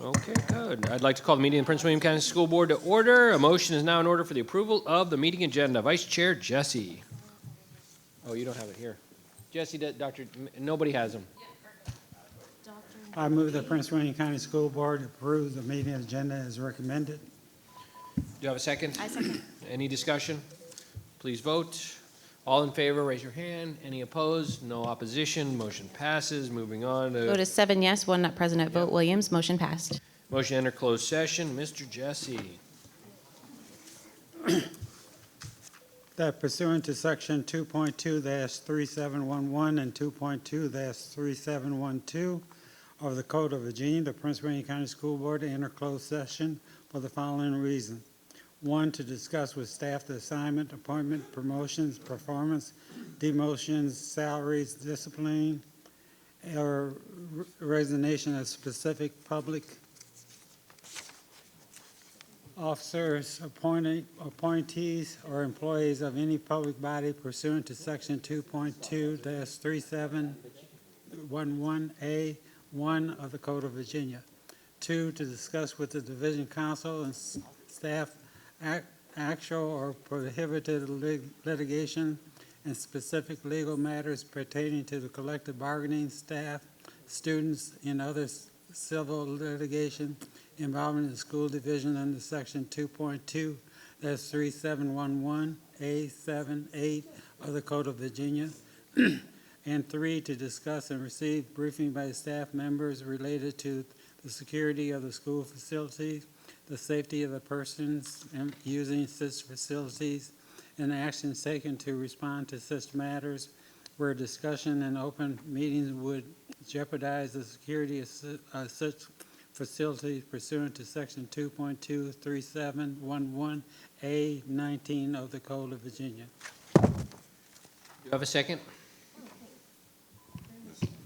Okay, good. I'd like to call the meeting of the Prince William County School Board to order. A motion is now in order for the approval of the meeting agenda. Vice Chair Jesse. Oh, you don't have it here. Jesse, nobody has them. I move the Prince William County School Board approve the meeting agenda as recommended. Do you have a second? I second. Any discussion? Please vote. All in favor, raise your hand. Any opposed? No opposition. Motion passes. Moving on to Vote is 7 yes, 1 not present. Vote Williams. Motion passed. motion to enter closed session. Mr. Jesse. That pursuant to section 2.2-3711 and 2.2-3712 of the Code of Virginia, the Prince William County School Board to enter closed session for the following reason. 1, to discuss with staff the assignment, appointment, promotions, performance, demotions, salaries, discipline, or resignation of specific public officers, appointees, or employees of any public body pursuant to section 2.2-3711A1 of the Code of Virginia. 2, to discuss with the division counsel and staff actual or prohibited litigation and specific legal matters pertaining to the collective bargaining, staff, students, and other civil litigation involving the school division under section 2.2-3711A78 of the Code of Virginia. And 3, to discuss and receive briefing by staff members related to the security of the school facilities, the safety of the persons using such facilities, and actions taken to respond to such matters where discussion in open meetings would jeopardize the security of such facilities pursuant to section 2.2-3711A19 of the Code of Virginia. Do you have a second?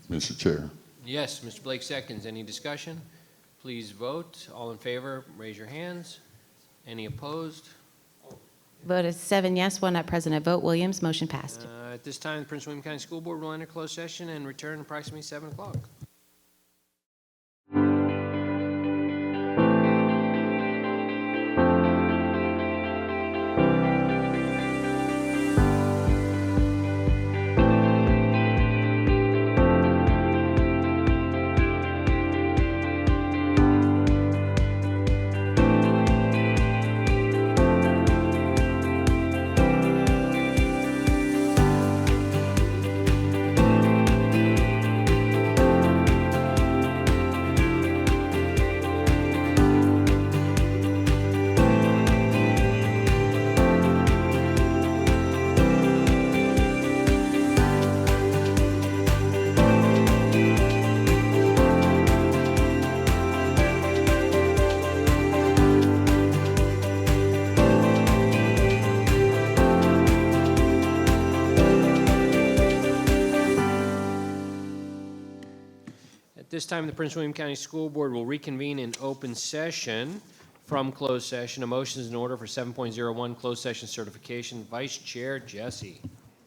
Mr. Chair. Yes, Mr. Blake seconds. Any discussion? Please vote. All in favor, raise your hands. Any opposed? Vote is 7 yes, 1 not present. Vote Williams. Motion passed. At this time, the Prince William County School Board will enter closed session and return approximately 7 o'clock. At this time, the Prince William County School Board will reconvene in open session from closed session. A motion is in order for 7.01 closed session certification. Vice Chair Jesse.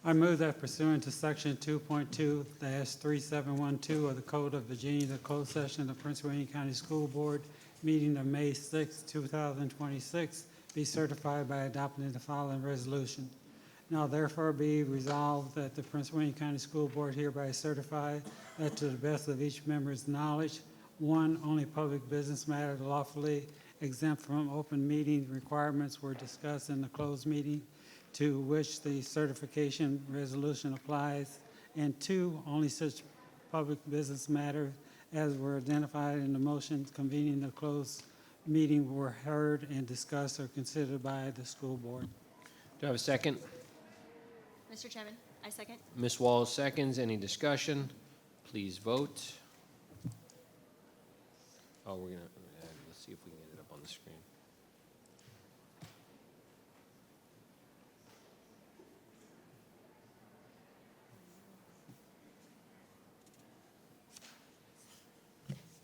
I move that pursuant to section 2.2-3712 of the Code of Virginia, the closed session of the Prince William County School Board meeting of May 6, 2026 be certified by adopting the following resolution. Now therefore be resolved that the Prince William County School Board hereby certify that to the best of each member's knowledge, 1, only public business matters lawfully exempt from open meeting requirements were discussed in the closed meeting to which the certification resolution applies, and 2, only such public business matters as were identified in the motion convening the closed meeting were heard and discussed or considered by the school board. Do I have a second? Mr. Chairman, I second. Ms. Walls seconds. Any discussion? Please vote. Oh, we're gonna, let's see if we can get it up on the screen.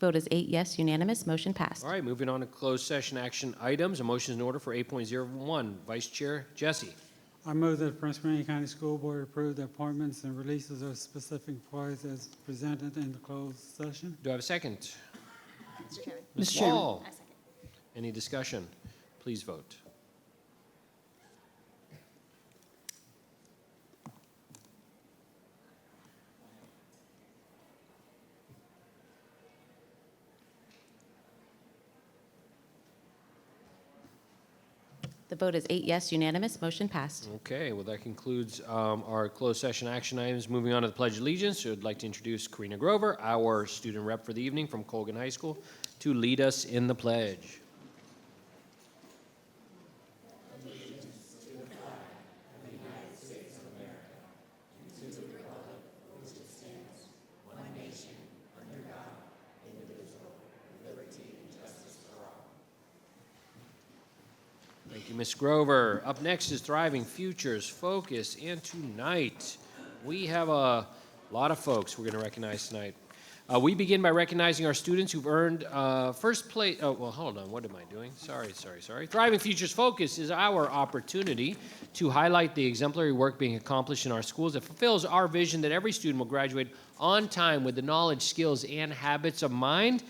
Vote is 8 yes, unanimous. Motion passed. All right, moving on to closed session action items. A motion is in order for 8.01. Vice Chair Jesse. I move that the Prince William County School Board approve the appointments and releases of specific employees as presented in the closed session. Do I have a second? Mr. Chairman. Ms. Mr. Chairman. Wall. I second. Any discussion? Please vote. The vote is 8 yes, unanimous, motion passed. Okay, well, that concludes our closed session action items. Moving on to the Pledge of Allegiance, I'd like to introduce Karina Grover, our student rep for the evening from Colgan High School, to lead us in the pledge. Thank you, Ms. Grover. Up next is Thriving Futures Focus, and tonight we have a lot of folks we're going to recognize tonight. We begin by recognizing our students who've earned first place. Oh, well, hold on. What am I doing? Sorry. Thriving Futures Focus is our opportunity to highlight the exemplary work being accomplished in our schools that fulfills our vision that every student will graduate on time with the knowledge, skills, and habits of mind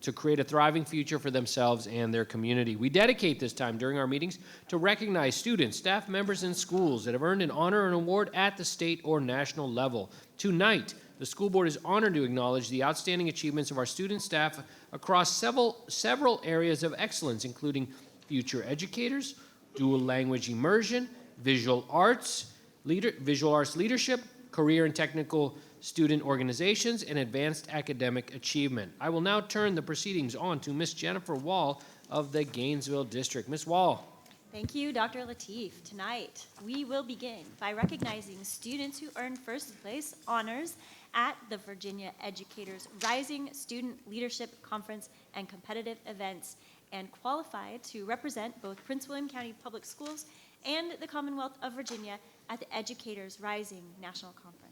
to create a thriving future for themselves and their community. We dedicate this time during our meetings to recognize students, staff members, and schools that have earned an honor or an award at the state or national level. Tonight, the school board is honored to acknowledge the outstanding achievements of our student staff across several areas of excellence, including future educators, dual language immersion, visual arts leadership, career and technical student organizations, and advanced academic achievement. I will now turn the proceedings on to Ms. Jennifer Wall of the Gainesville District. Ms. Wall. Thank you, Dr. Lateef. Tonight, we will begin by recognizing students who earned first place honors at the Virginia Educators Rising Student Leadership Conference and competitive events and qualified to represent both Prince William County Public Schools and the Commonwealth of Virginia at the Educators Rising National Conference.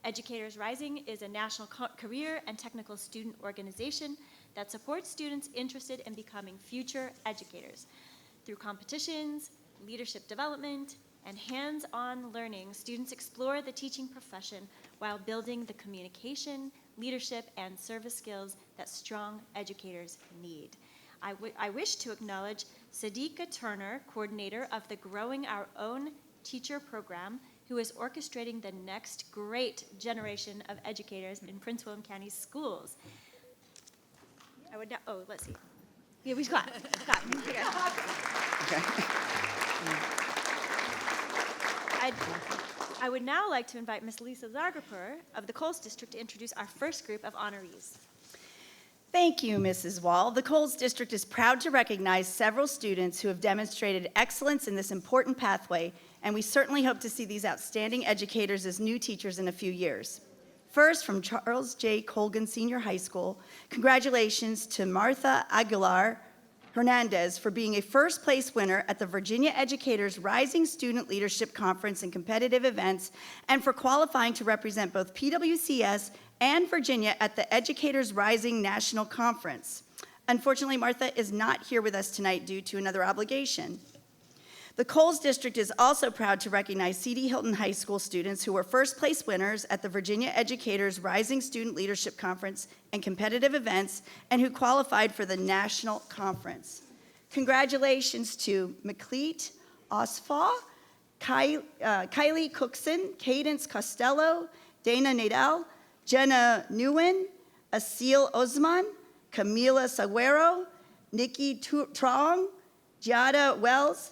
Educators Rising is a national career and technical student organization that supports students interested in becoming future educators. Through competitions, leadership development, and hands-on learning, students explore the teaching profession while building the communication, leadership, and service skills that strong educators need. I wish to acknowledge Sadiqa Turner, coordinator of the Growing Our Own Teacher program, who is orchestrating the next great generation of educators in Prince William County schools. I would now, let's see. Yeah, we got. I would now like to invite Ms. Lisa Zargapur of the Coles District to introduce our first group of honorees. Thank you, Mrs. Wall. The Coles District is proud to recognize several students who have demonstrated excellence in this important pathway, and we certainly hope to see these outstanding educators as new teachers in a few years. First, from Charles J. Colgan Senior High School, congratulations to Martha Aguilar Hernandez for being a first place winner at the Virginia Educators Rising Student Leadership Conference and competitive events, and for qualifying to represent both PWCS and Virginia at the Educators Rising National Conference. Unfortunately, Martha is not here with us tonight due to another obligation. The Coles District is also proud to recognize C.D. Hilton High School students who were first place winners at the Virginia Educators Rising Student Leadership Conference and competitive events and who qualified for the national conference. Congratulations to McLeet Osfaw, Kylie Cookson, Cadence Costello, Dana Nadal, Jenna Nguyen, Asil Osman, Camila Saguero, Nikki Trong, Giada Wells.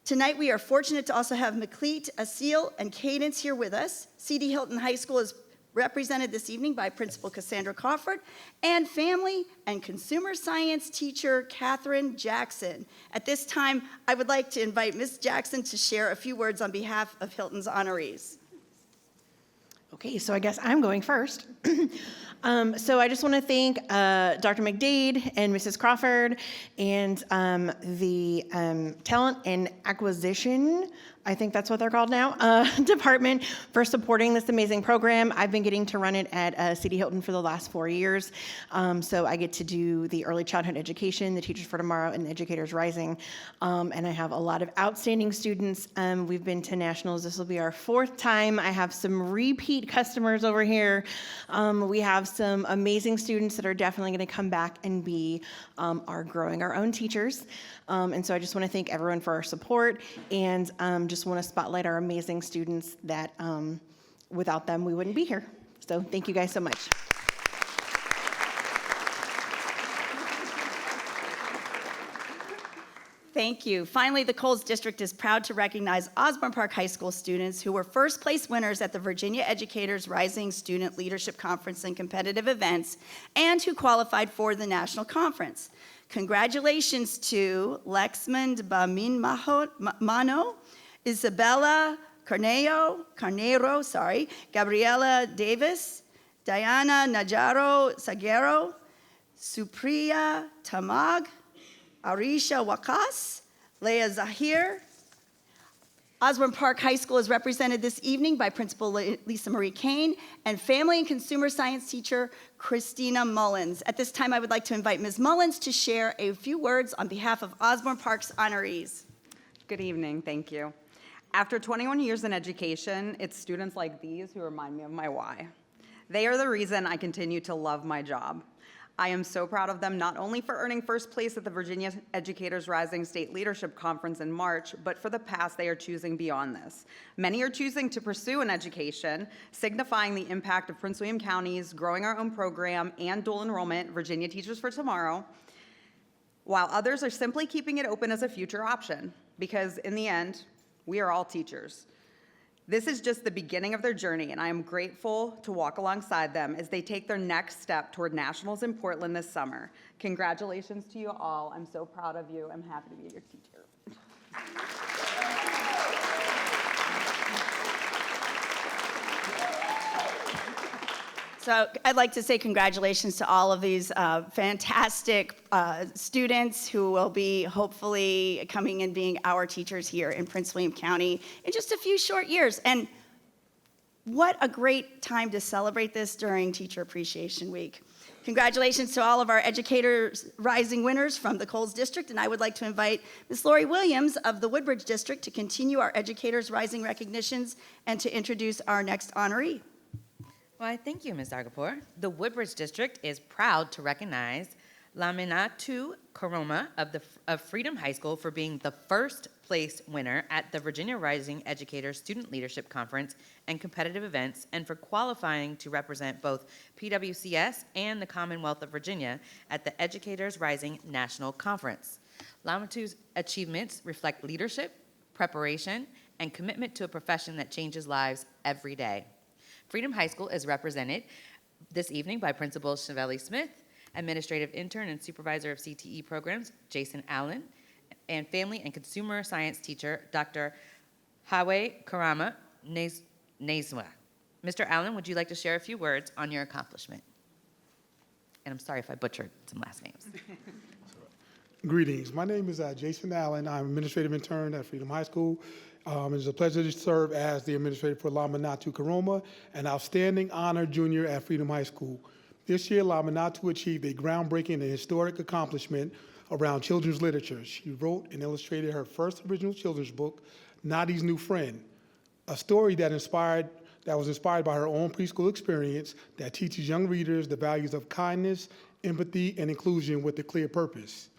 Tonight, we are fortunate to also have McLeet, Asil, and Cadence here with us. C.D. Hilton High School is represented this evening by Principal Cassandra Crawford and Family and Consumer Science teacher Catherine Jackson. At this time, I would like to invite Ms. Jackson to share a few words on behalf of Hilton's honorees. Okay, so I guess I'm going first. So I just want to thank Dr. McDade and Mrs. Crawford and the Talent and Acquisition I think that's what they're called now, department for supporting this amazing program. I've been getting to run it at City Hilton for the last 4 years. So I get to do the early childhood education, the Teachers for Tomorrow, and Educators Rising. And I have a lot of outstanding students. We've been to nationals. This will be our 4th time. I have some repeat customers over here. We have some amazing students that are definitely going to come back and be growing our own teachers. And so I just want to thank everyone for our support, and just want to spotlight our amazing students that without them we wouldn't be here. So thank you guys so much. Thank you. Finally, the Coles District is proud to recognize Osborne Park High School students who were first place winners at the Virginia Educators Rising Student Leadership Conference and competitive events, and who qualified for the national conference. Congratulations to Lexmond Mano, Isabella Carneiro, Gabriela Davis, Diana Najaro Sagero, Supriya Tamag, Arisha Wakas, Leah Zahir. Osborne Park High School is represented this evening by Principal Lisa Marie Kane and Family and Consumer Science teacher Christina Mullins. At this time, I would like to invite Ms. Mullins to share a few words on behalf of Osborne Park's honorees. Good evening, thank you. After 21 years in education, it's students like these who remind me of my why. They are the reason I continue to love my job. I am so proud of them, not only for earning first place at the Virginia Educators Rising State Leadership Conference in March, but for the past they are choosing beyond this. Many are choosing to pursue an education, signifying the impact of Prince William County's growing our own program and dual enrollment, Virginia Teachers for Tomorrow, while others are simply keeping it open as a future option, because in the end, we are all teachers. This is just the beginning of their journey, and I am grateful to walk alongside them as they take their next step toward nationals in Portland this summer. Congratulations to you all. I'm so proud of you. I'm happy to be your teacher. So I'd like to say congratulations to all of these fantastic students who will be hopefully coming and being our teachers here in Prince William County in just a few short years. And what a great time to celebrate this during Teacher Appreciation Week. Congratulations to all of our Educators Rising winners from the Coles District, and I would like to invite Ms. Lori Williams of the Woodbridge District to continue our Educators Rising recognitions and to introduce our next honoree. Well, thank you, Ms. Argapur. The Woodbridge District is proud to recognize Laminatu Karoma of Freedom High School for being the first place winner at the Virginia Rising Educators Student Leadership Conference and competitive events, and for qualifying to represent both PWCS and the Commonwealth of Virginia at the Educators Rising National Conference. Laminatu's achievements reflect leadership, preparation, and commitment to a profession that changes lives every day. Freedom High School is represented this evening by Principal Chevelle Smith, Administrative Intern and Supervisor of CTE Programs, Jason Allen, and Family and Consumer Science Teacher, Dr. Hawe Karama Nezwa. Mr. Allen, would you like to share a few words on your accomplishment? And I'm sorry if I butchered some last names. Greetings. My name is Jason Allen. I'm Administrative Intern at Freedom High School. It's a pleasure to serve as the administrator for Laminatu Karoma, an outstanding honor junior at Freedom High School. This year, Laminatu achieved a groundbreaking and historic accomplishment around children's literature. She wrote and illustrated her first original children's book, Noddy's New Friend, a story that was inspired by her own preschool experience that teaches young readers the values of kindness, empathy, and inclusion with a clear purpose.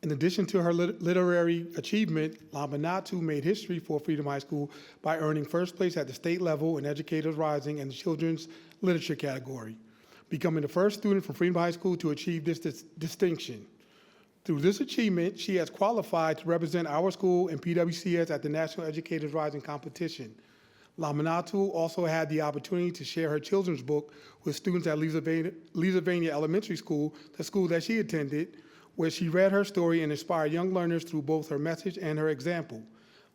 In addition to her literary achievement, Laminatu made history for Freedom High School by earning first place at the state level in Educators Rising in the children's literature category, becoming the first student from Freedom High School to achieve this distinction. Through this achievement, she has qualified to represent our school in PWCS at the National Educators Rising competition. Laminatu also had the opportunity to share her children's book with students at Liability Elementary School, the school that she attended, where she read her story and inspired young learners through both her message and her example.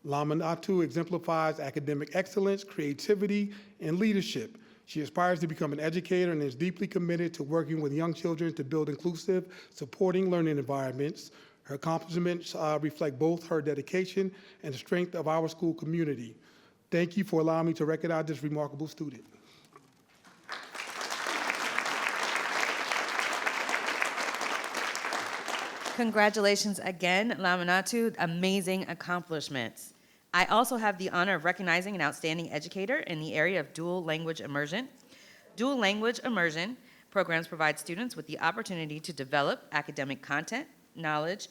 Laminatu exemplifies academic excellence, creativity, and leadership. She aspires to become an educator and is deeply committed to working with young children to build inclusive, supporting learning environments. Her accomplishments reflect both her dedication and the strength of our school community. Thank you for allowing me to recognize this remarkable student. Congratulations again, Laminatu. Amazing accomplishments. I also have the honor of recognizing an outstanding educator in the area of dual language immersion. Dual language immersion programs provide students with the opportunity to develop academic content knowledge,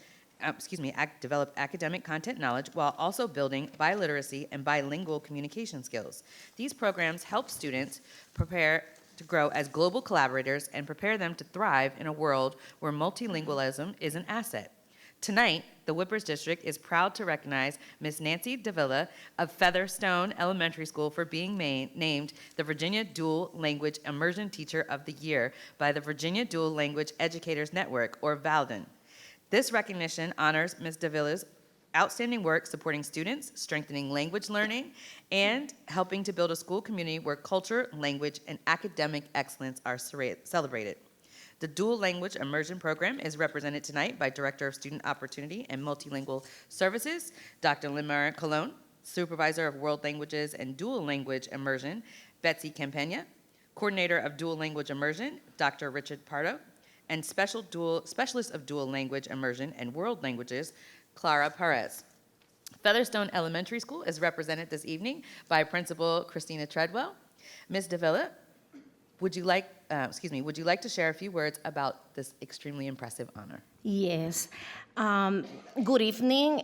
develop academic content knowledge while also building biliteracy and bilingual communication skills. These programs help students prepare to grow as global collaborators and prepare them to thrive in a world where multilingualism is an asset. Tonight, the Whippers District is proud to recognize Ms. Nancy Davila of Featherstone Elementary School for being named the Virginia Dual Language Immersion Teacher of the Year by the Virginia Dual Language Educators Network, or VALDEN. This recognition honors Ms. Davila's outstanding work supporting students, strengthening language learning, and helping to build a school community where culture, language, and academic excellence are celebrated. The Dual Language Immersion Program is represented tonight by Director of Student Opportunity and Multilingual Services, Dr. Limar Colon, Supervisor of World Languages and Dual Language Immersion, Betsy Campagna, Coordinator of Dual Language Immersion, Dr. Richard Pardo, and Specialist of Dual Language Immersion and World Languages, Clara Perez. Featherstone Elementary School is represented this evening by Principal Christina Treadwell. Ms. Davila, would you like to share a few words about this extremely impressive honor? Yes. Good evening,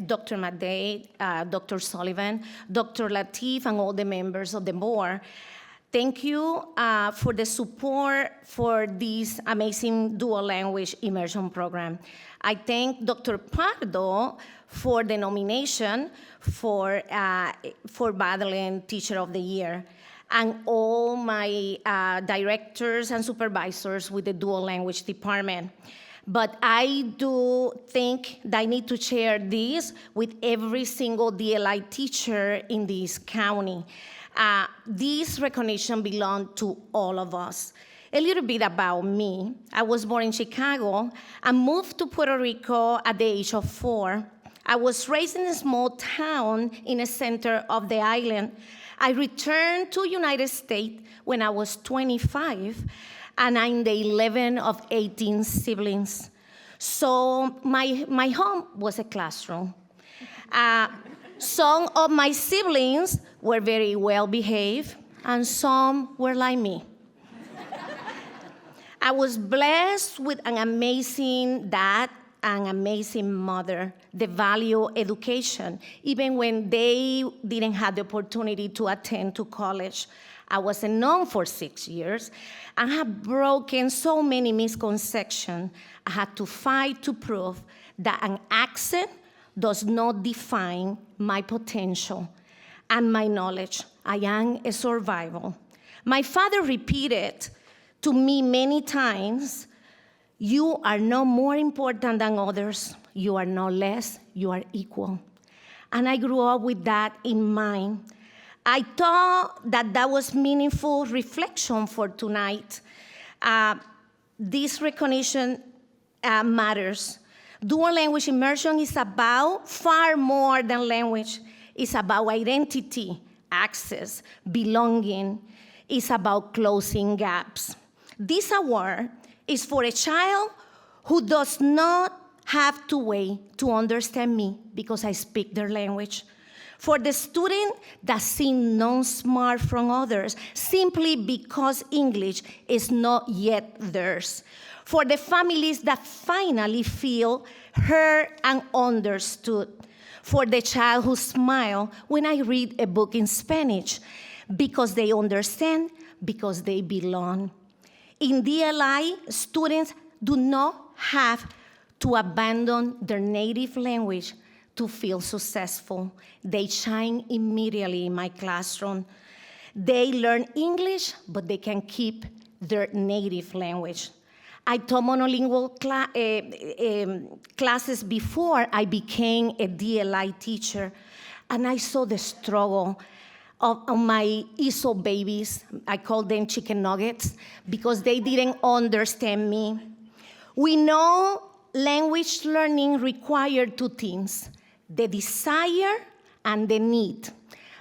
Dr. McDade, Dr. Sullivan, Dr. Lateef, and all the members of the board. Thank you for the support for this amazing dual language immersion program. I thank Dr. Pardo for the nomination for Badland Teacher of the Year, and all my directors and supervisors with the dual language department. But I do think that I need to share this with every single DLI teacher in this county. This recognition belongs to all of us. A little bit about me. I was born in Chicago and moved to Puerto Rico at the age of 4. I was raised in a small town in the center of the island. I returned to United States when I was 25, and I'm the 11th of 18 siblings. So my home was a classroom. Some of my siblings were very well behaved, and some were like me. I was blessed with an amazing dad, an amazing mother. They value education, even when they didn't have the opportunity to attend to college. I was a nun for 6 years and have broken so many misconceptions. I had to fight to prove that an accent does not define my potential and my knowledge. I am a survivor. My father repeated to me many times, "You are no more important than others. You are no less, you are equal." And I grew up with that in mind. I thought that was meaningful reflection for tonight. This recognition matters. Dual language immersion is about far more than language. It's about identity, access, belonging. It's about closing gaps. This award is for a child who does not have to wait to understand me because I speak their language. For the student that seems non-smart from others simply because English is not yet theirs. For the families that finally feel heard and understood. For the child who smiles when I read a book in Spanish because they understand, because they belong. In DLI, students do not have to abandon their native language to feel successful. They shine immediately in my classroom. They learn English, but they can keep their native language. I taught monolingual classes before I became a DLI teacher, and I saw the struggle of my ESOL babies. I call them chicken nuggets because they didn't understand me. We know language learning requires two things, the desire and the need.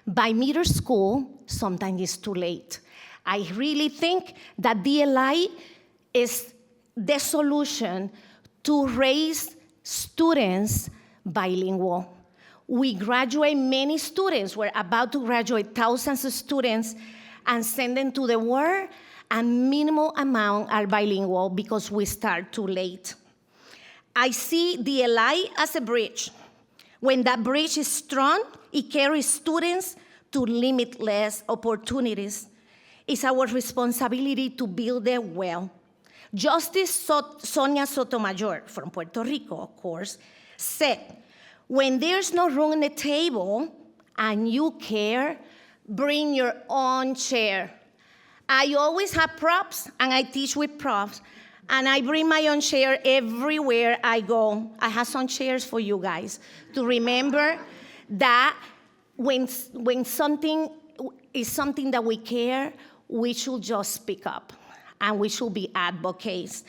By middle school, sometimes it's too late. I really think that DLI is the solution to raise students bilingual. We graduate many students. We're about to graduate thousands of students and send them to the world, and minimal amount are bilingual because we start too late. I see DLI as a bridge. When that bridge is strong, it carries students to limitless opportunities. It's our responsibility to build it well. Justice Sonia Sotomayor, from Puerto Rico, of course, said, when there's no room on the table and you care, bring your own chair. I always have props, and I teach with props, and I bring my own chair everywhere I go. I have some chairs for you guys to remember that when something is something that we care, we should just speak up, and we should be advocates.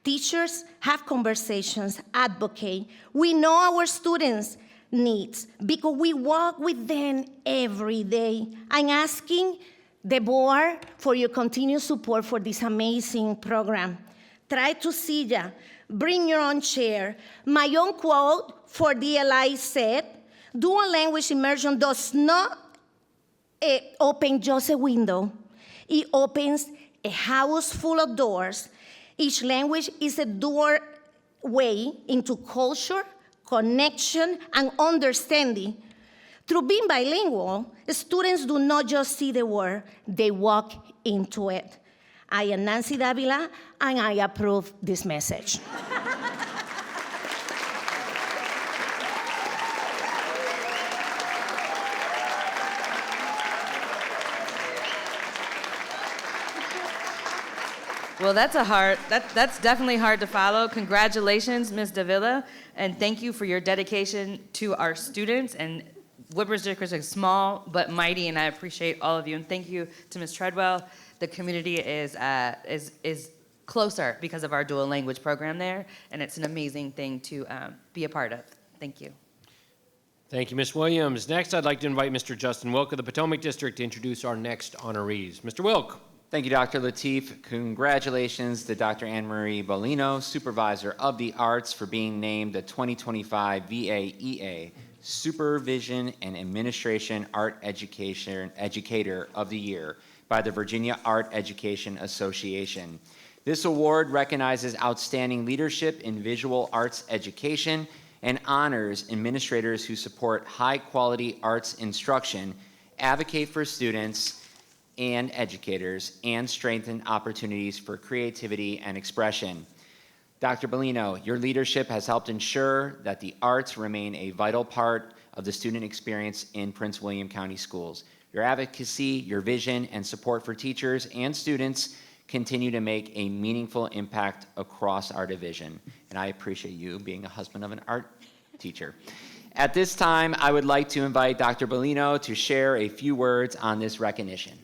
Teachers have conversations, advocate. We know our students' needs because we walk with them every day. I'm asking the board for your continued support for this amazing program. Try to see ya. Bring your own chair. My own quote for DLI said, dual language immersion does not open just a window. It opens a house full of doors. Each language is a doorway into culture, connection, and understanding. Through being bilingual, students do not just see the word, they walk into it. I am Nancy Davila, and I approve this message. Well, that's definitely hard to follow. Congratulations, Ms. Davila, and thank you for your dedication to our students. And Woodbridge District is small but mighty, and I appreciate all of you. And thank you to Ms. Treadwell. The community is closer because of our dual language program there, and it's an amazing thing to be a part of. Thank you. Thank you, Ms. Williams. Next, I'd like to invite Mr. Justin Wilk of the Potomac District to introduce our next honorees. Mr. Wilk. Thank you, Dr. Lateef. Congratulations to Dr. Anne Marie Bolino, Supervisor of the Arts, for being named the 2025 VAEA Supervision and Administration Art Educator of the Year by the Virginia Art Education Association. This award recognizes outstanding leadership in visual arts education and honors administrators who support high-quality arts instruction, advocate for students and educators, and strengthen opportunities for creativity and expression. Dr. Bolino, your leadership has helped ensure that the arts remain a vital part of the student experience in Prince William County Schools. Your advocacy, your vision, and support for teachers and students continue to make a meaningful impact across our division. And I appreciate you being a husband of an art teacher. At this time, I would like to invite Dr. Bolino to share a few words on this recognition.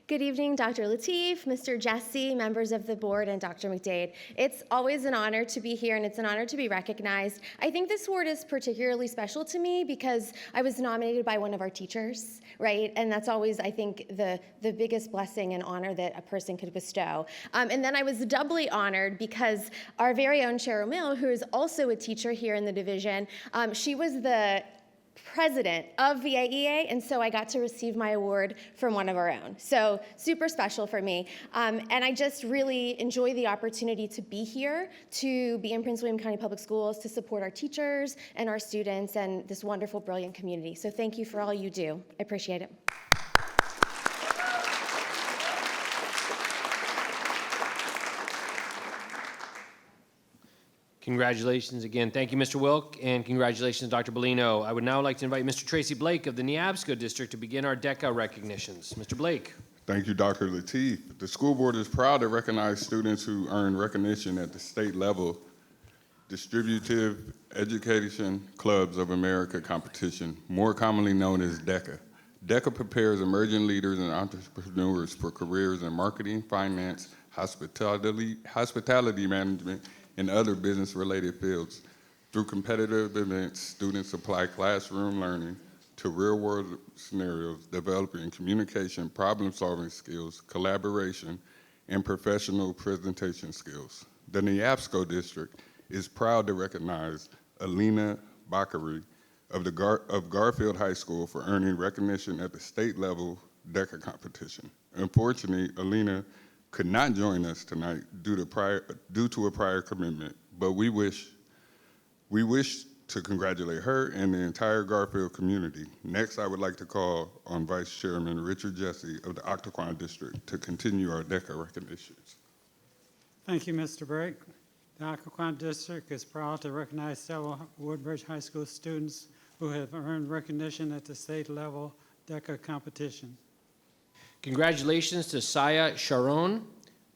Good evening, Dr. Lateef, Mr. Jesse, members of the board, and Dr. McDade. It's always an honor to be here, and it's an honor to be recognized. I think this award is particularly special to me because I was nominated by one of our teachers, right? And that's always, I think, the biggest blessing and honor that a person could bestow. And then I was doubly honored because our very own Cheryl Mill, who is also a teacher here in the division, she was the president of VAEA, and so I got to receive my award from one of our own. So super special for me. And I just really enjoy the opportunity to be here, to be in Prince William County Public Schools, to support our teachers and our students and this wonderful, brilliant community. So thank you for all you do. I appreciate it. Congratulations again. Thank you, Mr. Wilk, and congratulations, Dr. Bolino. I would now like to invite Mr. Tracy Blake of the Neabsco District to begin our DECA recognitions. Mr. Blake. Thank you, Dr. Lateef. The school board is proud to recognize students who earn recognition at the state level Distributive Education Clubs of America competition, more commonly known as DECA. DECA prepares emerging leaders and entrepreneurs for careers in marketing, finance, hospitality management, and other business-related fields. Through competitive events, students apply classroom learning to real-world scenarios, developing communication, problem-solving skills, collaboration, and professional presentation skills. The Neabsco District is proud to recognize Alina Bakari of Garfield High School for earning recognition at the state level DECA competition. Unfortunately, Alina could not join us tonight due to a prior commitment, but we wish to congratulate her and the entire Garfield community. Next, I would like to call on Vice Chairman Richard Jesse of the Occoquan District to continue our DECA recognitions. Thank you, Mr. Brake. The Occoquan District is proud to recognize several Woodbridge High School students who have earned recognition at the state level DECA competition. Congratulations to Saya Sharon,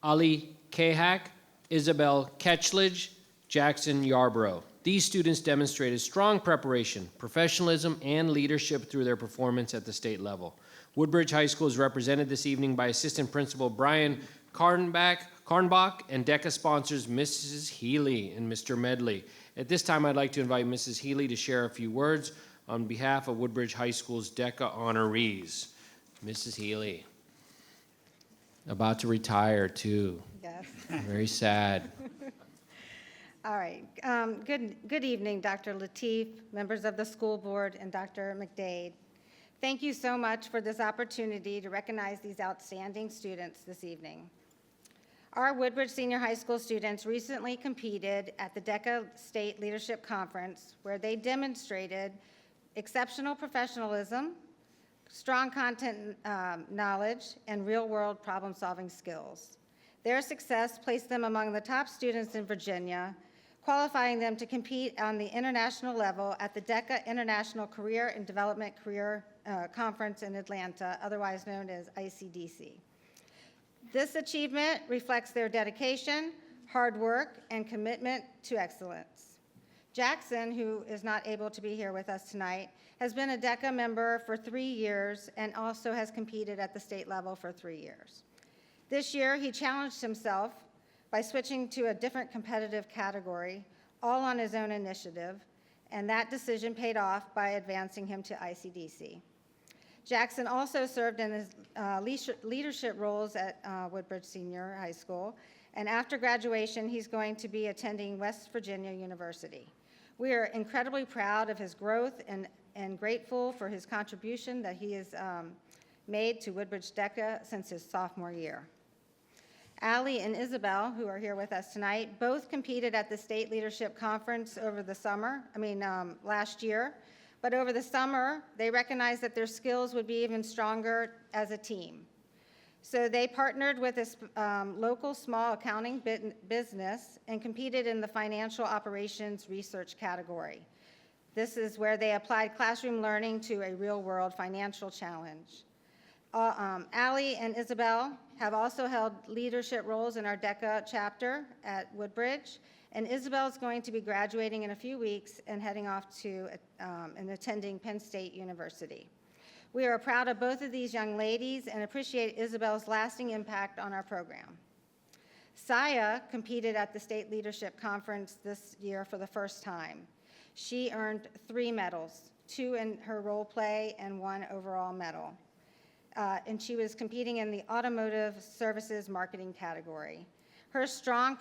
Ali Kahak, Isabel Ketchledge, Jackson Yarbrough. These students demonstrated strong preparation, professionalism, and leadership through their performance at the state level. Woodbridge High School is represented this evening by Assistant Principal Brian Karnbach and DECA sponsors Mrs. Healy and Mr. Medley. At this time, I'd like to invite Mrs. Healy to share a few words on behalf of Woodbridge High School's DECA honorees. Mrs. Healy. About to retire, too. Yes. Very sad. All right. Good evening, Dr. Lateef, members of the school board, and Dr. McDade. Thank you so much for this opportunity to recognize these outstanding students this evening. Our Woodbridge Senior High School students recently competed at the DECA State Leadership Conference, where they demonstrated exceptional professionalism, strong content knowledge, and real-world problem-solving skills. Their success placed them among the top students in Virginia, qualifying them to compete on the international level at the DECA International Career and Development Conference in Atlanta, otherwise known as ICDC. This achievement reflects their dedication, hard work, and commitment to excellence. Jackson, who is not able to be here with us tonight, has been a DECA member for 3 years and also has competed at the state level for 3 years. This year, he challenged himself by switching to a different competitive category, all on his own initiative, and that decision paid off by advancing him to ICDC. Jackson also served in his leadership roles at Woodbridge Senior High School, and after graduation, he's going to be attending West Virginia University. We are incredibly proud of his growth and grateful for his contribution that he has made to Woodbridge DECA since his sophomore year. Ali and Isabel, who are here with us tonight, both competed at the State Leadership Conference over the summer, last year. But over the summer, they recognized that their skills would be even stronger as a team. So they partnered with a local small accounting business and competed in the financial operations research category. This is where they applied classroom learning to a real-world financial challenge. Ali and Isabel have also held leadership roles in our DECA chapter at Woodbridge, and Isabel is going to be graduating in a few weeks and heading off to and attending Penn State University. We are proud of both of these young ladies and appreciate Isabel's lasting impact on our program. Saya competed at the State Leadership Conference this year for the first time. She earned 3 medals, 2 in her role play and 1 overall medal. And she was competing in the automotive services marketing category. Her strong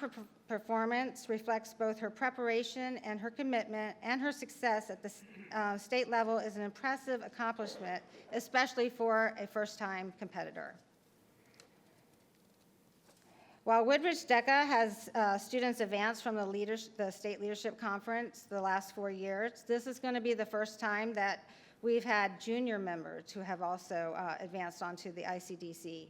performance reflects both her preparation and her commitment, and her success at the state level is an impressive accomplishment, especially for a first-time competitor. While Woodbridge DECA has students advance from the State Leadership Conference the last 4 years, this is going to be the first time that we've had junior members who have also advanced onto the ICDC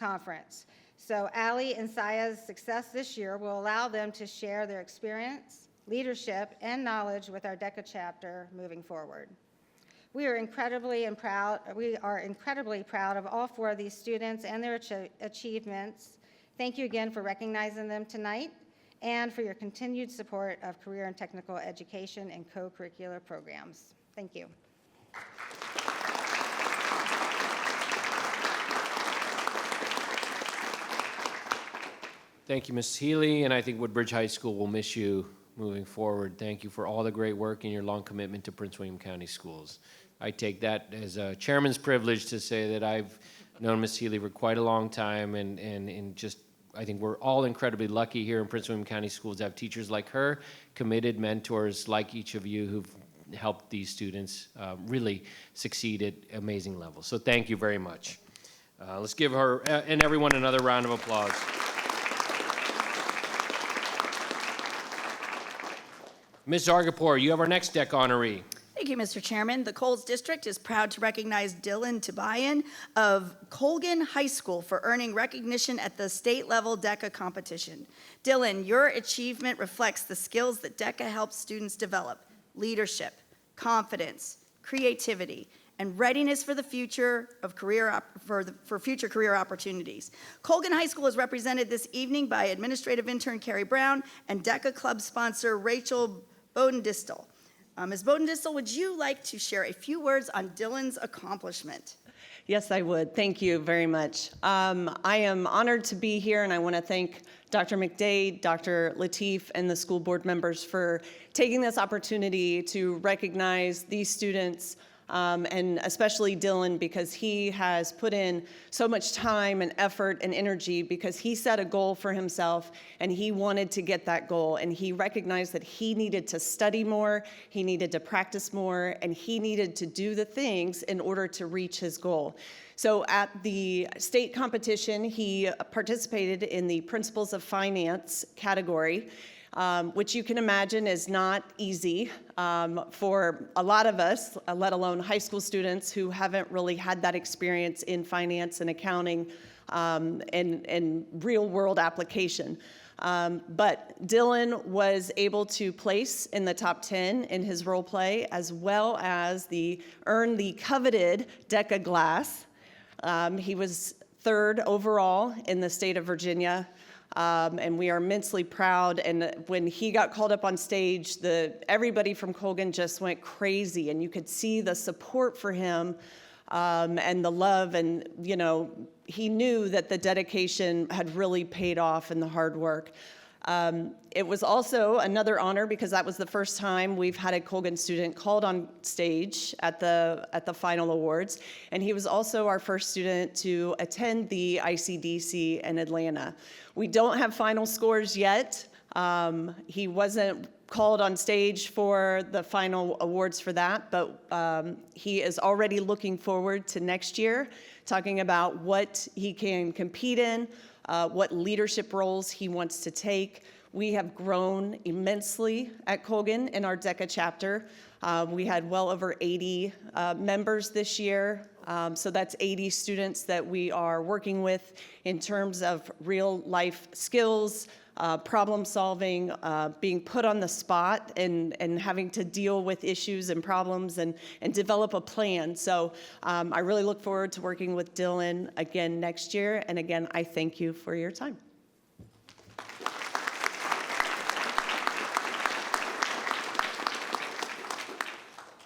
conference. So Ali and Saya's success this year will allow them to share their experience, leadership, and knowledge with our DECA chapter moving forward. We are incredibly proud of all 4 of these students and their achievements. Thank you again for recognizing them tonight and for your continued support of career and technical education and co-curricular programs. Thank you. Thank you, Mrs. Healy, and I think Woodbridge High School will miss you moving forward. Thank you for all the great work and your long commitment to Prince William County Schools. I take that as a chairman's privilege to say that I've known Ms. Healy for quite a long time, and just, I think we're all incredibly lucky here in Prince William County Schools to have teachers like her, committed mentors like each of you who've helped these students really succeed at amazing levels. So thank you very much. Let's give her and everyone another round of applause. Ms. Zargapur, you have our next deck honoree. Thank you, Mr. Chairman. The Coles District is proud to recognize Dylan Tabayan of Colgan High School for earning recognition at the state-level DECA competition. Dylan, your achievement reflects the skills that DECA helps students develop: leadership, confidence, creativity, and readiness for the future of for future career opportunities. Colgan High School is represented this evening by Administrative Intern Carrie Brown and DECA Club sponsor Rachel Bodendistel. Ms. Bodendistel, would you like to share a few words on Dylan's accomplishment? Yes, I would. Thank you very much. I am honored to be here, and I want to thank Dr. McDade, Dr. Lateef, and the school board members for taking this opportunity to recognize these students, and especially Dylan, because he has put in so much time and effort and energy, because he set a goal for himself and he wanted to get that goal, and he recognized that he needed to study more, he needed to practice more, and he needed to do the things in order to reach his goal. So at the state competition, he participated in the Principles of Finance category, which you can imagine is not easy for a lot of us, let alone high school students who haven't really had that experience in finance and accounting and real world application. But Dylan was able to place in the top 10 in his role play, as well as earn the coveted DECA glass. He was third overall in the state of Virginia. And we are immensely proud. And when he got called up on stage, everybody from Colgan just went crazy, and you could see the support for him and the love. And he knew that the dedication had really paid off and the hard work. It was also another honor because that was the first time we've had a Colgan student called on stage at the final awards, and he was also our first student to attend the ICDC in Atlanta. We don't have final scores yet. He wasn't called on stage for the final awards for that, but he is already looking forward to next year, talking about what he can compete in, what leadership roles he wants to take. We have grown immensely at Colgan in our DECA chapter. We had well over 80 members this year. So that's 80 students that we are working with in terms of real life skills, problem solving, being put on the spot and having to deal with issues and problems and develop a plan. So I really look forward to working with Dylan again next year. And again, I thank you for your time.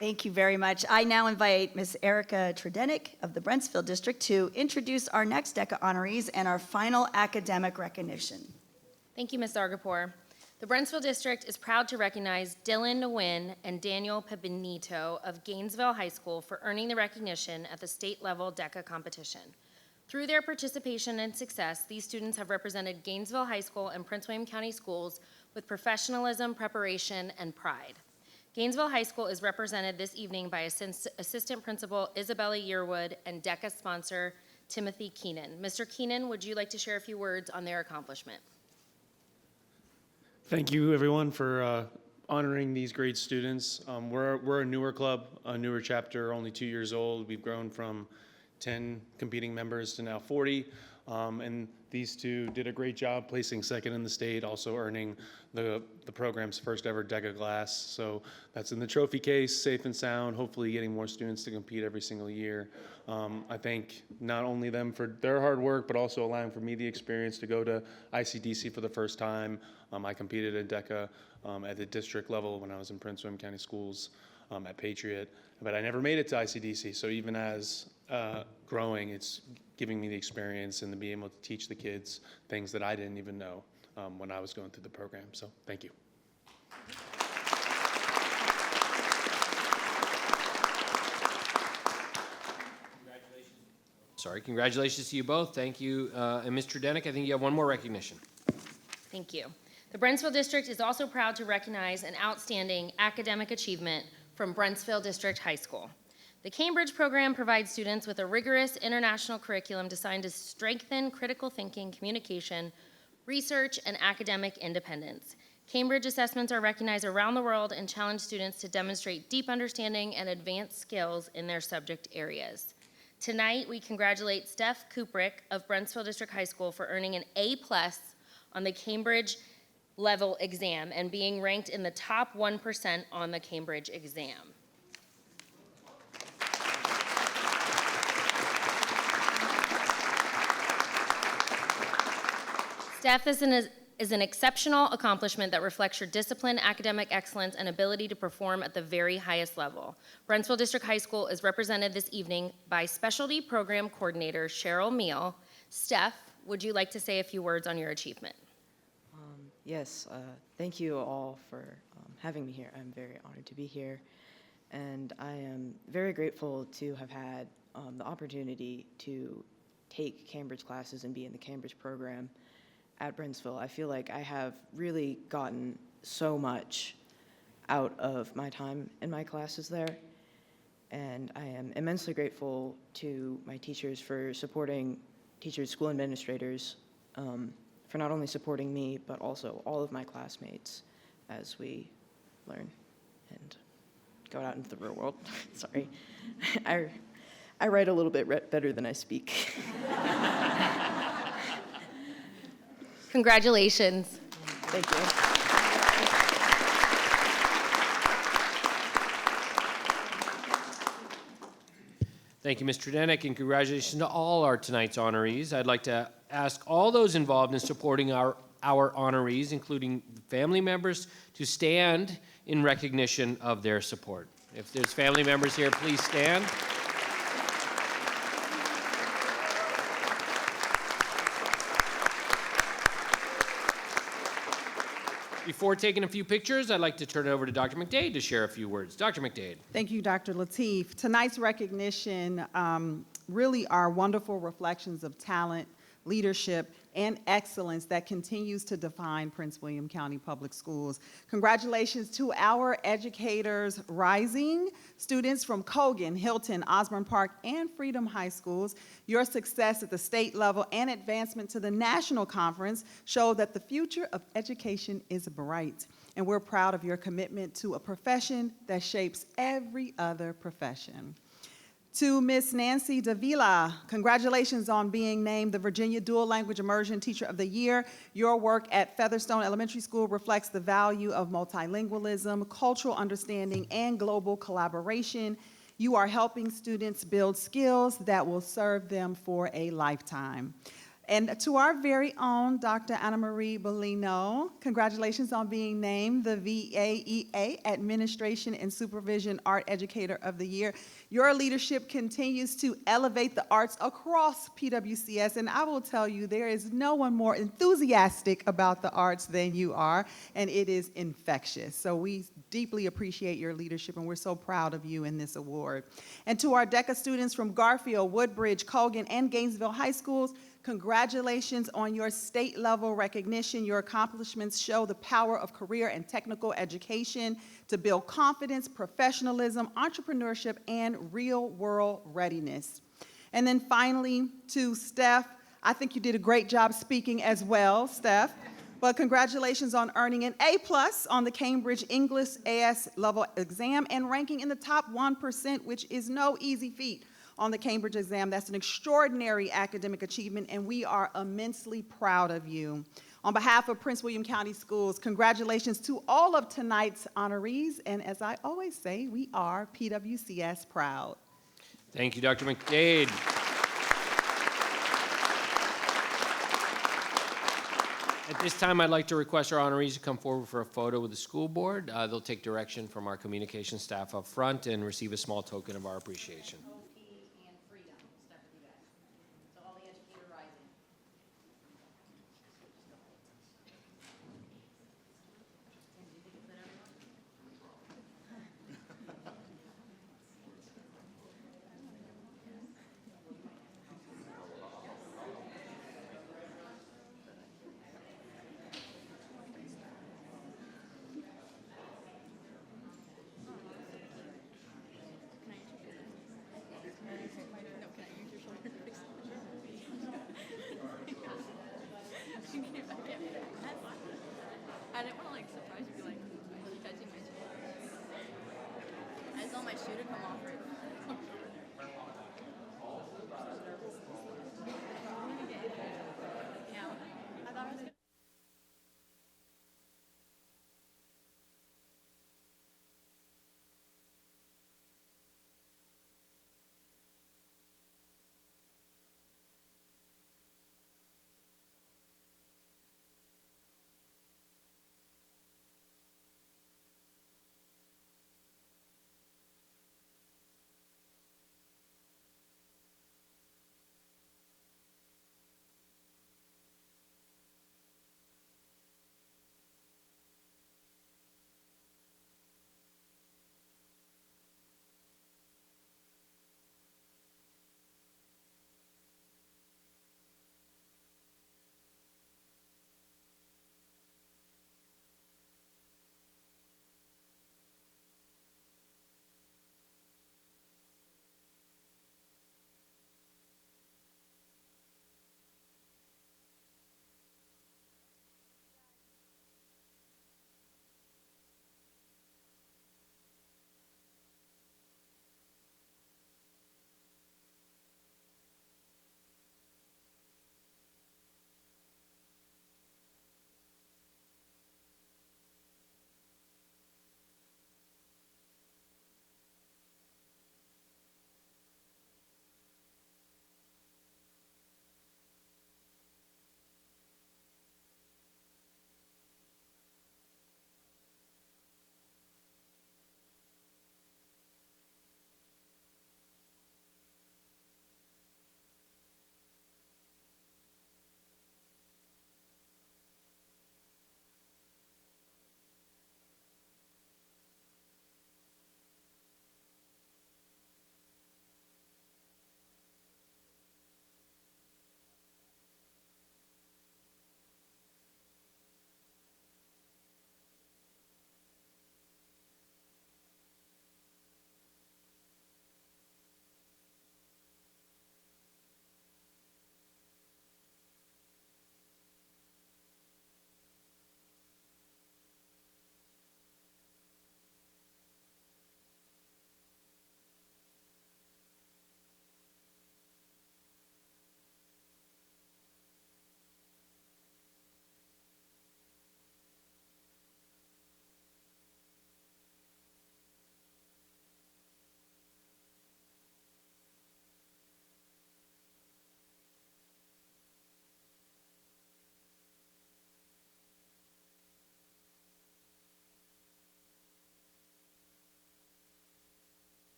Thank you very much. I now invite Ms. Erica Tredenik of the Brentsville District to introduce our next DECA honorees and our final academic recognition. Thank you, Ms. Zargapur. The Brentsville District is proud to recognize Dylan Nguyen and Daniel Pepinito of Gainesville High School for earning the recognition at the state-level DECA competition. Through their participation and success, these students have represented Gainesville High School and Prince William County Schools with professionalism, preparation, and pride. Gainesville High School is represented this evening by Assistant Principal Isabella Yearwood and DECA sponsor Timothy Keenan. Mr. Keenan, would you like to share a few words on their accomplishment? Thank you, everyone, for honoring these great students. We're a newer club, a newer chapter, only 2 years old. We've grown from 10 competing members to now 40. And these two did a great job placing second in the state, also earning the program's first ever DECA glass. So that's in the trophy case, safe and sound, hopefully getting more students to compete every single year. I thank not only them for their hard work, but also allowing for me the experience to go to ICDC for the first time. I competed in DECA at the district level when I was in Prince William County Schools at Patriot, but I never made it to ICDC. So even as growing, it's giving me the experience and to be able to teach the kids things that I didn't even know. when I was going through the program. So thank you. Congratulations to you both. Thank you. And Mr. Denick, I think you have one more recognition. Thank you. The Brentsville District is also proud to recognize an outstanding academic achievement from Brentsville District High School. The Cambridge program provides students with a rigorous international curriculum designed to strengthen critical thinking, communication, research, and academic independence. Cambridge assessments are recognized around the world and challenge students to demonstrate deep understanding and advanced skills in their subject areas. Tonight, we congratulate Steph Kuprick of Brentsville District High School for earning an A+ on the Cambridge level exam and being ranked in the top 1% on the Cambridge exam. Steph is an exceptional accomplishment that reflects your discipline, academic excellence, and ability to perform at the very highest level. Brentsville District High School is represented this evening by Specialty Program Coordinator Cheryl Meal. Steph, would you like to say a few words on your achievement? Yes, thank you all for having me here. I'm very honored to be here, and I am very grateful to have had the opportunity to take Cambridge classes and be in the Cambridge program at Brentsville. I feel like I have really gotten so much out of my time in my classes there, and I am immensely grateful to my teachers for supporting teachers, school administrators, for not only supporting me, but also all of my classmates as we learn and go out into the real world. Sorry. I write a little bit better than I speak. Congratulations. Thank you. Thank you, Mr. Denick, and congratulations to all our tonight's honorees. I'd like to ask all those involved in supporting our honorees, including family members, to stand in recognition of their support. If there's family members here, please stand. Before taking a few pictures, I'd like to turn it over to Dr. McDade to share a few words. Dr. McDade. Thank you, Dr. Lateef. Tonight's recognition really are wonderful reflections of talent, leadership, and excellence that continues to define Prince William County Public Schools. Congratulations to our educators rising, students from Colgan, Hilton, Osborne Park, and Freedom High Schools. Your success at the state level and advancement to the national conference show that the future of education is bright, and we're proud of your commitment to a profession that shapes every other profession. To Ms. Nancy Davila, congratulations on being named the Virginia Dual Language Immersion Teacher of the Year. Your work at Featherstone Elementary School reflects the value of multilingualism, cultural understanding, and global collaboration. You are helping students build skills that will serve them for a lifetime. And to our very own Dr. Anna Marie Bellino, congratulations on being named the VAEA Administration and Supervision Art Educator of the Year. Your leadership continues to elevate the arts across PWCS, and I will tell you, there is no one more enthusiastic about the arts than you are, and it is infectious. So we deeply appreciate your leadership, and we're so proud of you in this award. And to our DECA students from Garfield, Woodbridge, Colgan, and Gainesville High Schools, congratulations on your state-level recognition. Your accomplishments show the power of career and technical education to build confidence, professionalism, entrepreneurship, and real-world readiness. And then finally, to Steph, I think you did a great job speaking as well, Steph. But congratulations on earning an A+ on the Cambridge English AS level exam and ranking in the top 1%, which is no easy feat on the Cambridge exam. That's an extraordinary academic achievement, and we are immensely proud of you. On behalf of Prince William County Schools, congratulations to all of tonight's honorees, and as I always say, we are PWCS proud. Thank you, Dr. McDade. At this time, I'd like to request our honorees to come forward for a photo with the school board. They'll take direction from our communication staff up front and receive a small token of our appreciation. shoe to come off right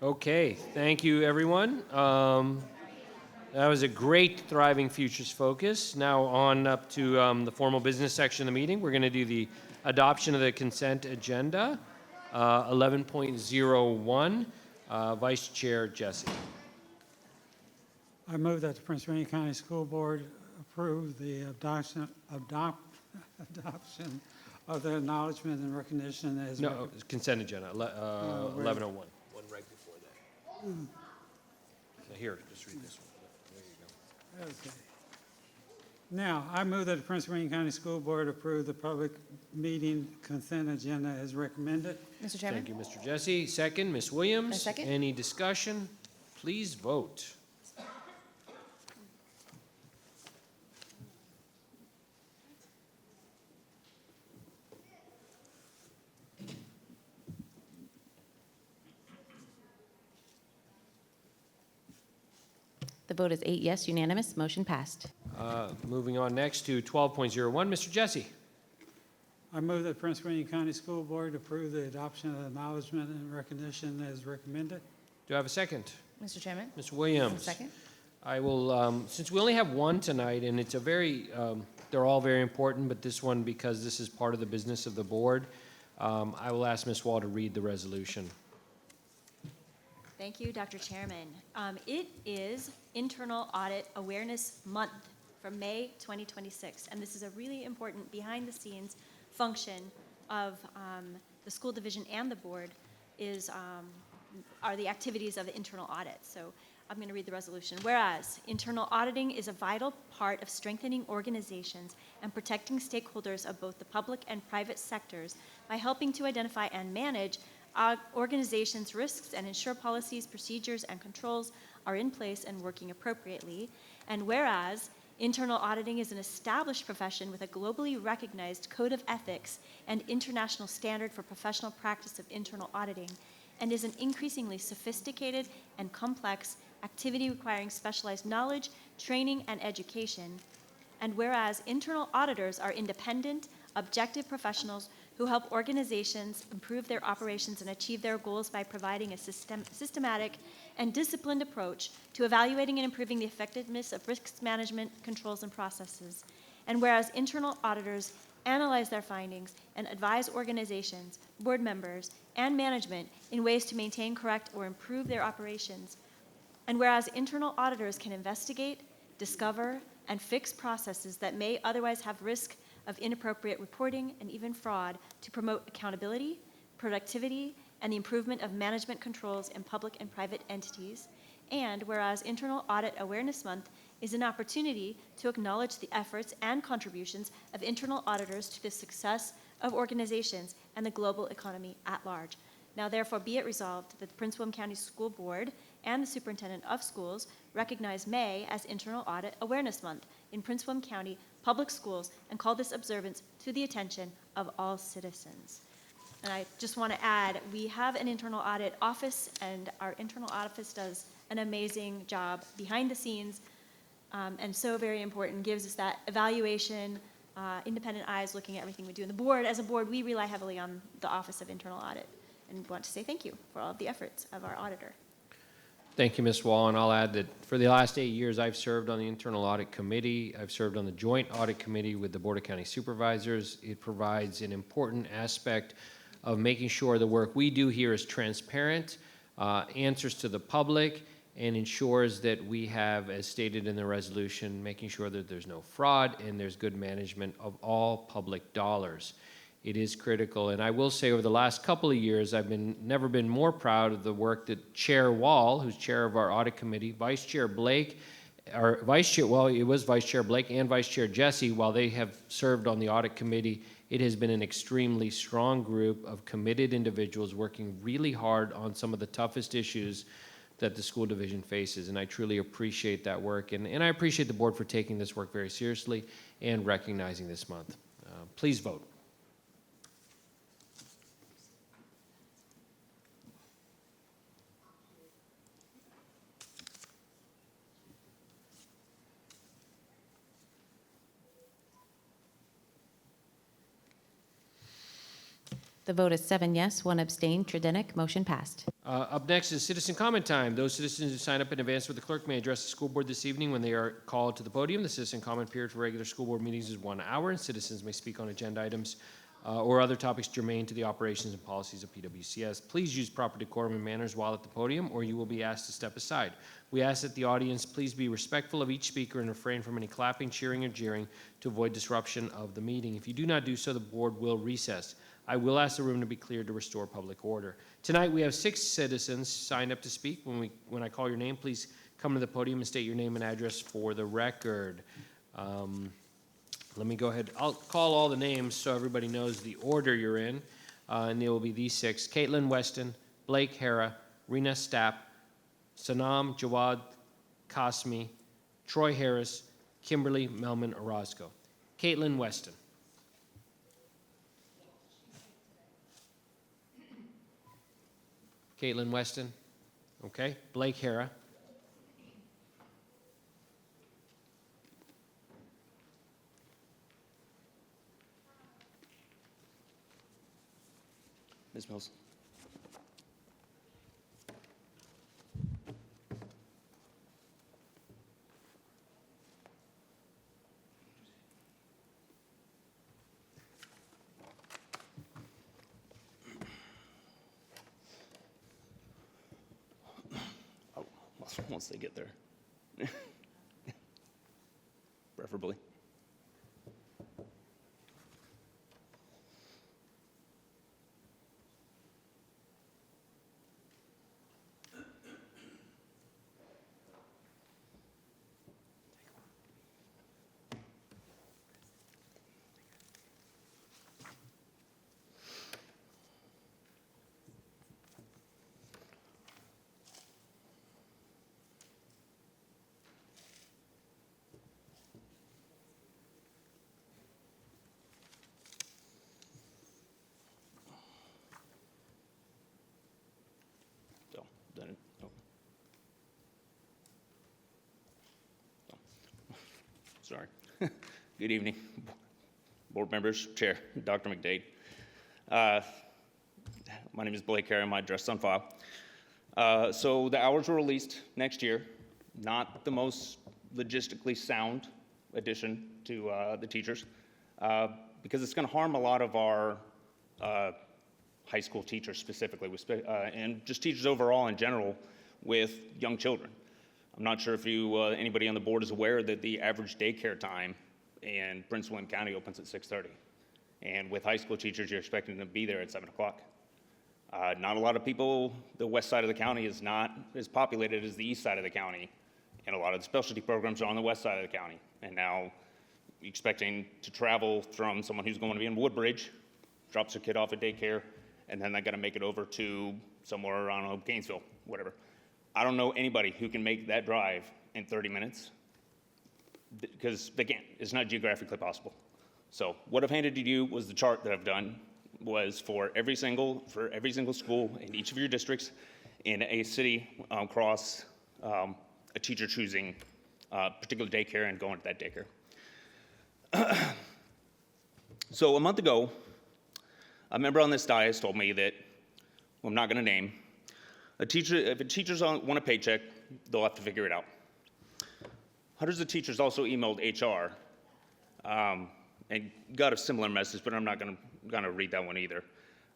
Okay, thank you, everyone. That was a great Thriving Futures focus. Now on up to the formal business section of the meeting. We're going to do the adoption of the consent agenda, 11.01. Vice Chair Jesse. I move that the Prince William County School Board approve the adoption of the acknowledgement and recognition as. No, consent agenda, 11.01. One right before that. Here, just read this one. There you go. Okay. Now, I move that the Prince William County School Board approve the public meeting consent agenda as recommended. Mr. Chairman? Thank you, Mr. Jesse. Second, Ms. Williams. A second. Any discussion? Please vote. The vote is 8 yes, unanimous, motion passed. Moving on next to 12.01, Mr. Jesse. I move that Prince William County School Board approve the adoption of acknowledgement and recognition as recommended. Do I have a second? Mr. Chairman? Ms. Williams. A second. I will, since we only have one tonight, and it's a very, they're all very important, but this one, because this is part of the business of the board, I will ask Ms. Wall to read the resolution. Thank you, Dr. Chairman. It is Internal Audit Awareness Month from May 2026, and this is a really important behind-the-scenes function of the school division and the board are the activities of the internal audit. So I'm going to read the resolution. Whereas internal auditing is a vital part of strengthening organizations and protecting stakeholders of both the public and private sectors by helping to identify and manage organizations' risks and ensure policies, procedures, and controls are in place and working appropriately. And whereas internal auditing is an established profession with a globally recognized code of ethics and international standard for professional practice of internal auditing, and is an increasingly sophisticated and complex activity requiring specialized knowledge, training, and education. And whereas internal auditors are independent, objective professionals who help organizations improve their operations and achieve their goals by providing a systematic and disciplined approach to evaluating and improving the effectiveness of risk management controls and processes. And whereas internal auditors analyze their findings and advise organizations, board members, and management in ways to maintain, correct, or improve their operations. And whereas internal auditors can investigate, discover, and fix processes that may otherwise have risk of inappropriate reporting and even fraud to promote accountability, productivity, and the improvement of management controls in public and private entities. And whereas Internal Audit Awareness Month is an opportunity to acknowledge the efforts and contributions of internal auditors to the success of organizations and the global economy at large. Now therefore be it resolved that the Prince William County School Board and the Superintendent of Schools recognize May as Internal Audit Awareness Month in Prince William County Public Schools and call this observance to the attention of all citizens. And I just want to add, we have an internal audit office, and our internal office does an amazing job behind the scenes, and so very important, gives us that evaluation, independent eyes looking at everything we do. And the board, as a board, we rely heavily on the Office of Internal Audit, and want to say thank you for all of the efforts of our auditor. Thank you, Ms. Wall, and I'll add that for the last 8 years, I've served on the Internal Audit Committee. I've served on the Joint Audit Committee with the Board of County Supervisors. It provides an important aspect of making sure the work we do here is transparent, answers to the public, and ensures that we have, as stated in the resolution, making sure that there's no fraud and there's good management of all public dollars. It is critical, and I will say over the last couple of years, I've never been more proud of the work that Chair Wall, who's chair of our audit committee, Vice Chair Blake, or Vice Chair, well, it was Vice Chair Blake and Vice Chair Jesse, while they have served on the audit committee, it has been an extremely strong group of committed individuals working really hard on some of the toughest issues that the school division faces, and I truly appreciate that work, and I appreciate the board for taking this work very seriously and recognizing this month. Please vote. The vote is 7 yes, 1 abstain. Tredenick, motion passed. Up next is citizen comment time. Those citizens who sign up in advance with the clerk may address the school board this evening when they are called to the podium. The citizen comment period for regular school board meetings is 1 hour, and citizens may speak on agenda items or other topics germane to the operations and policies of PWCS. Please use proper decorum and manners while at the podium, or you will be asked to step aside. We ask that the audience please be respectful of each speaker and refrain from any clapping, cheering, or jeering to avoid disruption of the meeting. If you do not do so, the board will recess. I will ask the room to be cleared to restore public order. Tonight, we have 6 citizens signed up to speak. When I call your name, please come to the podium and state your name and address for the record. Let me go ahead. I'll call all the names so everybody knows the order you're in. And they will be these 6. Caitlin Weston, Blake Hara, Rena Stapp, Sanam Jawad Kasmi, Troy Harris, Kimberly Melman Orozco. Caitlin Weston. Caitlin Weston. Okay. Blake Hara. Ms. Mills. Once they get there, preferably. Sorry. Good evening, board members, chair, Dr. McDade. My name is Blake Carey, my address is on file. So the hours were released next year, not the most logistically sound addition to the teachers, because it's going to harm a lot of our high school teachers specifically, and just teachers overall in general with young children. I'm not sure if anybody on the board is aware that the average daycare time in Prince William County opens at 6:30. And with high school teachers, you're expecting them to be there at 7 o'clock. Not a lot of people, the west side of the county is not as populated as the east side of the county. And a lot of the specialty programs are on the west side of the county. And now expecting to travel from someone who's going to be in Woodbridge, drops their kid off at daycare, and then they got to make it over to somewhere, I don't know, Gainesville, whatever. I don't know anybody who can make that drive in 30 minutes because they can't. It's not geographically possible. So what I've handed to you was the chart that I've done was for every single school in each of your districts in a city across a teacher choosing a particular daycare and going to that daycare. So a month ago, a member on this dais told me that, well, I'm not going to name, if a teachers want a paycheck, they'll have to figure it out. Hundreds of teachers also emailed HR and got a similar message, but I'm not going to read that one either.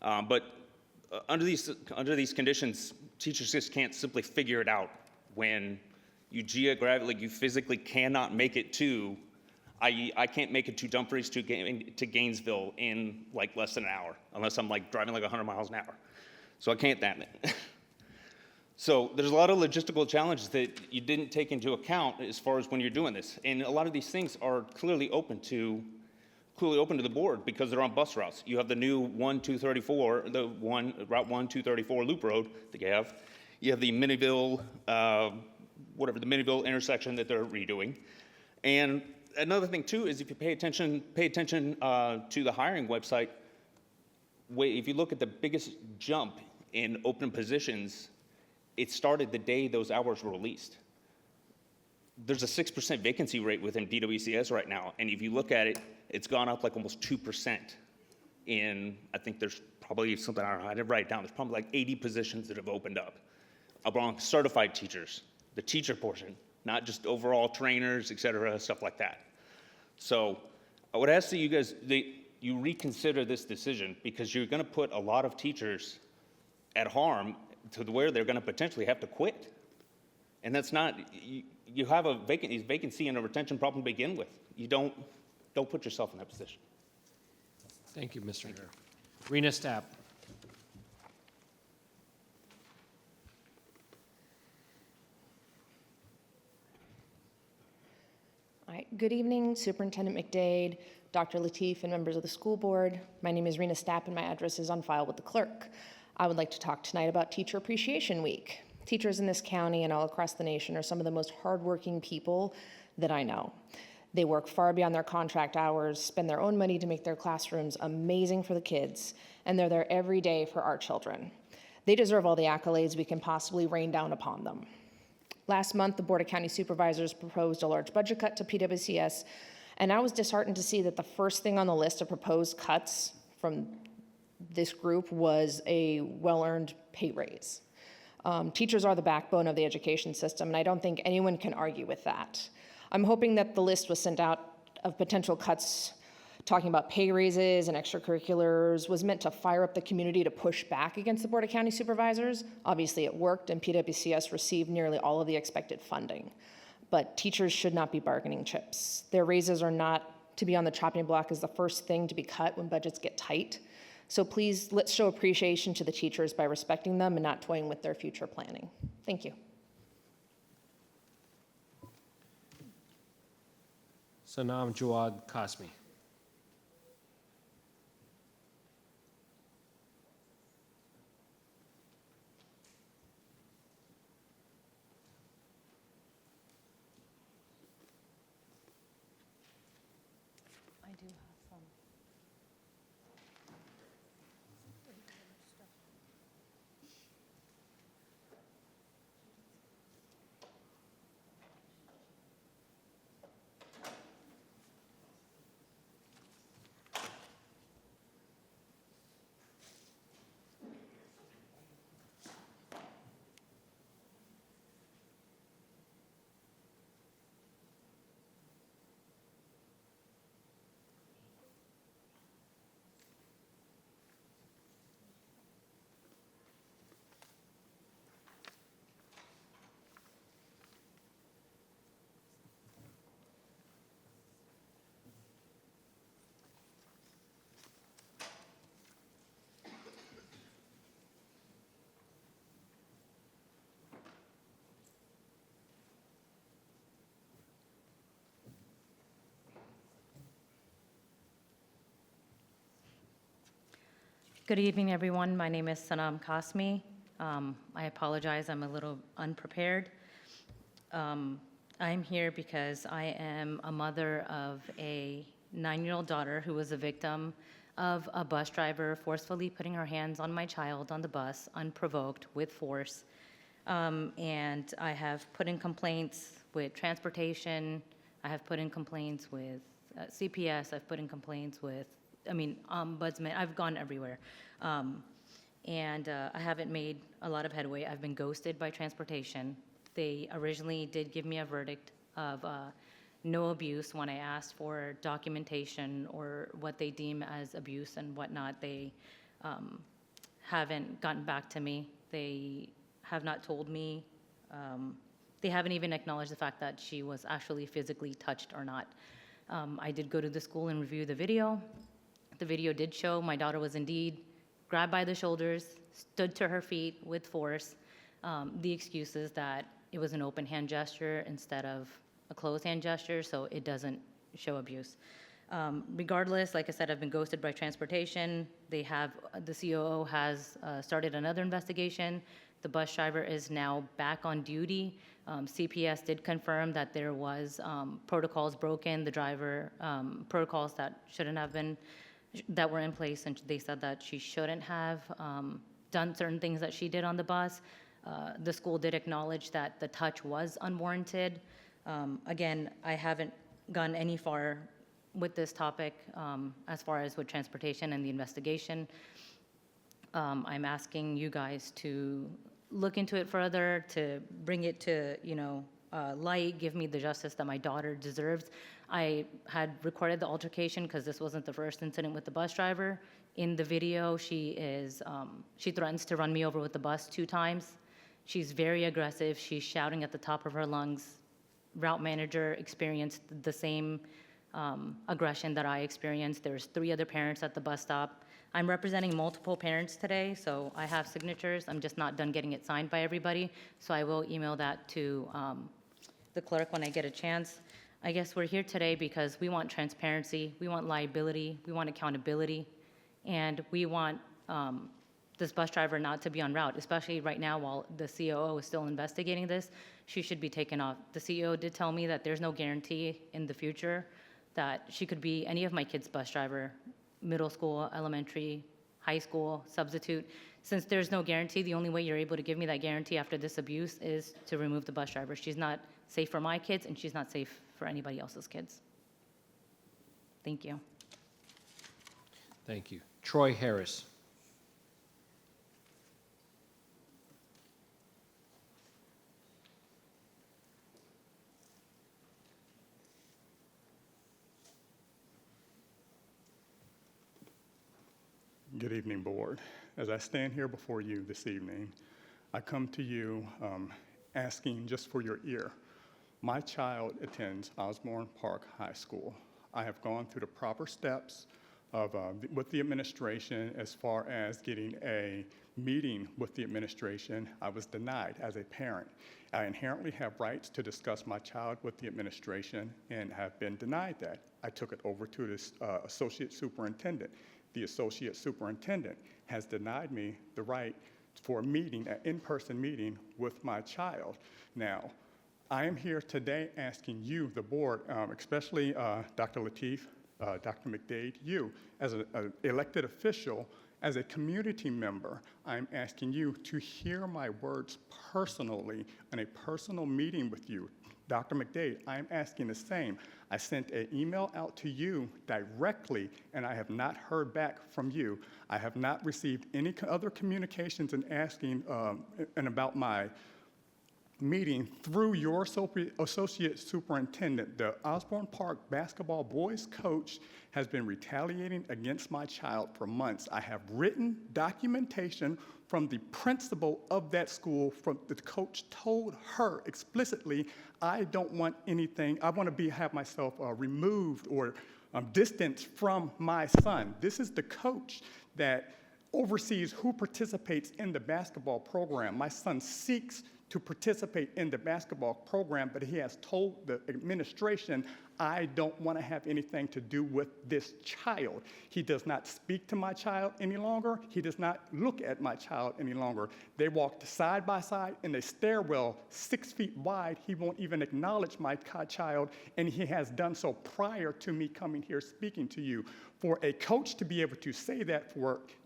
But under these conditions, teachers just can't simply figure it out when you physically cannot make it to, I can't make it to Dumfries to Gainesville in like less than an hour, unless I'm like driving like 100 miles an hour. So I can't that. So there's a lot of logistical challenges that you didn't take into account as far as when you're doing this. And a lot of these things are clearly open to the board because they're on bus routes. You have the new Route 1 234 loop road that you have. You have the Minnieville, the Minnieville intersection that they're redoing. And another thing too is if you pay attention to the hiring website, if you look at the biggest jump in open positions, it started the day those hours were released. There's a 6% vacancy rate within PWCS right now, and if you look at it, it's gone up like almost 2% in, I think there's probably something, I don't know, I didn't write it down, there's probably like 80 positions that have opened up among certified teachers, the teacher portion, not just overall trainers, et cetera, stuff like that. So I would ask that you guys, you reconsider this decision, because you're going to put a lot of teachers at harm to where they're going to potentially have to quit. And that's not, you have a vacancy and a retention problem to begin with. You don't put yourself in that position. Thank you, Mr. Hare. Rena Stapp. All right. Good evening, Superintendent McDade, Dr. Lateef, and members of the school board. My name is Rena Stapp, and my address is on file with the clerk. I would like to talk tonight about Teacher Appreciation Week. Teachers in this county and all across the nation are some of the most hardworking people that I know. They work far beyond their contract hours, spend their own money to make their classrooms amazing for the kids, and they're there every day for our children. They deserve all the accolades we can possibly rain down upon them. Last month, the Board of County Supervisors proposed a large budget cut to PWCS, and I was disheartened to see that the first thing on the list of proposed cuts from this group was a well-earned pay raise. Teachers are the backbone of the education system, and I don't think anyone can argue with that. I'm hoping that the list was sent out of potential cuts talking about pay raises and extracurriculars was meant to fire up the community to push back against the Board of County Supervisors. Obviously, it worked, and PWCS received nearly all of the expected funding. But teachers should not be bargaining chips. Their raises are not to be on the chopping block as the first thing to be cut when budgets get tight. So please, let's show appreciation to the teachers by respecting them and not toying with their future planning. Thank you. Sanam Jawad Kasmi. I do have some. Good evening, everyone. My name is Sanam Kasmi. I apologize, I'm a little unprepared. I'm here because I am a mother of a 9-year-old daughter who was a victim of a bus driver forcefully putting her hands on my child on the bus, unprovoked, with force. And I have put in complaints with transportation, I have put in complaints with CPS, I've put in complaints with ombudsman, I've gone everywhere. And I haven't made a lot of headway. I've been ghosted by transportation. They originally did give me a verdict of no abuse when I asked for documentation or what they deem as abuse and whatnot. They haven't gotten back to me. They have not told me. They haven't even acknowledged the fact that she was actually physically touched or not. I did go to the school and review the video. The video did show my daughter was indeed grabbed by the shoulders, stood to her feet with force. The excuse is that it was an open hand gesture instead of a closed hand gesture, so it doesn't show abuse. Regardless, like I said, I've been ghosted by transportation. The COO has started another investigation. The bus driver is now back on duty. CPS did confirm that there was protocols broken, the driver, protocols that shouldn't have been, that were in place, and they said that she shouldn't have done certain things that she did on the bus. The school did acknowledge that the touch was unwarranted. Again, I haven't gone any far with this topic as far as with transportation and the investigation. I'm asking you guys to look into it further, to bring it to, light, give me the justice that my daughter deserves. I had recorded the altercation because this wasn't the first incident with the bus driver. In the video, she threatens to run me over with the bus 2 times. She's very aggressive. She's shouting at the top of her lungs. Route manager experienced the same aggression that I experienced. There's 3 other parents at the bus stop. I'm representing multiple parents today, so I have signatures. I'm just not done getting it signed by everybody, so I will email that to the clerk when I get a chance. I guess we're here today because we want transparency, we want liability, we want accountability, and we want this bus driver not to be on route, especially right now while the COO is still investigating this. She should be taken off. The CEO did tell me that there's no guarantee in the future that she could be any of my kids' bus driver, middle school, elementary, high school, substitute. Since there's no guarantee, the only way you're able to give me that guarantee after this abuse is to remove the bus driver. She's not safe for my kids, and she's not safe for anybody else's kids. Thank you. Thank you. Troy Harris. Good evening, Board. As I stand here before you this evening, I come to you asking just for your ear. My child attends Osborne Park High School. I have gone through the proper steps with the administration as far as getting a meeting with the administration. I was denied as a parent. I inherently have rights to discuss my child with the administration and have been denied that. I took it over to this associate superintendent. The associate superintendent has denied me the right for a meeting, an in-person meeting with my child. Now, I am here today asking you, the board, especially Dr. Lateef, Dr. McDade, you, as an elected official, as a community member, I'm asking you to hear my words personally in a personal meeting with you. Dr. McDade, I'm asking the same. I sent an email out to you directly, and I have not heard back from you. I have not received any other communications in asking and about my meeting through your associate superintendent. The Osborne Park basketball boys coach has been retaliating against my child for months. I have written documentation from the principal of that school. The coach told her explicitly, I don't want anything, I want to have myself removed or distanced from my son. This is the coach that oversees who participates in the basketball program. My son seeks to participate in the basketball program, but he has told the administration, I don't want to have anything to do with this child. He does not speak to my child any longer. He does not look at my child any longer. They walked side by side in a stairwell 6 feet wide. He won't even acknowledge my child, and he has done so prior to me coming here speaking to you. For a coach to be able to say that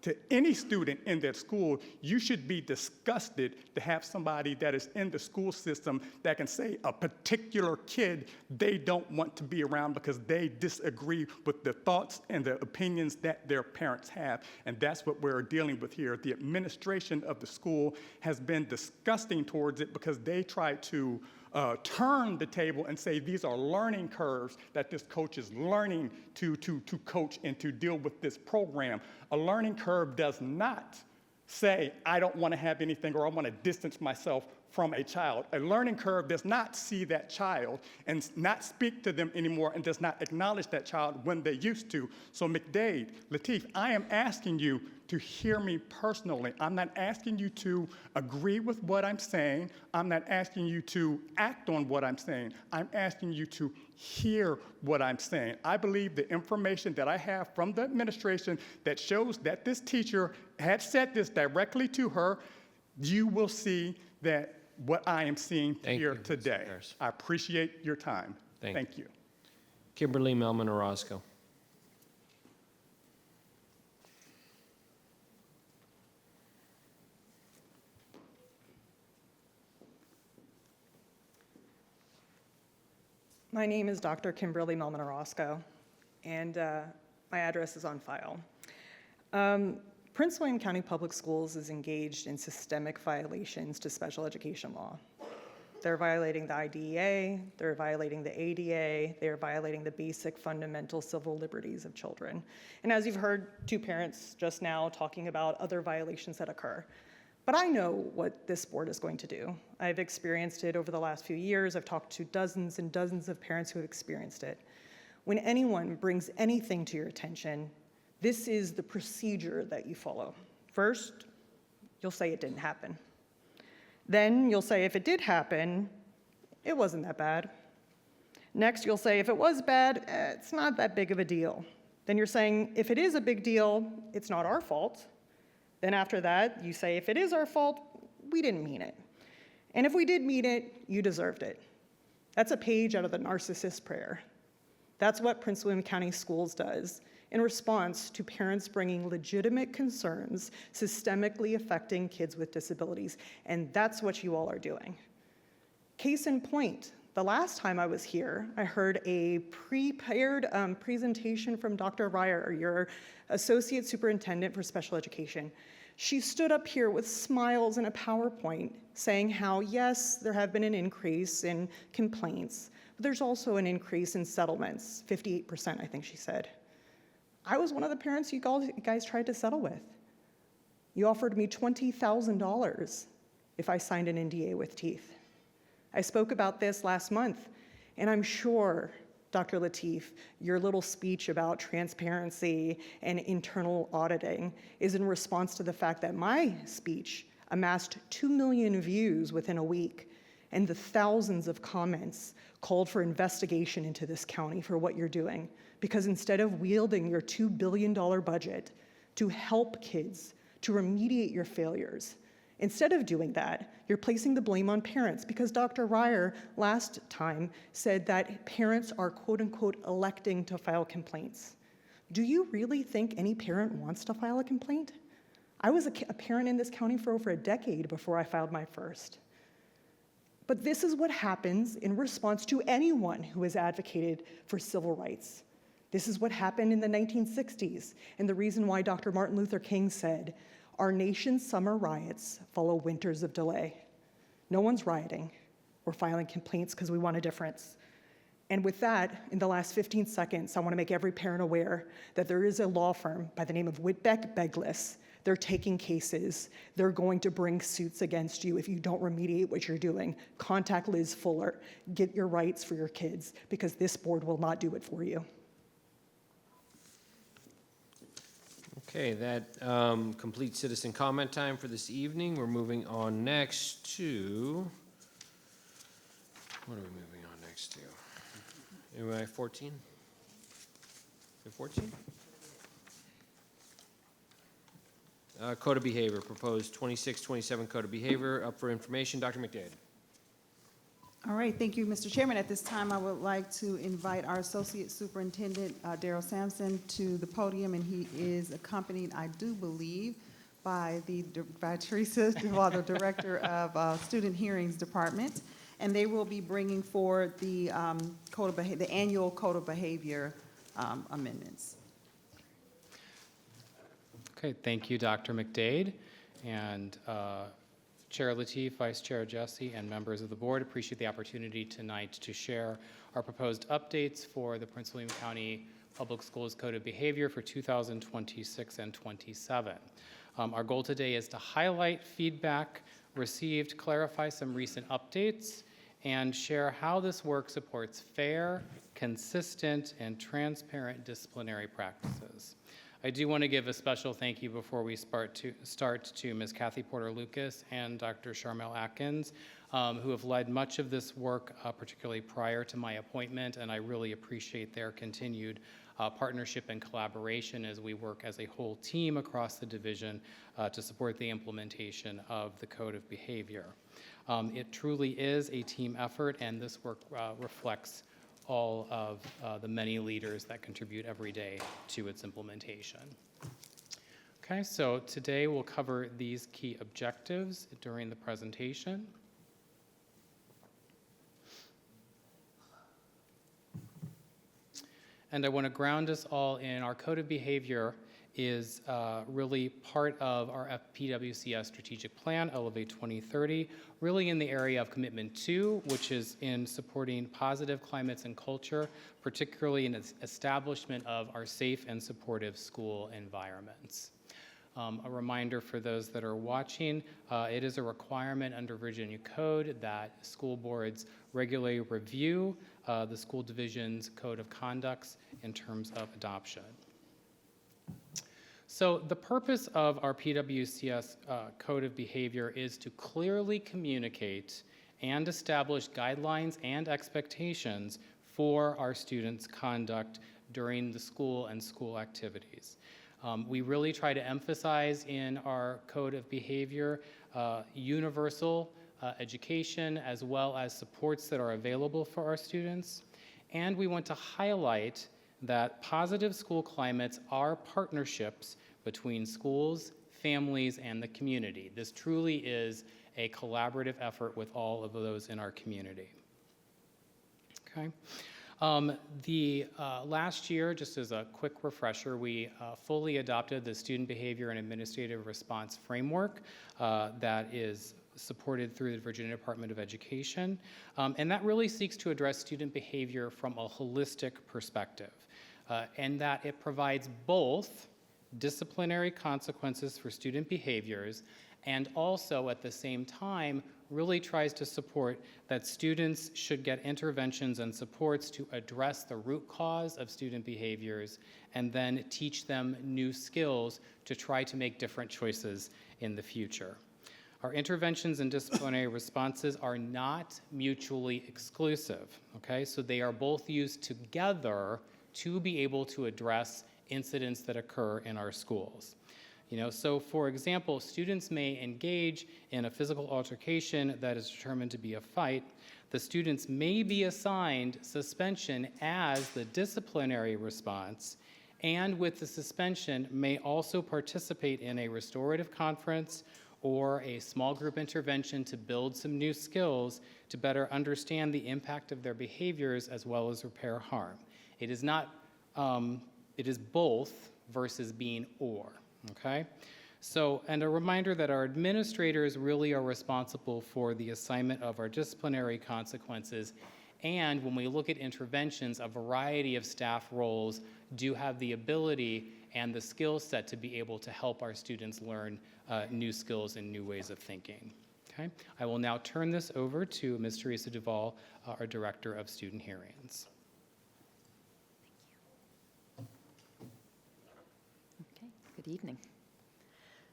to any student in that school, you should be disgusted to have somebody that is in the school system that can say a particular kid they don't want to be around because they disagree with the thoughts and the opinions that their parents have. And that's what we're dealing with here. The administration of the school has been disgusting towards it because they try to turn the table and say these are learning curves that this coach is learning to coach and to deal with this program. A learning curve does not say, I don't want to have anything or I want to distance myself from a child. A learning curve does not see that child and not speak to them anymore and does not acknowledge that child when they used to. So McDade, Lateef, I am asking you to hear me personally. I'm not asking you to agree with what I'm saying. I'm not asking you to act on what I'm saying. I'm asking you to hear what I'm saying. I believe the information that I have from the administration that shows that this teacher had said this directly to her, you will see that what I am seeing here today. I appreciate your time. Thank you. Kimberly Melman Orozco. My name is Dr. Kimberly Melman Orozco, and my address is on file. Prince William County Public Schools is engaged in systemic violations to special education law. They're violating the IDEA, they're violating the ADA, they're violating the basic fundamental civil liberties of children. And as you've heard two parents just now talking about other violations that occur. But I know what this board is going to do. I've experienced it over the last few years. I've talked to dozens and dozens of parents who have experienced it. When anyone brings anything to your attention, this is the procedure that you follow. First, you'll say it didn't happen. Then you'll say if it did happen, it wasn't that bad. Next, you'll say if it was bad, it's not that big of a deal. Then you're saying if it is a big deal, it's not our fault. Then after that, you say if it is our fault, we didn't mean it. And if we did mean it, you deserved it. That's a page out of the narcissist prayer. That's what Prince William County Schools does in response to parents bringing legitimate concerns systemically affecting kids with disabilities. And that's what you all are doing. Case in point, the last time I was here, I heard a prepared presentation from Dr. Ryer, your Associate Superintendent for Special Education. She stood up here with smiles and a PowerPoint saying how, yes, there have been an increase in complaints, but there's also an increase in settlements, 58%, I think she said. I was one of the parents you guys tried to settle with. You offered me $20,000 if I signed an NDA with teeth. I spoke about this last month, and I'm sure, Dr. Lateef, your little speech about transparency and internal auditing is in response to the fact that my speech amassed 2 million views within a week, and the thousands of comments called for investigation into this county for what you're doing. Because instead of wielding your $2 billion budget to help kids, to remediate your failures, instead of doing that, you're placing the blame on parents because Dr. Ryer last time said that parents are quote unquote electing to file complaints. Do you really think any parent wants to file a complaint? I was a parent in this county for over a decade before I filed my first. But this is what happens in response to anyone who has advocated for civil rights. This is what happened in the 1960s, and the reason why Dr. Martin Luther King said, "Our nation's summer riots follow winters of delay." No one's rioting. We're filing complaints because we want a difference. And with that, in the last 15 seconds, I want to make every parent aware that there is a law firm by the name of Whitbeck Beglis. They're taking cases. They're going to bring suits against you if you don't remediate what you're doing. Contact Liz Fuller. Get your rights for your kids, because this board will not do it for you. Okay, that completes citizen comment time for this evening. We're moving on next to, what are we moving on next to? Am I 14? Is it 14? Code of Behavior, proposed 2627 Code of Behavior, up for information. Dr. McDade. All right, thank you, Mr. Chairman. At this time, I would like to invite our Associate Superintendent, Daryl Sampson, to the podium, and he is accompanied, I do believe, by Teresa, the Director of Student Hearings Department, and they will be bringing forward the the annual Code of Behavior amendments. Okay, thank you, Dr. McDade, and Chair Lateef, Vice Chair Jesse, and members of the board. Appreciate the opportunity tonight to share our proposed updates for the Prince William County Public Schools Code of Behavior for 2026 and 27. Our goal today is to highlight feedback received, clarify some recent updates, and share how this work supports fair, consistent, and transparent disciplinary practices. I do want to give a special thank you before we start to Ms. Kathy Porter-Lucas and Dr. Sharmel Atkins, who have led much of this work, particularly prior to my appointment, and I really appreciate their continued partnership and collaboration as we work as a whole team across the division to support the implementation of the Code of Behavior. It truly is a team effort, and this work reflects all of the many leaders that contribute every day to its implementation. Okay, so today we'll cover these key objectives during the presentation. And I want to ground us all in our Code of Behavior is really part of our PWCS strategic plan, Elevate 2030, really in the area of commitment 2, which is in supporting positive climates and culture, particularly in its establishment of our safe and supportive school environments. A reminder for those that are watching, it is a requirement under Virginia Code that school boards regularly review the school division's code of conducts in terms of adoption. So the purpose of our PWCS code of behavior is to clearly communicate and establish guidelines and expectations for our students' conduct during the school and school activities. We really try to emphasize in our code of behavior universal education as well as supports that are available for our students. And we want to highlight that positive school climates are partnerships between schools, families, and the community. This truly is a collaborative effort with all of those in our community. Okay. Last year, just as a quick refresher, we fully adopted the Student Behavior and Administrative Response Framework that is supported through the Virginia Department of Education. And that really seeks to address student behavior from a holistic perspective, and that it provides both disciplinary consequences for student behaviors and also at the same time really tries to support that students should get interventions and supports to address the root cause of student behaviors and then teach them new skills to try to make different choices in the future. Our interventions and disciplinary responses are not mutually exclusive, okay? So they are both used together to be able to address incidents that occur in our schools. So for example, students may engage in a physical altercation that is determined to be a fight. The students may be assigned suspension as the disciplinary response, and with the suspension may also participate in a restorative conference or a small group intervention to build some new skills to better understand the impact of their behaviors as well as repair harm. It is not, it is both versus being or. Okay, so, and a reminder that our administrators really are responsible for the assignment of our disciplinary consequences, and when we look at interventions, a variety of staff roles do have the ability and the skill set to be able to help our students learn new skills and new ways of thinking. Okay, I will now turn this over to Ms. Teresa Duvall, our Director of Student Hearings. Good evening.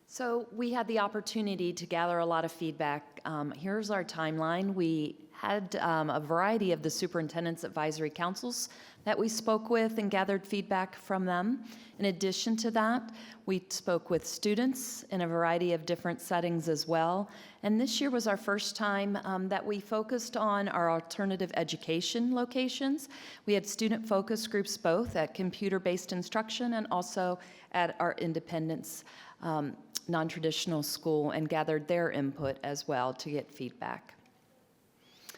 So we had the opportunity to gather a lot of feedback. Here's our timeline. We had a variety of the superintendent's advisory councils that we spoke with and gathered feedback from them. In addition to that, we spoke with students in a variety of different settings as well. And this year was our first time that we focused on our alternative education locations. We had student focus groups both at computer-based instruction and also at our Independence non-traditional school, and gathered their input as well to get feedback.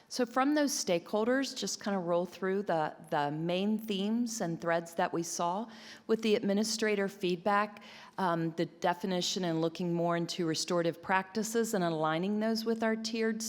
So from those stakeholders, just kind of roll through the main themes and threads that we saw. With the administrator feedback, the definition and looking more into restorative practices and aligning those with our tiered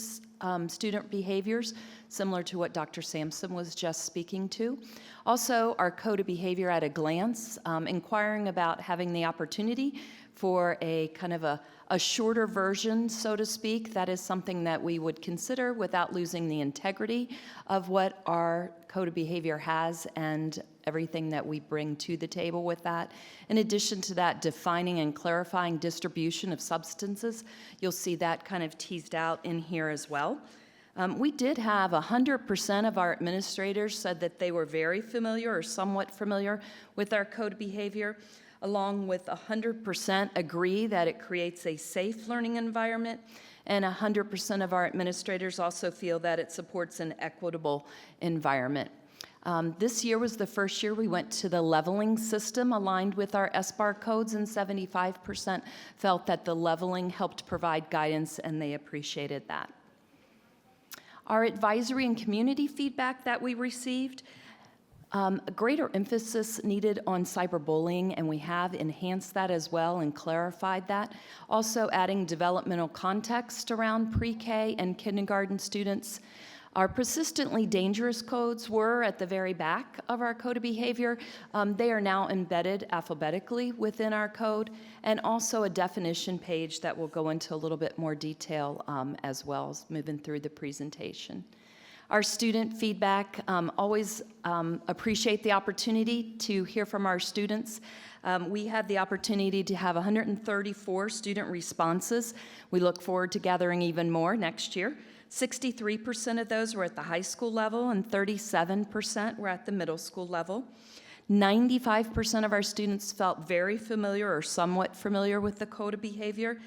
student behaviors, similar to what Dr. Sampson was just speaking to. Also, our code of behavior at a glance, inquiring about having the opportunity for a kind of a shorter version, so to speak. That is something that we would consider without losing the integrity of what our code of behavior has and everything that we bring to the table with that. In addition to that, defining and clarifying distribution of substances. You'll see that kind of teased out in here as well. We did have 100% of our administrators said that they were very familiar or somewhat familiar with our code of behavior, along with 100% agree that it creates a safe learning environment, and 100% of our administrators also feel that it supports an equitable environment. This year was the first year we went to the leveling system aligned with our SBAR codes, and 75% felt that the leveling helped provide guidance, and they appreciated that. Our advisory and community feedback that we received, A greater emphasis needed on cyberbullying, and we have enhanced that as well and clarified that. Also adding developmental context around pre-K and kindergarten students. Our persistently dangerous codes were at the very back of our code of behavior. They are now embedded alphabetically within our code, and also a definition page that will go into a little bit more detail as well as moving through the presentation. Our student feedback, always appreciate the opportunity to hear from our students. We had the opportunity to have 134 student responses. We look forward to gathering even more next year. 63% of those were at the high school level and 37% were at the middle school level. 95% of our students felt very familiar or somewhat familiar with the code of behavior.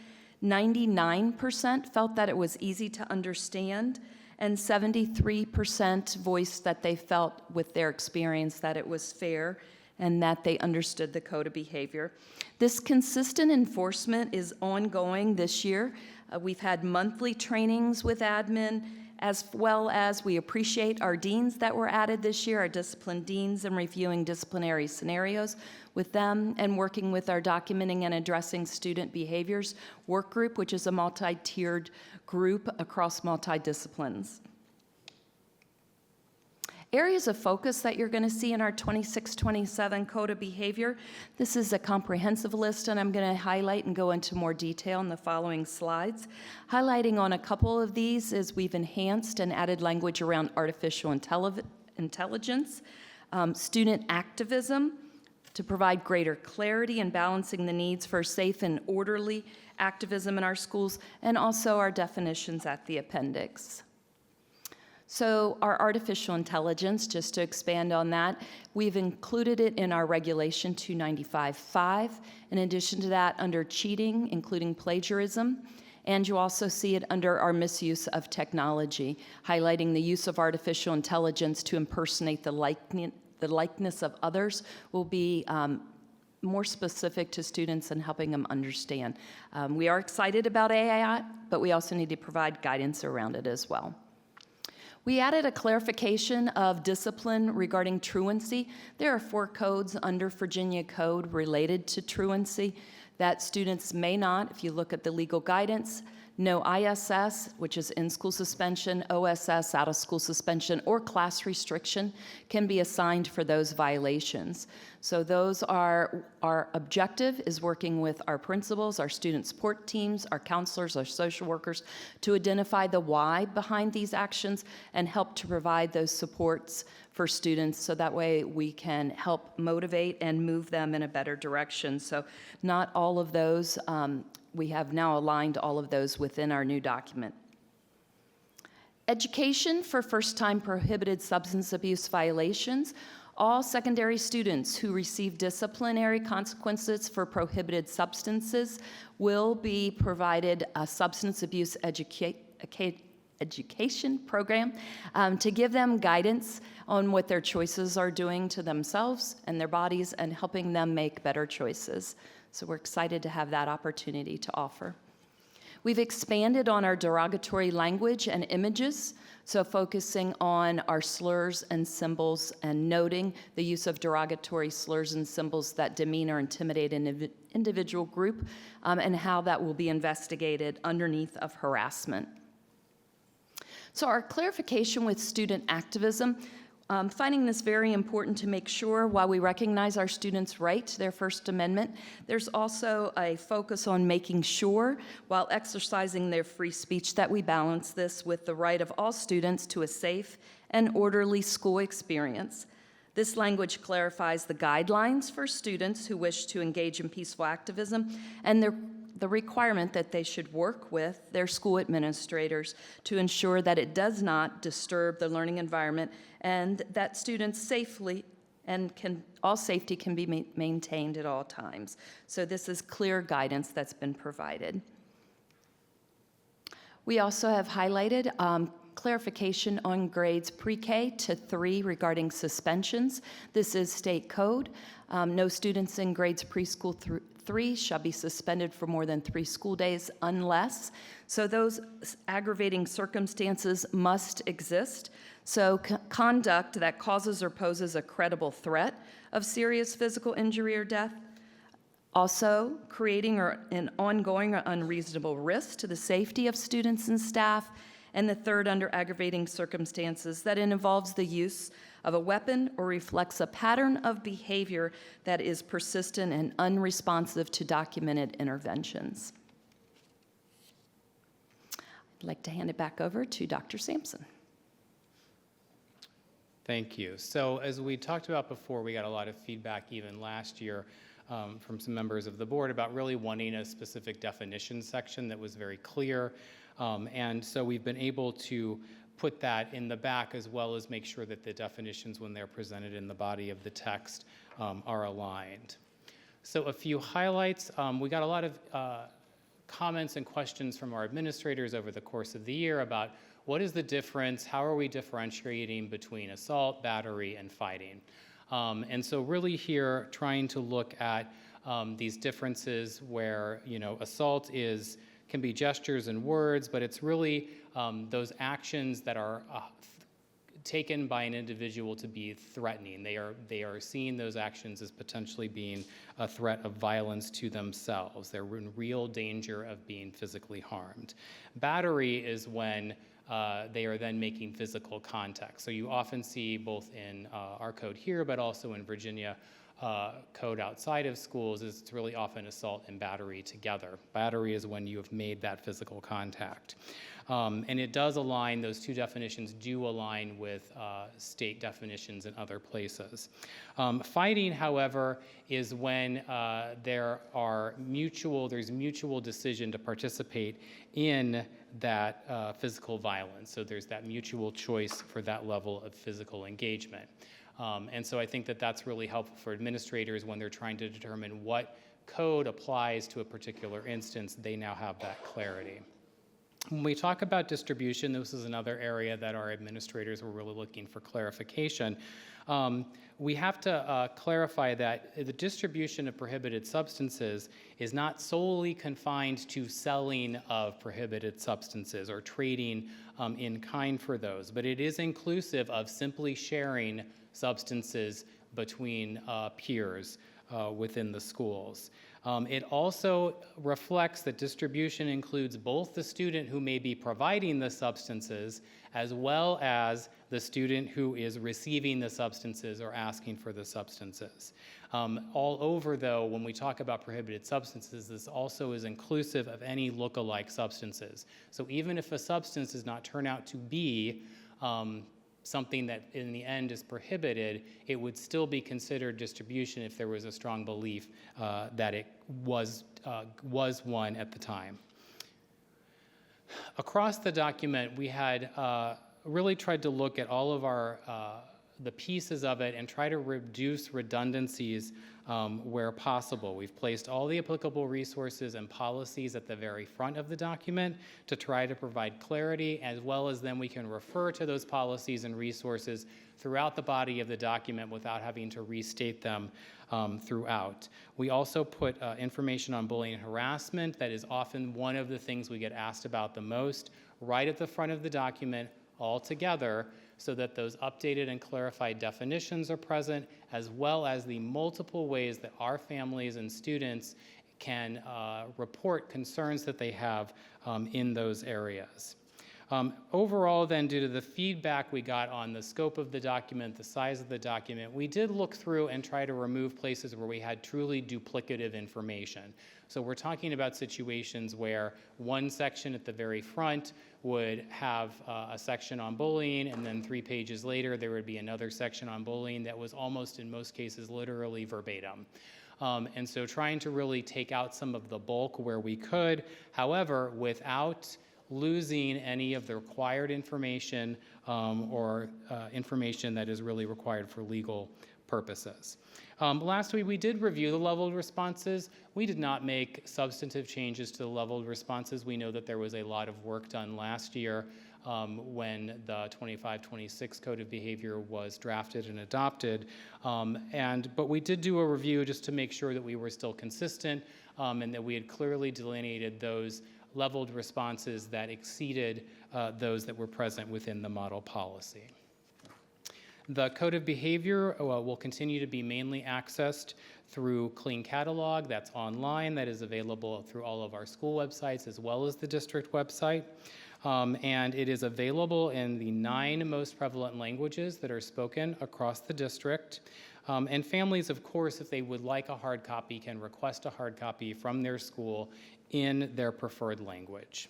99% felt that it was easy to understand, and 73% voiced that they felt with their experience that it was fair and that they understood the code of behavior. This consistent enforcement is ongoing this year. We've had monthly trainings with admin, as well as we appreciate our deans that were added this year, our discipline deans, and reviewing disciplinary scenarios with them, and working with our documenting and addressing student behaviors work group, which is a multi-tiered group across multi-disciplines. Areas of focus that you're going to see in our 26-27 Code of Behavior. This is a comprehensive list, and I'm going to highlight and go into more detail in the following slides. Highlighting on a couple of these is we've enhanced and added language around artificial intelligence, student activism, to provide greater clarity in balancing the needs for safe and orderly activism in our schools, and also our definitions at the appendix. So our artificial intelligence, just to expand on that, we've included it in our Regulation 295-5. In addition to that, under cheating, including plagiarism, and you also see it under our misuse of technology, highlighting the use of artificial intelligence to impersonate the likeness of others will be more specific to students and helping them understand. We are excited about AI, but we also need to provide guidance around it as well. We added a clarification of discipline regarding truancy. There are 4 codes under Virginia Code related to truancy that students may not, if you look at the legal guidance, no ISS, which is in-school suspension, OSS, out-of-school suspension, or class restriction can be assigned for those violations. So those are, our objective is working with our principals, our student support teams, our counselors, our social workers to identify the why behind these actions and help to provide those supports for students so that way we can help motivate and move them in a better direction. So not all of those, we have now aligned all of those within our new document. Education for first-time prohibited substance abuse violations. All secondary students who receive disciplinary consequences for prohibited substances will be provided a substance abuse education program to give them guidance on what their choices are doing to themselves and their bodies and helping them make better choices. So we're excited to have that opportunity to offer. We've expanded on our derogatory language and images, so focusing on our slurs and symbols and noting the use of derogatory slurs and symbols that demean or intimidate an individual group, and how that will be investigated underneath of harassment. So our clarification with student activism, finding this very important to make sure while we recognize our students' right to their First Amendment, there's also a focus on making sure while exercising their free speech that we balance this with the right of all students to a safe and orderly school experience. This language clarifies the guidelines for students who wish to engage in peaceful activism and the requirement that they should work with their school administrators to ensure that it does not disturb the learning environment and that students safely and all safety can be maintained at all times. So this is clear guidance that's been provided. We also have highlighted clarification on grades pre-K to 3 regarding suspensions. This is state code. No students in grades preschool through 3 shall be suspended for more than 3 school days unless, so those aggravating circumstances must exist. So conduct that causes or poses a credible threat of serious physical injury or death, also creating an ongoing or unreasonable risk to the safety of students and staff, and the third under aggravating circumstances that it involves the use of a weapon or reflects a pattern of behavior that is persistent and unresponsive to documented interventions. I'd like to hand it back over to Dr. Sampson. Thank you. So as we talked about before, we got a lot of feedback even last year from some members of the board about really wanting a specific definition section that was very clear. And so we've been able to put that in the back as well as make sure that the definitions, when they're presented in the body of the text, are aligned. So a few highlights. We got a lot of comments and questions from our administrators over the course of the year about what is the difference, how are we differentiating between assault, battery, and fighting? And so really here trying to look at these differences where, assault can be gestures and words, but it's really those actions that are taken by an individual to be threatening. They are seeing those actions as potentially being a threat of violence to themselves. They're in real danger of being physically harmed. Battery is when they are then making physical contact. So you often see both in our code here, but also in Virginia code outside of schools, it's really often assault and battery together. Battery is when you have made that physical contact. And it does align, those two definitions do align with state definitions in other places. Fighting, however, is when there's mutual decision to participate in that physical violence. So there's that mutual choice for that level of physical engagement. And so I think that that's really helpful for administrators when they're trying to determine what code applies to a particular instance. They now have that clarity. When we talk about distribution, this is another area that our administrators were really looking for clarification. We have to clarify that the distribution of prohibited substances is not solely confined to selling of prohibited substances or trading in kind for those, but it is inclusive of simply sharing substances between peers within the schools. It also reflects that distribution includes both the student who may be providing the substances as well as the student who is receiving the substances or asking for the substances. All over, though, when we talk about prohibited substances, this also is inclusive of any look-alike substances. So even if a substance does not turn out to be something that in the end is prohibited, it would still be considered distribution if there was a strong belief that it was one at the time. Across the document, we had really tried to look at all of the pieces of it and try to reduce redundancies where possible. We've placed all the applicable resources and policies at the very front of the document to try to provide clarity, as well as then we can refer to those policies and resources throughout the body of the document without having to restate them throughout. We also put information on bullying and harassment. That is often one of the things we get asked about the most, right at the front of the document all together, so that those updated and clarified definitions are present, as well as the multiple ways that our families and students can report concerns that they have in those areas. Overall, then, due to the feedback we got on the scope of the document, the size of the document, we did look through and try to remove places where we had truly duplicative information. So we're talking about situations where one section at the very front would have a section on bullying, and then 3 pages later there would be another section on bullying that was almost, in most cases, literally verbatim. And so trying to really take out some of the bulk where we could, however, without losing any of the required information or information that is really required for legal purposes. Lastly, we did review the leveled responses. We did not make substantive changes to the leveled responses. We know that there was a lot of work done last year when the 25-26 Code of Behavior was drafted and adopted. But we did do a review just to make sure that we were still consistent and that we had clearly delineated those leveled responses that exceeded those that were present within the model policy. The Code of Behavior will continue to be mainly accessed through Clean Catalog. That's online. That is available through all of our school websites as well as the district website. And it is available in the 9 most prevalent languages that are spoken across the district. And families, of course, if they would like a hard copy, can request a hard copy from their school in their preferred language.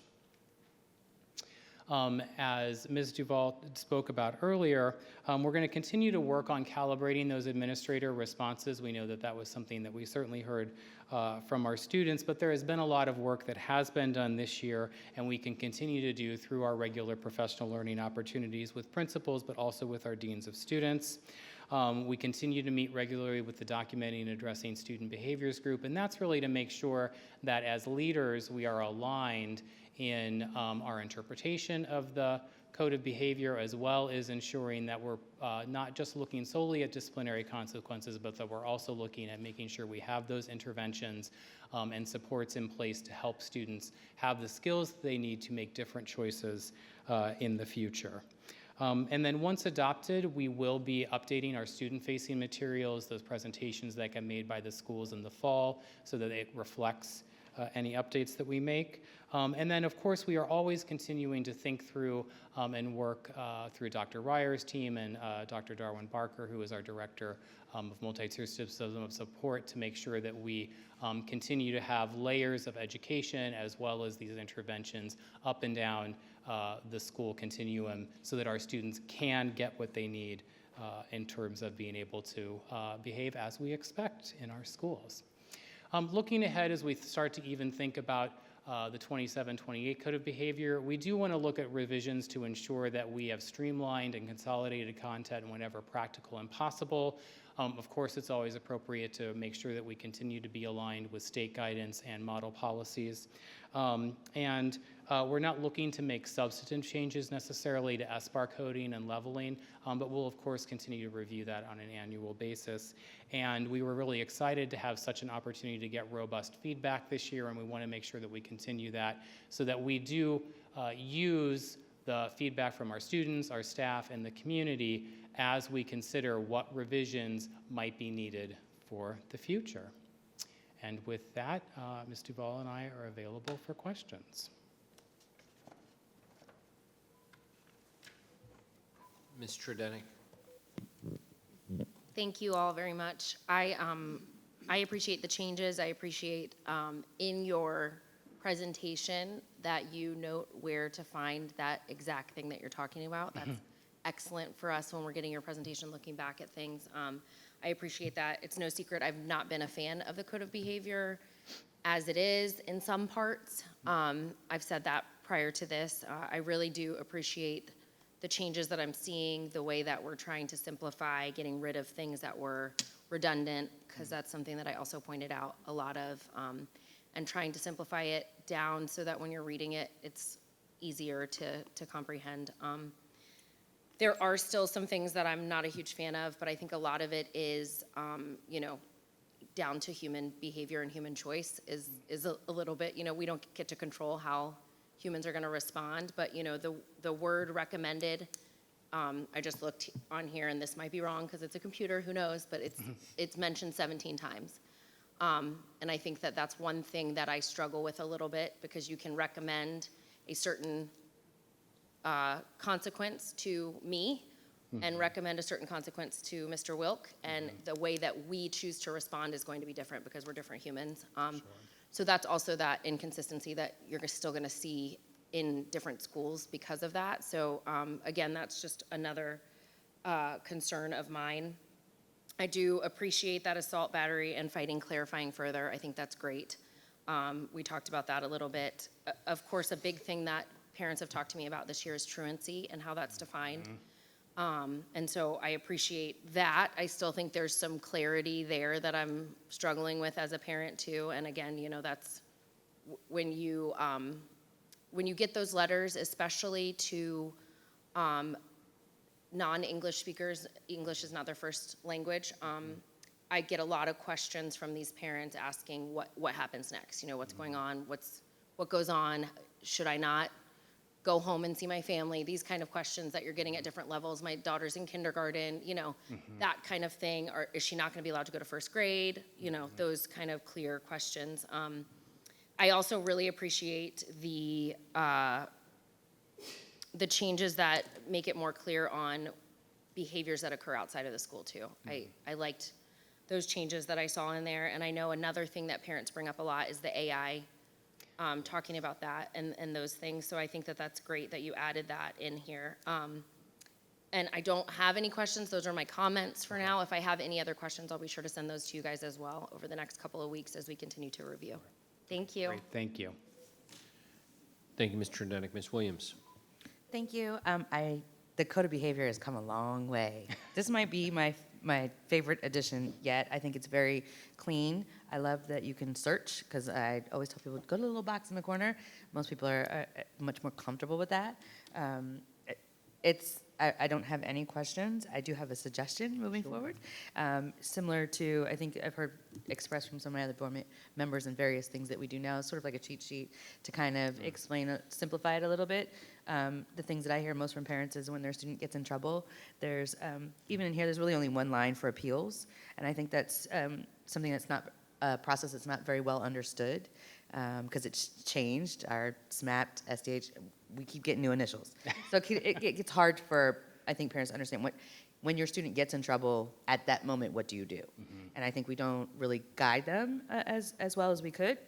As Ms. Duval spoke about earlier, we're going to continue to work on calibrating those administrator responses. We know that that was something that we certainly heard from our students, but there has been a lot of work that has been done this year, and we can continue to do through our regular professional learning opportunities with principals, but also with our deans of students. We continue to meet regularly with the Documenting and Addressing Student Behaviors Group, and that's really to make sure that as leaders we are aligned in our interpretation of the Code of Behavior, as well as ensuring that we're not just looking solely at disciplinary consequences, but that we're also looking at making sure we have those interventions and supports in place to help students have the skills they need to make different choices in the future. And then once adopted, we will be updating our student-facing materials, those presentations that get made by the schools in the fall, so that it reflects any updates that we make. And then, of course, we are always continuing to think through and work through Dr. Ryer's team and Dr. Darwin Barker, who is our Director of Multi-Tier System of Support, to make sure that we continue to have layers of education as well as these interventions up and down the school continuum so that our students can get what they need in terms of being able to behave as we expect in our schools. Looking ahead as we start to even think about the 27-28 Code of Behavior, we do want to look at revisions to ensure that we have streamlined and consolidated content whenever practical and possible. Of course, it's always appropriate to make sure that we continue to be aligned with state guidance and model policies. We're not looking to make substantive changes necessarily to SBAR coding and leveling, but we'll of course continue to review that on an annual basis. And we were really excited to have such an opportunity to get robust feedback this year, and we want to make sure that we continue that so that we do use the feedback from our students, our staff, and the community as we consider what revisions might be needed for the future. And with that, Ms. Duval and I are available for questions. Ms. Tredenick. Thank you all very much. I appreciate the changes. I appreciate in your presentation that you note where to find that exact thing that you're talking about. That's excellent for us when we're getting your presentation, looking back at things. I appreciate that. It's no secret I've not been a fan of the Code of Behavior as it is in some parts. I've said that prior to this. I really do appreciate the changes that I'm seeing, the way that we're trying to simplify, getting rid of things that were redundant, because that's something that I also pointed out a lot of, and trying to simplify it down so that when you're reading it, it's easier to comprehend. There are still some things that I'm not a huge fan of, but I think a lot of it is, down to human behavior and human choice is a little bit, we don't get to control how humans are going to respond, but the word recommended, I just looked on here, and this might be wrong because it's a computer, who knows, but it's mentioned 17 times. And I think that that's one thing that I struggle with a little bit, because you can recommend a certain consequence to me and recommend a certain consequence to Mr. Wilk, and the way that we choose to respond is going to be different because we're different humans. So that's also that inconsistency that you're still going to see in different schools because of that. So again, that's just another concern of mine. I do appreciate that assault, battery, and fighting clarifying further. I think that's great. We talked about that a little bit. Of course, a big thing that parents have talked to me about this year is truancy and how that's defined. And so I appreciate that. I still think there's some clarity there that I'm struggling with as a parent too. And again, that's when you when you get those letters, especially to non-English speakers, English is not their first language, I get a lot of questions from these parents asking what happens next, what's going on, what goes on, should I not go home and see my family, these kind of questions that you're getting at different levels. My daughter's in kindergarten, that kind of thing, or is she not gonna be allowed to go to first grade, those kind of clear questions. I also really appreciate the changes that make it more clear on behaviors that occur outside of the school too. I liked those changes that I saw in there, and I know another thing that parents bring up a lot is the AI, talking about that and those things, so I think that that's great that you added that in here. And I don't have any questions, those are my comments for now. If I have any other questions, I'll be sure to send those to you guys as well over the next couple of weeks as we continue to review. Thank you. Great, thank you. Thank you, Ms. Tredenick. Ms. Williams? Thank you. The code of behavior has come a long way. This might be my favorite addition yet. I think it's very clean. I love that you can search, because I always tell people, go to the little box in the corner. Most people are much more comfortable with that. I don't have any questions. I do have a suggestion moving forward. Similar to, I think I've heard expressed from some of my other board members and various things that we do now, sort of like a cheat sheet to kind of explain, simplify it a little bit. The things that I hear most from parents is when their student gets in trouble, there's, even in here, there's really only one line for appeals. And I think that's something that's not, a process that's not very well understood, because it's changed. Our SMAP, SDH, we keep getting new initials. So it gets hard for, I think, parents to understand when your student gets in trouble, at that moment, what do you do? And I think we don't really guide them as well as we could.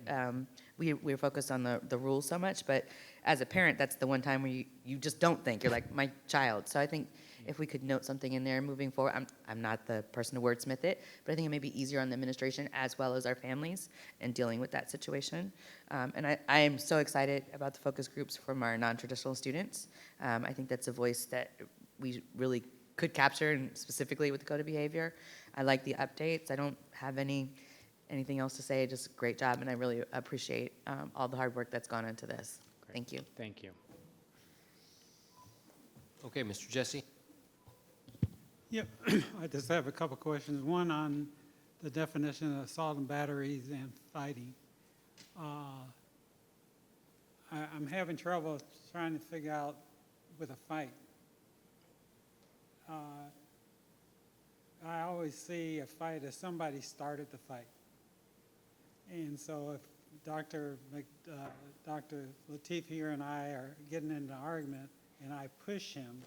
We're focused on the rules so much, but as a parent, that's the one time where you just don't think. You're like, my child. So I think if we could note something in there moving forward, I'm not the person to wordsmith it, but I think it may be easier on the administration as well as our families in dealing with that situation. And I am so excited about the focus groups from our non-traditional students. I think that's a voice that we really could capture, and specifically with the code of behavior. I like the updates. I don't have anything else to say, just great job, and I really appreciate all the hard work that's gone into this. Great. Thank you. Thank you. Okay, Mr. Jesse? Yep, I just have a couple questions. One on the definition of assault and batteries and fighting. I'm having trouble trying to figure out with a fight. I always see a fight as somebody started the fight. And so if Dr. Lateef here and I are getting into an argument and I push him,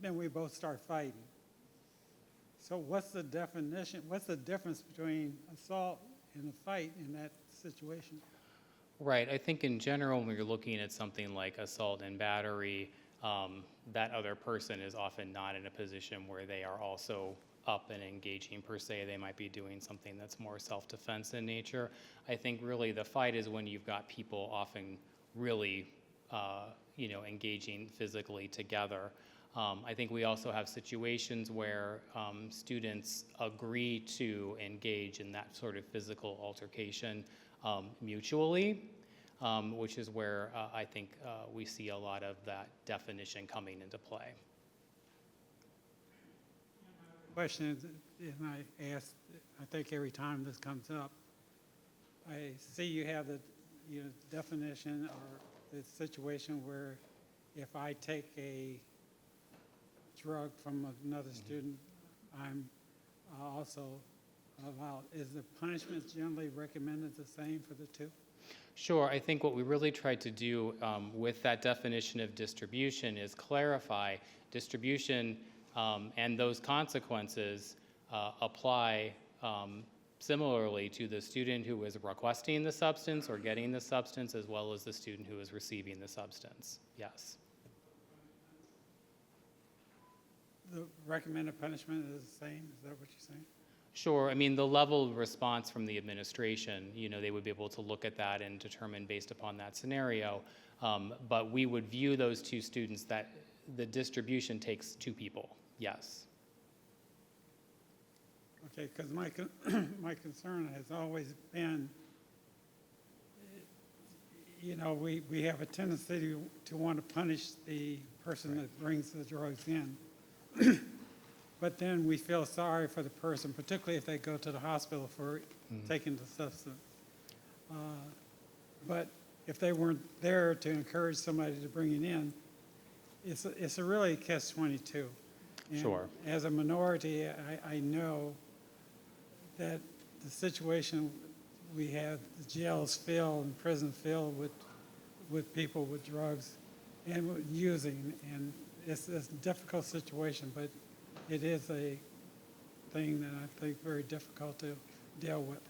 then we both start fighting. So what's the definition, what's the difference between assault and a fight in that situation? Right, I think in general, when you're looking at something like assault and battery, that other person is often not in a position where they are also up and engaging per se. They might be doing something that's more self-defense in nature. I think really the fight is when you've got people often really, engaging physically together. I think we also have situations where students agree to engage in that sort of physical altercation mutually, which is where I think we see a lot of that definition coming into play. Question is, and I ask, I think every time this comes up, I see you have the definition or the situation where if I take a drug from another student, I'm also allowed. Is the punishment generally recommended the same for the two? Sure, I think what we really tried to do with that definition of distribution is clarify distribution and those consequences apply similarly to the student who is requesting the substance or getting the substance, as well as the student who is receiving the substance. Yes. The recommended punishment is the same? Is that what you're saying? Sure. I mean, the level of response from the administration, they would be able to look at that and determine based upon that scenario. But we would view those two students that the distribution takes two people. Yes. Okay, because my concern has always been, you know, we have a tendency to want to punish the person that brings the drugs in. But then we feel sorry for the person, particularly if they go to the hospital for taking the substance. But if they weren't there to encourage somebody to bring it in, it's a really catch-22. And Sure. as a minority, I know that the situation we have, the jails filled and prisons filled with people with drugs and with using, and it's a difficult situation, but it is a thing that I think very difficult to deal with.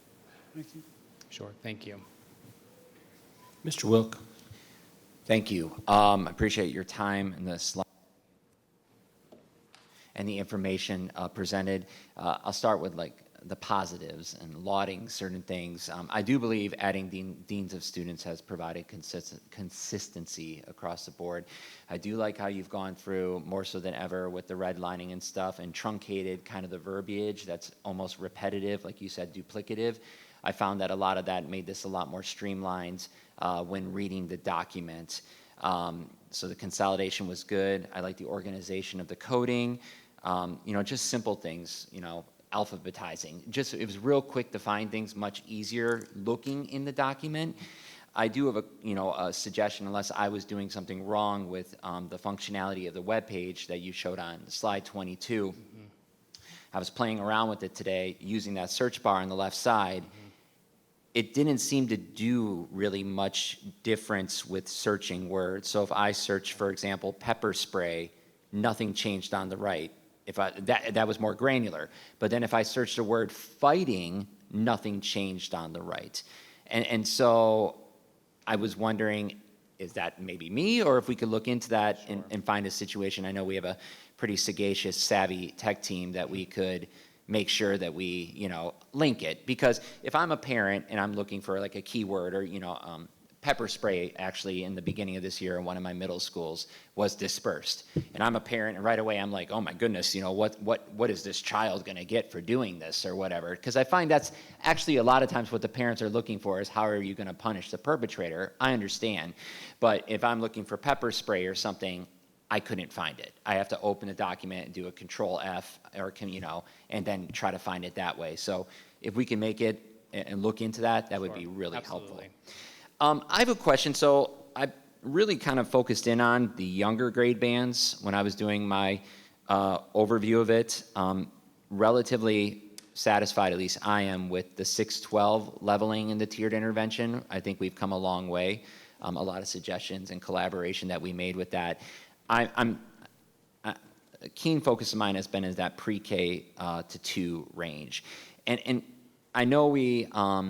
Thank you. Sure, thank you. Mr. Wilk. Thank you. I appreciate your time and the slide and the information presented. I'll start with like the positives and lauding certain things. I do believe adding deans of students has provided consistency across the board. I do like how you've gone through more so than ever with the redlining and stuff and truncated kind of the verbiage that's almost repetitive, like you said, duplicative. I found that a lot of that made this a lot more streamlined when reading the document. So the consolidation was good. I like the organization of the coding. You know, just simple things, you know, alphabetizing. Just, it was real quick to find things, much easier looking in the document. I do have a suggestion, unless I was doing something wrong with the functionality of the web page that you showed on slide 22. I was playing around with it today using that search bar on the left side. It didn't seem to do really much difference with searching words. So if I search, for example, pepper spray, nothing changed on the right. That was more granular. But then if I searched the word fighting, nothing changed on the right. And so I was wondering, is that maybe me, or if we could look into that and find a situation. I know we have a pretty sagacious, savvy tech team that we could make sure that we, you know, link it. Because if I'm a parent and I'm looking for like a keyword or, you know, pepper spray actually in the beginning of this year in one of my middle schools was dispersed. And I'm a parent and right away I'm like, oh my goodness, you know, what is this child gonna get for doing this or whatever? Because I find that's actually a lot of times what the parents are looking for is how are you gonna punish the perpetrator? I understand. But if I'm looking for pepper spray or something, I couldn't find it. I have to open the document and do a control F or you know, and then try to find it that way. So if we can make it and look into that, that would be really helpful. I have a question. So I really kind of focused in on the younger grade bands when I was doing my overview of it. Relatively satisfied, at least I am, with the 6-12 leveling in the tiered intervention. I think we've come a long way. A lot of suggestions and collaboration that we made with that. A keen focus of mine has been is that pre-K to 2 range. And I know we are,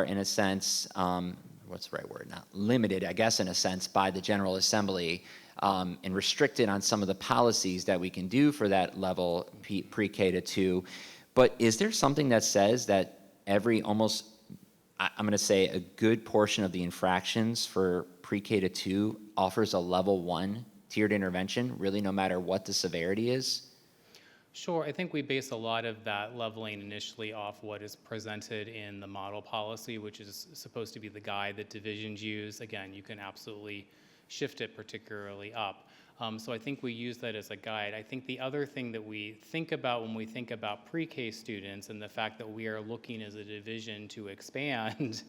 in a sense, what's the right word? Not limited, I guess, in a sense, by the General Assembly and restricted on some of the policies that we can do for that level pre-K to 2. But is there something that says that every almost, I'm going to say a good portion of the infractions for pre-K to 2 offers a level 1 tiered intervention, really no matter what the severity is? Sure, I think we base a lot of that leveling initially off what is presented in the model policy, which is supposed to be the guide that divisions use. Again, you can absolutely shift it particularly up. So I think we use that as a guide. I think the other thing that we think about when we think about pre-K students and the fact that we are looking as a division to expand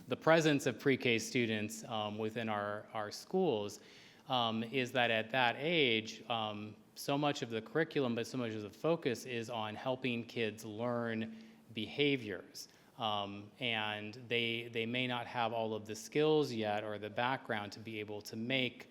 the presence of pre-K students within our schools is that at that age, so much of the curriculum, but so much of the focus is on helping kids learn behaviors. And they may not have all of the skills yet or the background to be able to make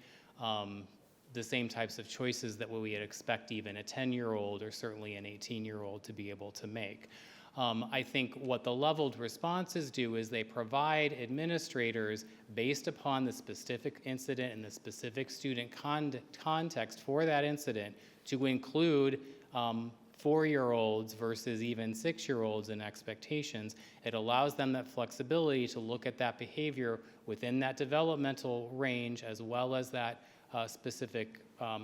the same types of choices that we would expect even a 10-year-old or certainly an 18-year-old to be able to make. I think what the leveled responses do is they provide administrators, based upon the specific incident and the specific student context for that incident, to include 4-year-olds versus even 6-year-olds in expectations. It allows them that flexibility to look at that behavior within that developmental range as well as that specific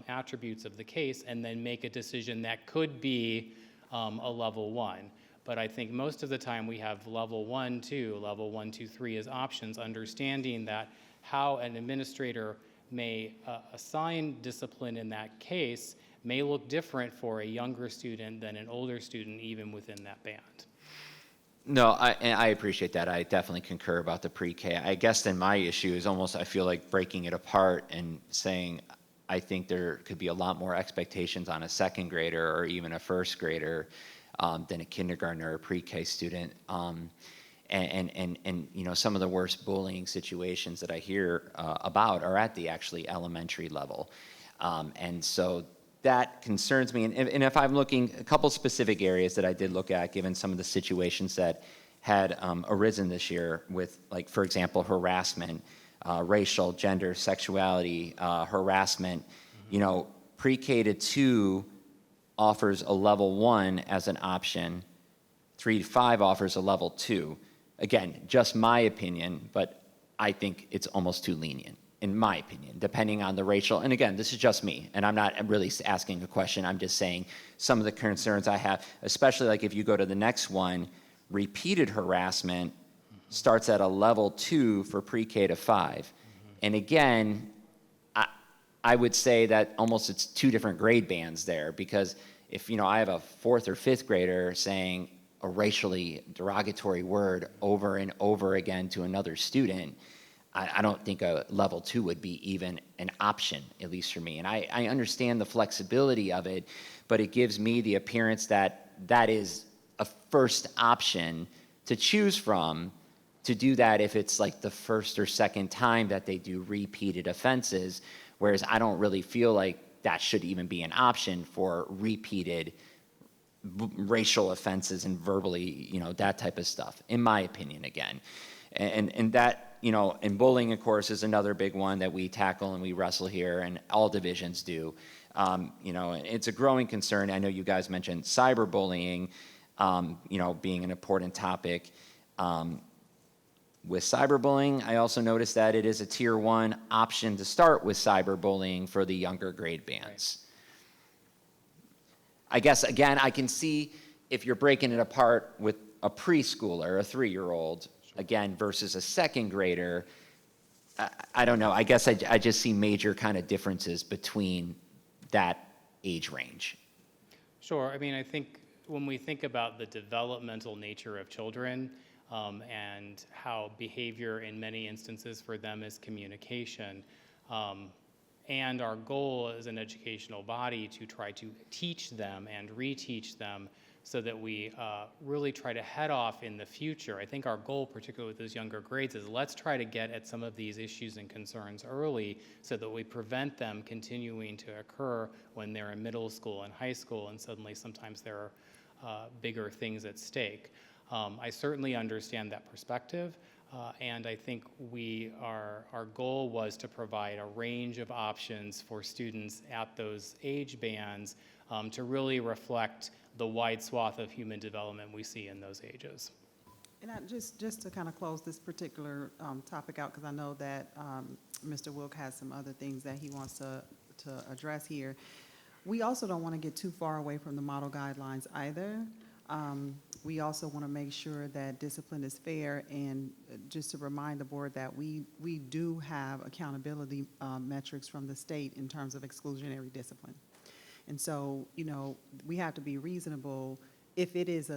attributes of the case, and then make a decision that could be a level 1. But I think most of the time we have level 1, 2, level 1, 2, 3 as options, understanding that how an administrator may assign discipline in that case may look different for a younger student than an older student, even within that band. No, I appreciate that. I definitely concur about the pre-K. I guess then my issue is almost, I feel like breaking it apart and saying, I think there could be a lot more expectations on a second grader or even a first grader than a kindergartner or a pre-K student. And you know, some of the worst bullying situations that I hear about are at the actually elementary level. And so that concerns me. And if I'm looking, a couple specific areas that I did look at, given some of the situations that had arisen this year with, like, for example, harassment, racial, gender, sexuality, harassment. You know, pre-K to 2 offers a level 1 as an option. 3 to 5 offers a level 2. Again, just my opinion, but I think it's almost too lenient, in my opinion, depending on the racial. And again, this is just me, and I'm not really asking a question. I'm just saying some of the concerns I have, especially like if you go to the next one, repeated harassment starts at a level 2 for pre-K to 5. And again, I would say that almost it's 2 different grade bands there, because if, you know, I have a 4th or 5th grader saying a racially derogatory word over and over again to another student, I don't think a level 2 would be even an option, at least for me. And I understand the flexibility of it, but it gives me the appearance that that is a first option to choose from, to do that if it's like the first or second time that they do repeated offenses, whereas I don't really feel like that should even be an option for repeated racial offenses and verbally, you know, that type of stuff, in my opinion, again. And that, you know, and bullying, of course, is another big one that we tackle and we wrestle here, and all divisions do. You know, it's a growing concern. I know you guys mentioned cyberbullying, you know, being an important topic. With cyberbullying, I also noticed that it is a tier 1 option to start with cyberbullying for the younger grade bands. I guess, again, I can see if you're breaking it apart with a preschooler, a 3-year-old, again, versus a second grader, I don't know. I guess I just see major kind of differences between that age range. Sure. I mean, I think when we think about the developmental nature of children and how behavior in many instances for them is communication, and our goal as an educational body to try to teach them and reteach them so that we really try to head off in the future. I think our goal, particularly with those younger grades, is let's try to get at some of these issues and concerns early so that we prevent them continuing to occur when they're in middle school and high school, and suddenly sometimes there are bigger things at stake. I certainly understand that perspective. And I think our goal was to provide a range of options for students at those age bands to really reflect the wide swath of human development we see in those ages. And just to kind of close this particular topic out, because I know that Mr. Wilk has some other things that he wants to address here. We also don't want to get too far away from the model guidelines either. We also want to make sure that discipline is fair, and just to remind the board that we do have accountability metrics from the state in terms of exclusionary discipline. And so, you know, we have to be reasonable if it's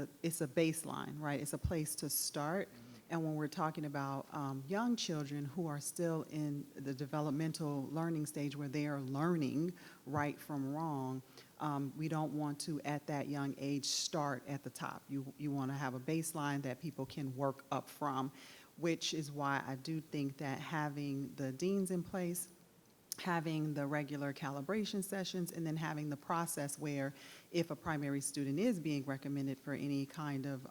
a baseline, right? It's a place to start. And when we're talking about young children who are still in the developmental learning stage where they are learning right from wrong, we don't want to, at that young age, start at the top. You want to have a baseline that people can work up from, which is why I do think that having the deans in place, having the regular calibration sessions, and then having the process where if a primary student is being recommended for any kind of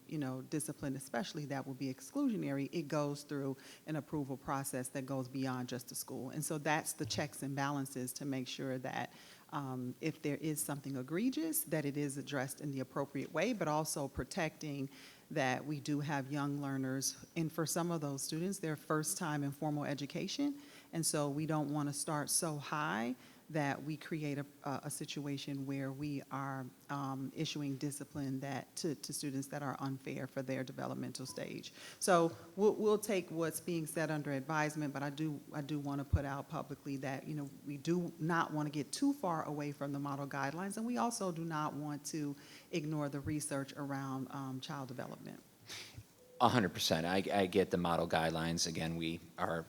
you know, discipline, especially that will be exclusionary, it goes through an approval process that goes beyond just the school. And so that's the checks and balances to make sure that if there is something egregious, that it is addressed in the appropriate way, but also protecting that we do have young learners, and for some of those students, their first time in formal education. And so we don't want to start so high that we create a situation where we are issuing discipline to students that are unfair for their developmental stage. So we'll take what's being said under advisement, but I do want to put out publicly that, we do not want to get too far away from the model guidelines, and we also do not want to ignore the research around child development. 100%. I get the model guidelines. Again, we are,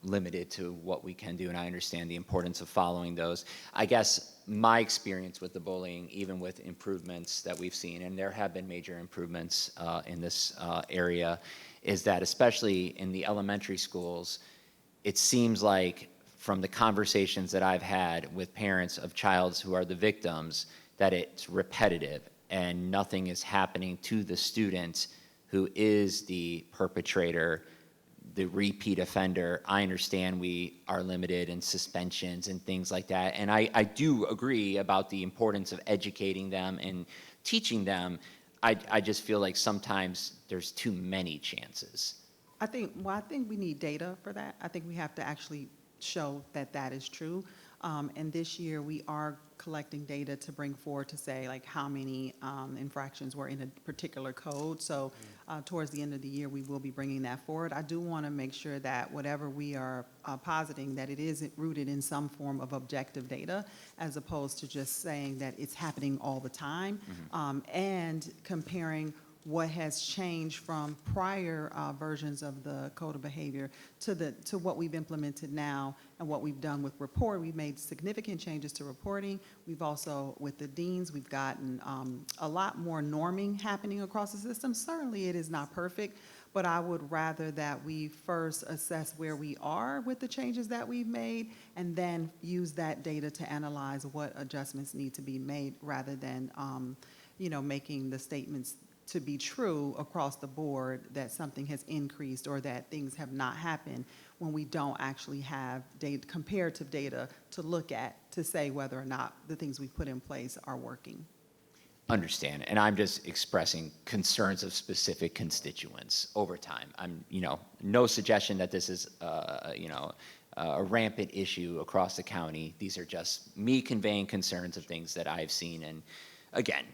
limited to what we can do, and I understand the importance of following those. I guess my experience with the bullying, even with improvements that we've seen, and there have been major improvements in this area, is that especially in the elementary schools, it seems like from the conversations that I've had with parents of childs who are the victims, that it's repetitive and nothing is happening to the student who is the perpetrator, the repeat offender. I understand we are limited in suspensions and things like that. And I do agree about the importance of educating them and teaching them. I just feel like sometimes there's too many chances. I think we need data for that. I think we have to actually show that that is true. And this year we are collecting data to bring forward to say like how many infractions were in a particular code. So towards the end of the year, we will be bringing that forward. I do want to make sure that whatever we are positing, that it is rooted in some form of objective data, as opposed to just saying that it's happening all the time, and comparing what has changed from prior versions of the code of behavior to what we've implemented now and what we've done with report. We've made significant changes to reporting. We've also, with the deans, we've gotten a lot more norming happening across the system. Certainly it is not perfect, but I would rather that we first assess where we are with the changes that we've made and then use that data to analyze what adjustments need to be made, rather than making the statements to be true across the board that something has increased or that things have not happened, when we don't actually have data, comparative data to look at to say whether or not the things we put in place are working. Understand, and I'm just expressing concerns of specific constituents over time. I'm, no suggestion that this is, a rampant issue across the county. These are just me conveying concerns of things that I've seen, and again,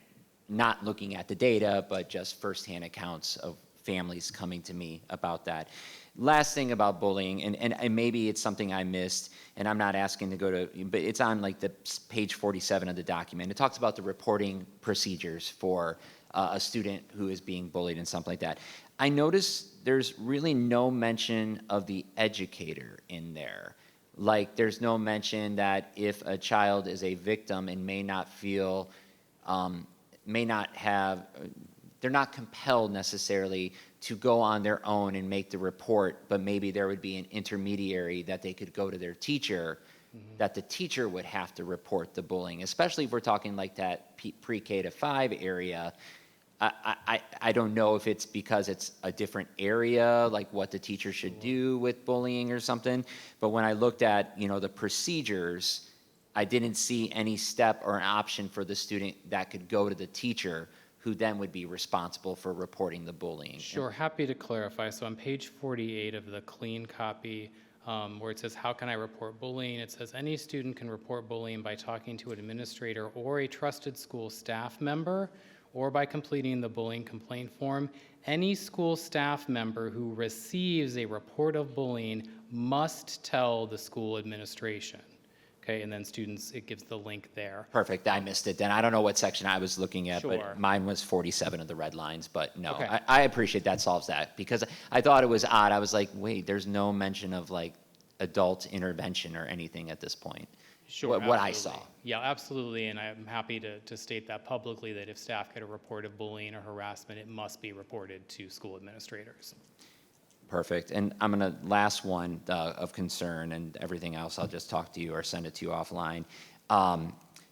not looking at the data, but just firsthand accounts of families coming to me about that. Last thing about bullying, and maybe it's something I missed, and I'm not asking to go to, but it's on like the page 47 of the document. It talks about the reporting procedures for a student who is being bullied and something like that. I noticed there's really no mention of the educator in there. Like there's no mention that if a child is a victim and may not feel, they're not compelled necessarily to go on their own and make the report, but maybe there would be an intermediary that they could go to their teacher, that the teacher would have to report the bullying, especially if we're talking like that pre-K to 5 area. I don't know if it's because it's a different area, like what the teacher should do with bullying or something, but when I looked at, the procedures, I didn't see any step or an option for the student that could go to the teacher, who then would be responsible for reporting the bullying. Sure, happy to clarify. So on page 48 of the clean copy, where it says, how can I report bullying? It says, any student can report bullying by talking to an administrator or a trusted school staff member, or by completing the bullying complaint form. Any school staff member who receives a report of bullying must tell the school administration. Okay, and then students, it gives the link there. Perfect, I missed it then. I don't know what section I was looking at, Sure. but mine was 47 of the red lines, but no. Okay. I appreciate that solves that, because I thought it was odd. I was like, wait, there's no mention of like adult intervention or anything at this point. Sure, What I absolutely. saw. Yeah, absolutely, and I'm happy to state that publicly, that if staff get a report of bullying or harassment, it must be reported to school administrators. Perfect. And I'm going to, last one of concern, and everything else I'll just talk to you or send it to you offline.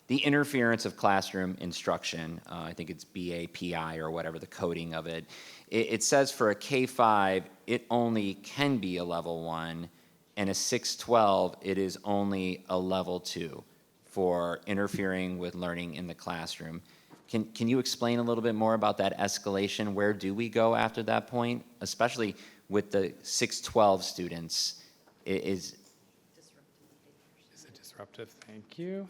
The interference of classroom instruction, I think it's BAPI or whatever the coding of it. It says for a K-5, it only can be a level 1, and a 612, it is only a level 2 for interfering with learning in the classroom. Can you explain a little bit more about that escalation? Where do we go after that point, especially with the 612 students? disruptive. Thank you.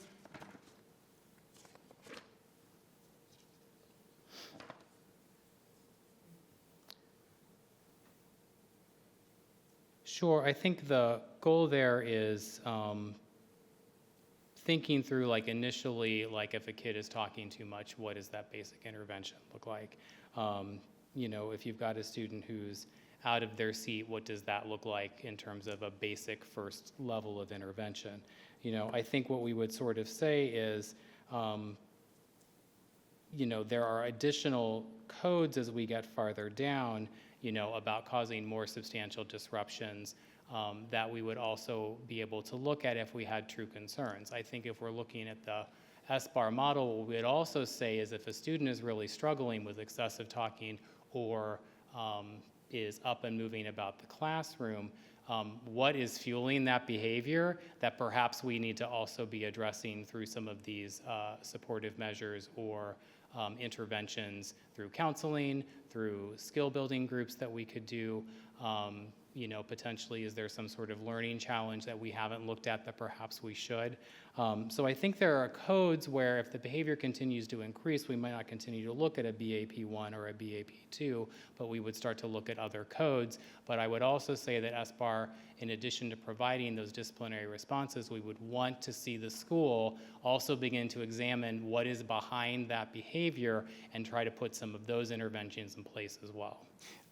Sure, I think the goal there is thinking through, like, initially, like, if a kid is talking too much, what does that basic intervention look like? You know, if you've got a student who's out of their seat, what does that look like in terms of a basic first level of intervention? You know, I think what we would sort of say is, you know, there are additional codes as we get farther down, you know, about causing more substantial disruptions that we would also be able to look at if we had true concerns. I think if we're looking at the SBAR model, what we'd also say is if a student is really struggling with excessive talking or is up and moving about the classroom, what is fueling that behavior that perhaps we need to also be addressing through some of these supportive measures or interventions through counseling, through skill building groups that we could do. You know, potentially, is there some sort of learning challenge that we haven't looked at that perhaps we should? So I think there are codes where if the behavior continues to increase, we might not continue to look at a BAP1 or a BAP2, but we would start to look at other codes. But I would also say that SBAR, in addition to providing those disciplinary responses, we would want to see the school also begin to examine what is behind that behavior and try to put some of those interventions in place as well.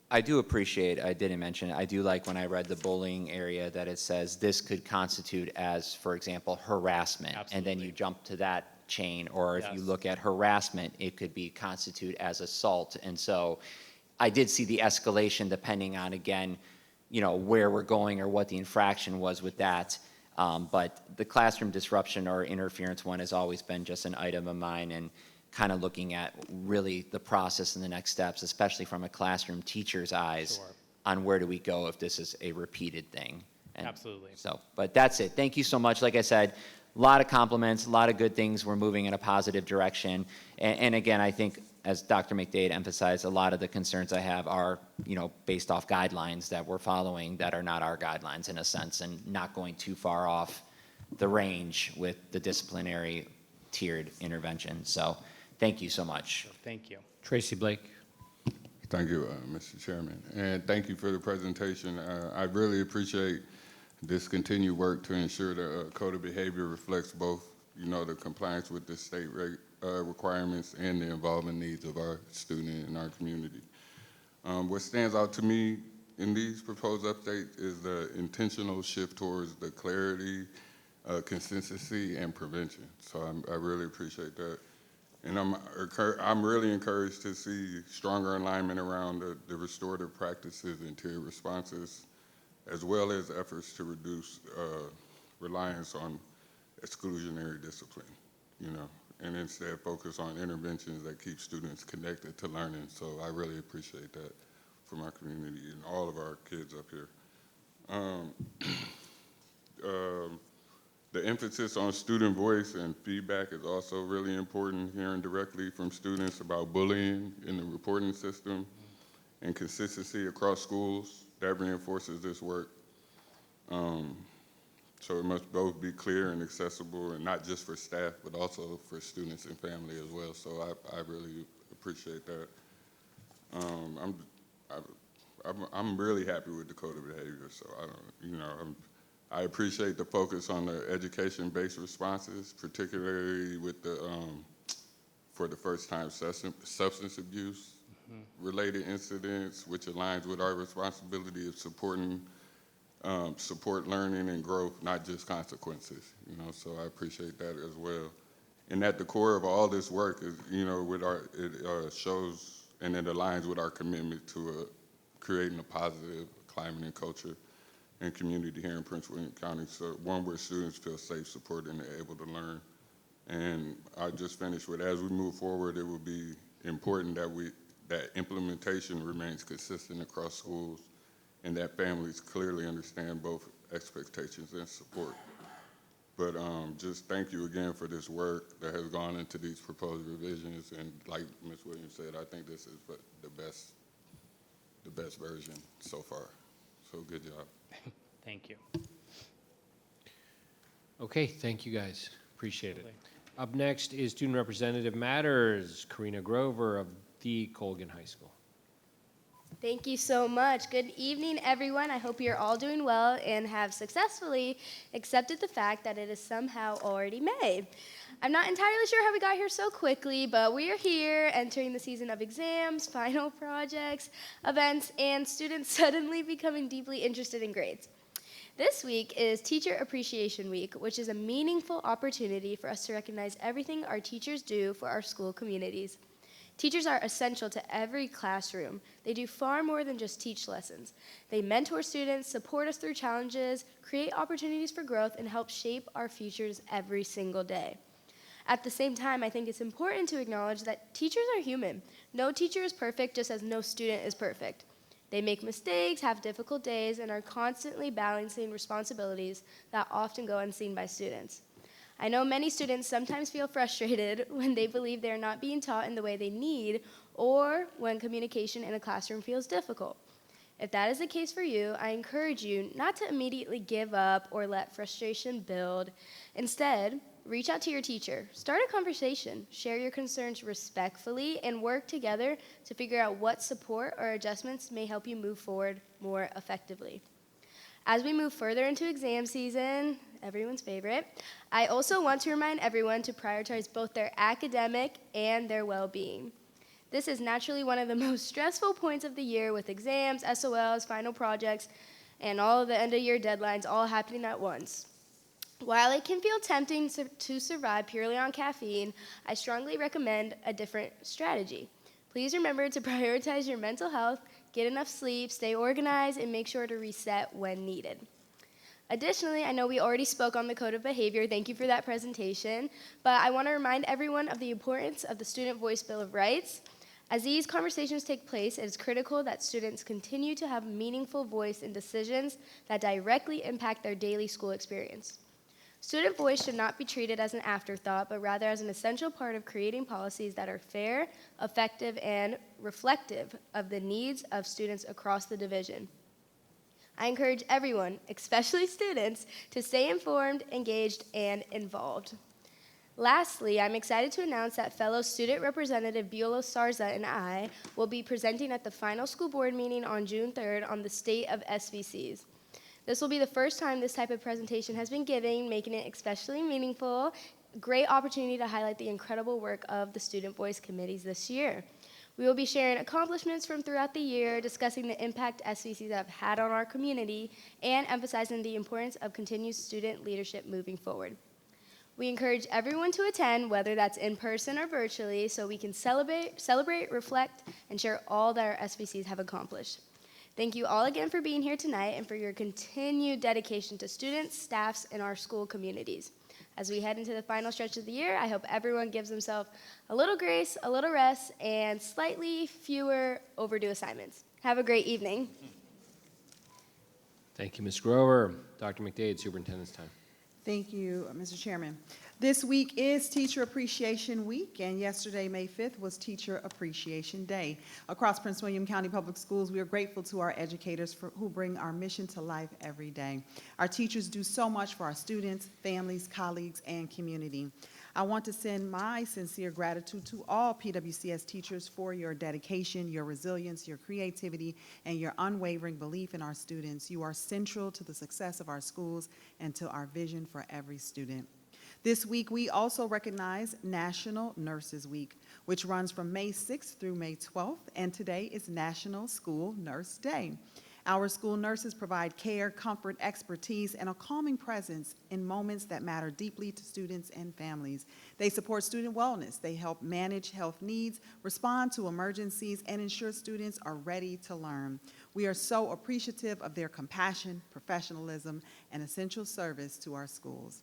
I do appreciate, I didn't mention, I do like when I read the bullying area that it says this could constitute as, for example, harassment. Absolutely. And then you jump to that chain, or if you Yes. look at harassment, it could be constitute as assault. And so I did see the escalation depending on, again, you know, where we're going or what the infraction was with that. But the classroom disruption or interference one has always been just an item of mine, and kind of looking at really the process and the next steps, especially from a classroom teacher's eyes, Sure. on where do we go if this is a repeated thing. And Absolutely. So, but that's it. Thank you so much. Like I said, a lot of compliments, a lot of good things. We're moving in a positive direction. And again, I think, as Dr. McDade emphasized, a lot of the concerns I have are, you know, based off guidelines that we're following that are not our guidelines in a sense, and not going too far off the range with the disciplinary tiered intervention. So thank you so much. Thank you. Tracy Blake. Thank you, Mr. Chairman, and thank you for the presentation. I really appreciate this continued work to ensure the code of behavior reflects both, you know, the compliance with the state requirements and the involvement needs of our student and our community. What stands out to me in these proposed updates is the intentional shift towards the clarity, consistency, and prevention. So I really appreciate that. And I'm really encouraged to see stronger alignment around the restorative practices and tiered responses, as well as efforts to reduce reliance on exclusionary discipline, you know, and instead focus on interventions that keep students connected to learning. So I really appreciate that from our community and all of our kids up here. The emphasis on student voice and feedback is also really important, hearing directly from students about bullying in the reporting system and consistency across schools. That reinforces this work. So it must both be clear and accessible, and not just for staff, but also for students and family as well. So I really appreciate that. I'm really happy with the code of behavior. So I appreciate the focus on the education-based responses, particularly with the for the first-time substance abuse related incidents, which aligns with our responsibility of supporting support learning and growth, not just consequences. You know, so I appreciate that as well. And at the core of all this work is, you know, with it shows and it aligns with our commitment to creating a positive climate and culture and community here in Prince William County, so one where students feel safe, supported, and able to learn. And I just finished with, as we move forward, it will be important that implementation remains consistent across schools and that families clearly understand both expectations and support. But just thank you again for this work that has gone into these proposed revisions. And like Ms. Williams said, I think this is the best version so far. So good job. Thank you. Okay, thank you guys. Appreciate it. Up next is Student Representative Matters, Karina Grover of the Colgan High School. Thank you so much. Good evening, everyone. I hope you're all doing well and have successfully accepted the fact that it is somehow already May. I'm not entirely sure how we got here so quickly, but we are here entering the season of exams, final projects, events, and students suddenly becoming deeply interested in grades. This week is Teacher Appreciation Week, which is a meaningful opportunity for us to recognize everything our teachers do for our school communities. Teachers are essential to every classroom. They do far more than just teach lessons. They mentor students, support us through challenges, create opportunities for growth, and help shape our futures every single day. At the same time, I think it's important to acknowledge that teachers are human. No teacher is perfect, just as no student is perfect. They make mistakes, have difficult days, and are constantly balancing responsibilities that often go unseen by students. I know many students sometimes feel frustrated when they believe they are not being taught in the way they need, or when communication in a classroom feels difficult. If that is the case for you, I encourage you not to immediately give up or let frustration build. Instead, reach out to your teacher, start a conversation, share your concerns respectfully, and work together to figure out what support or adjustments may help you move forward more effectively. As we move further into exam season, everyone's favorite, I also want to remind everyone to prioritize both their academic and their well-being. This is naturally one of the most stressful points of the year with exams, SOLs, final projects, and all of the end-of-year deadlines all happening at once. While it can feel tempting to survive purely on caffeine, I strongly recommend a different strategy. Please remember to prioritize your mental health, get enough sleep, stay organized, and make sure to reset when needed. Additionally, I know we already spoke on the Code of Behavior. Thank you for that presentation. But I want to remind everyone of the importance of the Student Voice Bill of Rights. As these conversations take place, it is critical that students continue to have meaningful voice in decisions that directly impact their daily school experience. Student voice should not be treated as an afterthought, but rather as an essential part of creating policies that are fair, effective, and reflective of the needs of students across the division. I encourage everyone, especially students, to stay informed, engaged, and involved. Lastly, I'm excited to announce that fellow Student Representative Buelos Sarza and I will be presenting at the final school board meeting on June 3rd on the state of SVCs. This will be the first time this type of presentation has been given, making it especially meaningful. Great opportunity to highlight the incredible work of the Student Voice Committees this year. We will be sharing accomplishments from throughout the year, discussing the impact SVCs have had on our community, and emphasizing the importance of continued student leadership moving forward. We encourage everyone to attend, whether that's in person or virtually, so we can celebrate, reflect, and share all that our SVCs have accomplished. Thank you all again for being here tonight and for your continued dedication to students, staffs, and our school communities. As we head into the final stretch of the year, I hope everyone gives themselves a little grace, a little rest, and slightly fewer overdue assignments. Have a great evening. Thank you, Ms. Grover. Dr. McDade, Superintendent's time. Thank you, Mr. Chairman. This week is Teacher Appreciation Week, and yesterday, May 5th, was Teacher Appreciation Day. Across Prince William County Public Schools, we are grateful to our educators who bring our mission to life every day. Our teachers do so much for our students, families, colleagues, and community. I want to send my sincere gratitude to all PWCS teachers for your dedication, your resilience, your creativity, and your unwavering belief in our students. You are central to the success of our schools and to our vision for every student. This week, we also recognize National Nurses Week, which runs from May 6th through May 12th, and today is National School Nurse Day. Our school nurses provide care, comfort, expertise, and a calming presence in moments that matter deeply to students and families. They support student wellness. They help manage health needs, respond to emergencies, and ensure students are ready to learn. We are so appreciative of their compassion, professionalism, and essential service to our schools.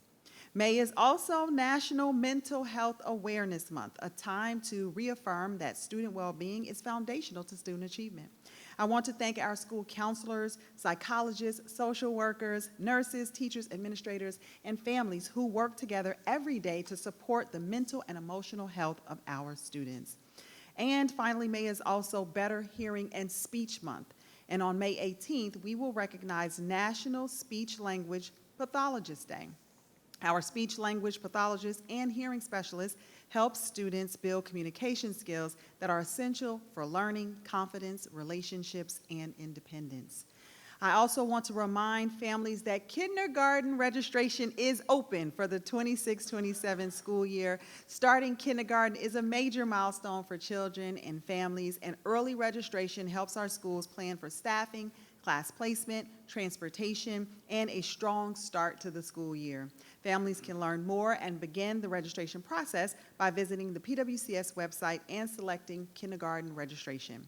May is also National Mental Health Awareness Month, a time to reaffirm that student well-being is foundational to student achievement. I want to thank our school counselors, psychologists, social workers, nurses, teachers, administrators, and families who work together every day to support the mental and emotional health of our students. And finally, May is also Better Hearing and Speech Month. And on May 18th, we will recognize National Speech Language Pathologist Day. Our speech language pathologists and hearing specialists help students build communication skills that are essential for learning, confidence, relationships, and independence. I also want to remind families that kindergarten registration is open for the 26-27 school year. Starting kindergarten is a major milestone for children and families, and early registration helps our schools plan for staffing, class placement, transportation, and a strong start to the school year. Families can learn more and begin the registration process by visiting the PWCS website and selecting kindergarten registration.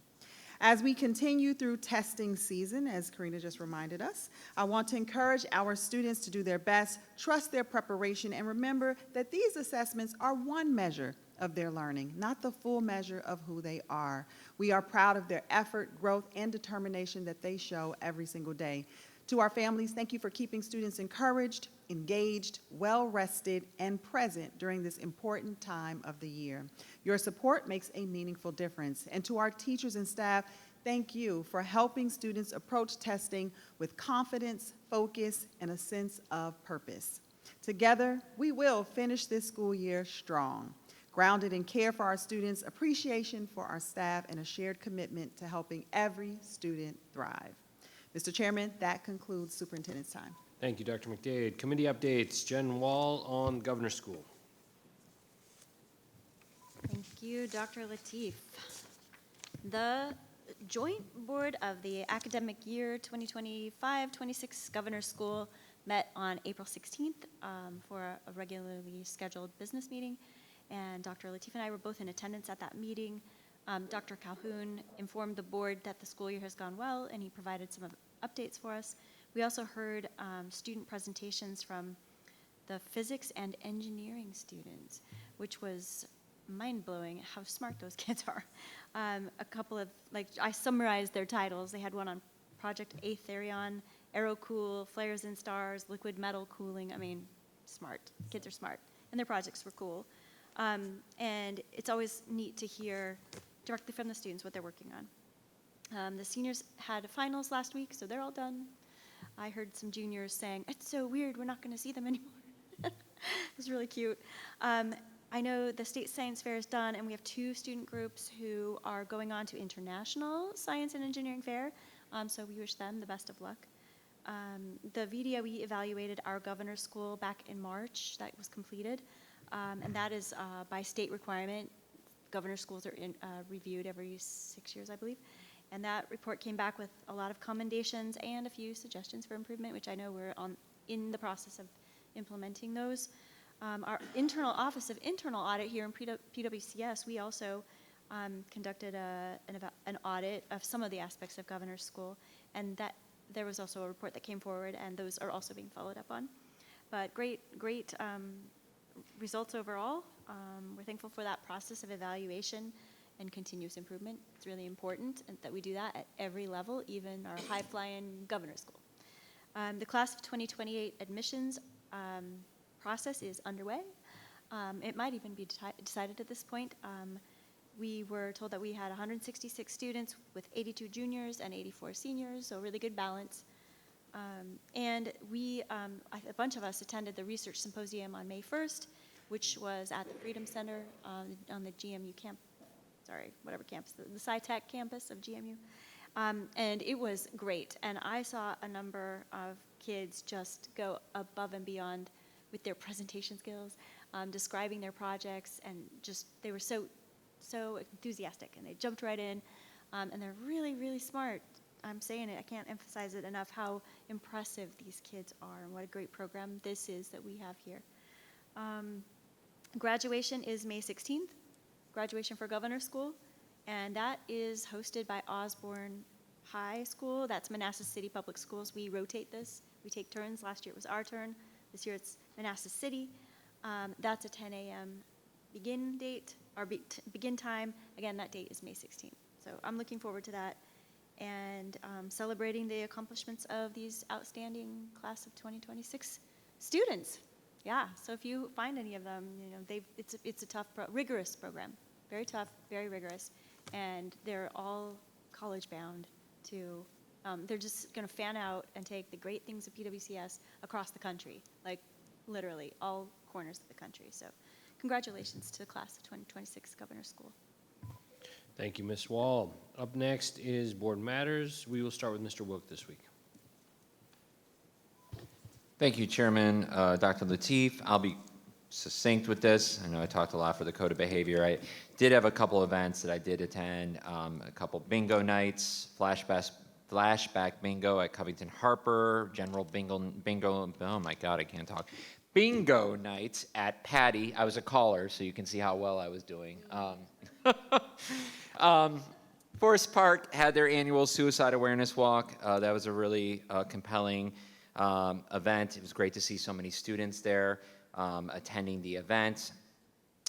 As we continue through testing season, as Karina just reminded us, I want to encourage our students to do their best, trust their preparation, and remember that these assessments are one measure of their learning, not the full measure of who they are. We are proud of their effort, growth, and determination that they show every single day. To our families, thank you for keeping students encouraged, engaged, well-rested, and present during this important time of the year. Your support makes a meaningful difference. And to our teachers and staff, thank you for helping students approach testing with confidence, focus, and a sense of purpose. Together, we will finish this school year strong, grounded in care for our students, appreciation for our staff, and a shared commitment to helping every student thrive. Mr. Chairman, that concludes superintendent's time. Thank you, Dr. McDade. Committee updates. Jen Wall on Governor's School. Thank you, Dr. Lateef. The joint board of the academic year 2025-26 Governor's School met on April 16th for a regularly scheduled business meeting, and Dr. Lateef and I were both in attendance at that meeting. Dr. Calhoun informed the board that the school year has gone well, and he provided some updates for us. We also heard student presentations from the physics and engineering students, which was mind-blowing how smart those kids are. A couple of, I summarized their titles. They had one on Project Aetherion, AeroCool, Flares and Stars, Liquid Metal Cooling. I mean, smart. Kids are smart. And their projects were cool. And it's always neat to hear directly from the students what they're working on. The seniors had finals last week, so they're all done. I heard some juniors saying, "It's so weird, we're not going to see them anymore." It was really cute. I know the state science fair is done, and we have 2 student groups who are going on to International Science and Engineering Fair, so we wish them the best of luck. The VDOE evaluated our governor's school back in March. That was completed, and that is by state requirement. Governor's schools are reviewed every 6 years, I believe. And that report came back with a lot of commendations and a few suggestions for improvement, which I know we're in the process of implementing those. Our internal Office of Internal Audit here in PWCS, we also conducted an audit of some of the aspects of Governor's School, and that there was also a report that came forward, and those are also being followed up on. But great results overall. We're thankful for that process of evaluation and continuous improvement. It's really important that we do that at every level, even our high-flying governor's school. The class of 2028 admissions process is underway. It might even be decided at this point. We were told that we had 166 students with 82 juniors and 84 seniors, so really good balance. And a bunch of us attended the research symposium on May 1st, which was at the Freedom Center on the GMU campus, the SciTech campus of GMU. And it was great. And I saw a number of kids just go above and beyond with their presentation skills, describing their projects, and just they were so enthusiastic, and they jumped right in, and they're really, really smart. I'm saying it, I can't emphasize it enough how impressive these kids are and what a great program this is that we have here. Graduation is May 16th, graduation for Governor's School, and that is hosted by Osborne High School. That's Manassas City Public Schools. We rotate this. We take turns. Last year it was our turn. This year it's Manassas City. That's a 10 a.m. begin date, or begin time. Again, that date is May 16th. So I'm looking forward to that and celebrating the accomplishments of these outstanding class of 2026 students. Yeah, so if you find any of them, it's a tough, rigorous program. Very tough, very rigorous, and they're all college bound they're just going to fan out and take the great things of PWCS across the country. Like, literally all corners of the country. So congratulations to the class of 2026 Governor's School. Thank you, Ms. Wall. Up next is Board Matters. We will start with Mr. Wilk this week. Thank you, Chairman. Dr. Lateef, I'll be succinct with this. I know I talked a lot for the Code of Behavior. I did have a couple events that I did attend, a couple bingo nights, flashback bingo at Covington Harper, general bingo, oh my God, I can't talk. Bingo nights at Patty. I was a caller, so you can see how well I was doing. Forest Park had their annual Suicide Awareness Walk. That was a really compelling event. It was great to see so many students there attending the event.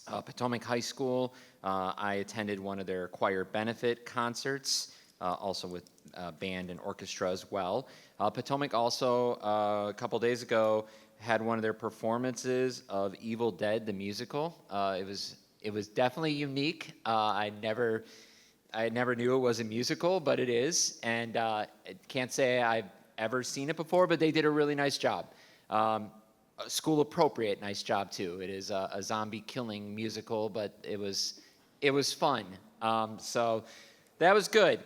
Potomac High School, I attended one of their choir benefit concerts, also with band and orchestra as well. Potomac also, a couple days ago, had one of their performances of Evil Dead, the musical. It was definitely unique. I never knew it was a musical, but it is, and I can't say I've ever seen it before, but they did a really nice job. School appropriate, nice job too. It is a zombie killing musical, but it was fun. So that was good.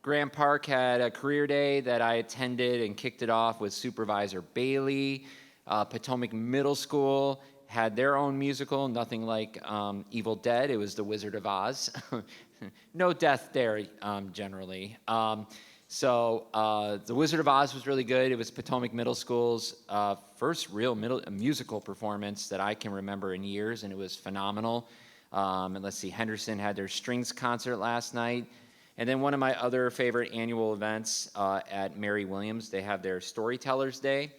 Graham Park had a career day that I attended and kicked it off with Supervisor Bailey. Potomac Middle School had their own musical, nothing like Evil Dead. It was The Wizard of Oz. No death there, generally. So The Wizard of Oz was really good. It was Potomac Middle School's first real musical performance that I can remember in years, and it was phenomenal. And let's see, Henderson had their strings concert last night. And then one of my other favorite annual events at Mary Williams, they have their Storytellers Day.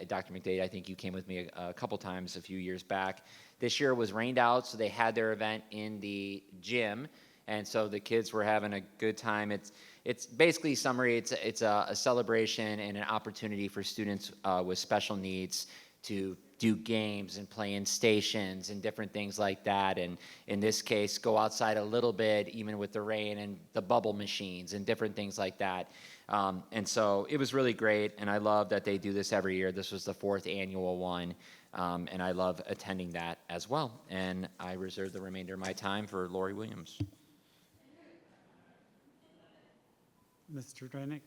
Dr. McDade, I think you came with me a couple times a few years back. This year it was rained out, so they had their event in the gym, and so the kids were having a good time. It's basically summary. It's a celebration and an opportunity for students with special needs to do games and play in stations and different things like that. And in this case, go outside a little bit, even with the rain, and the bubble machines and different things like that. And so it was really great, and I love that they do this every year. This was the 4th annual one, and I love attending that as well. And I reserve the remainder of my time for Lori Williams. Mr. Drenick?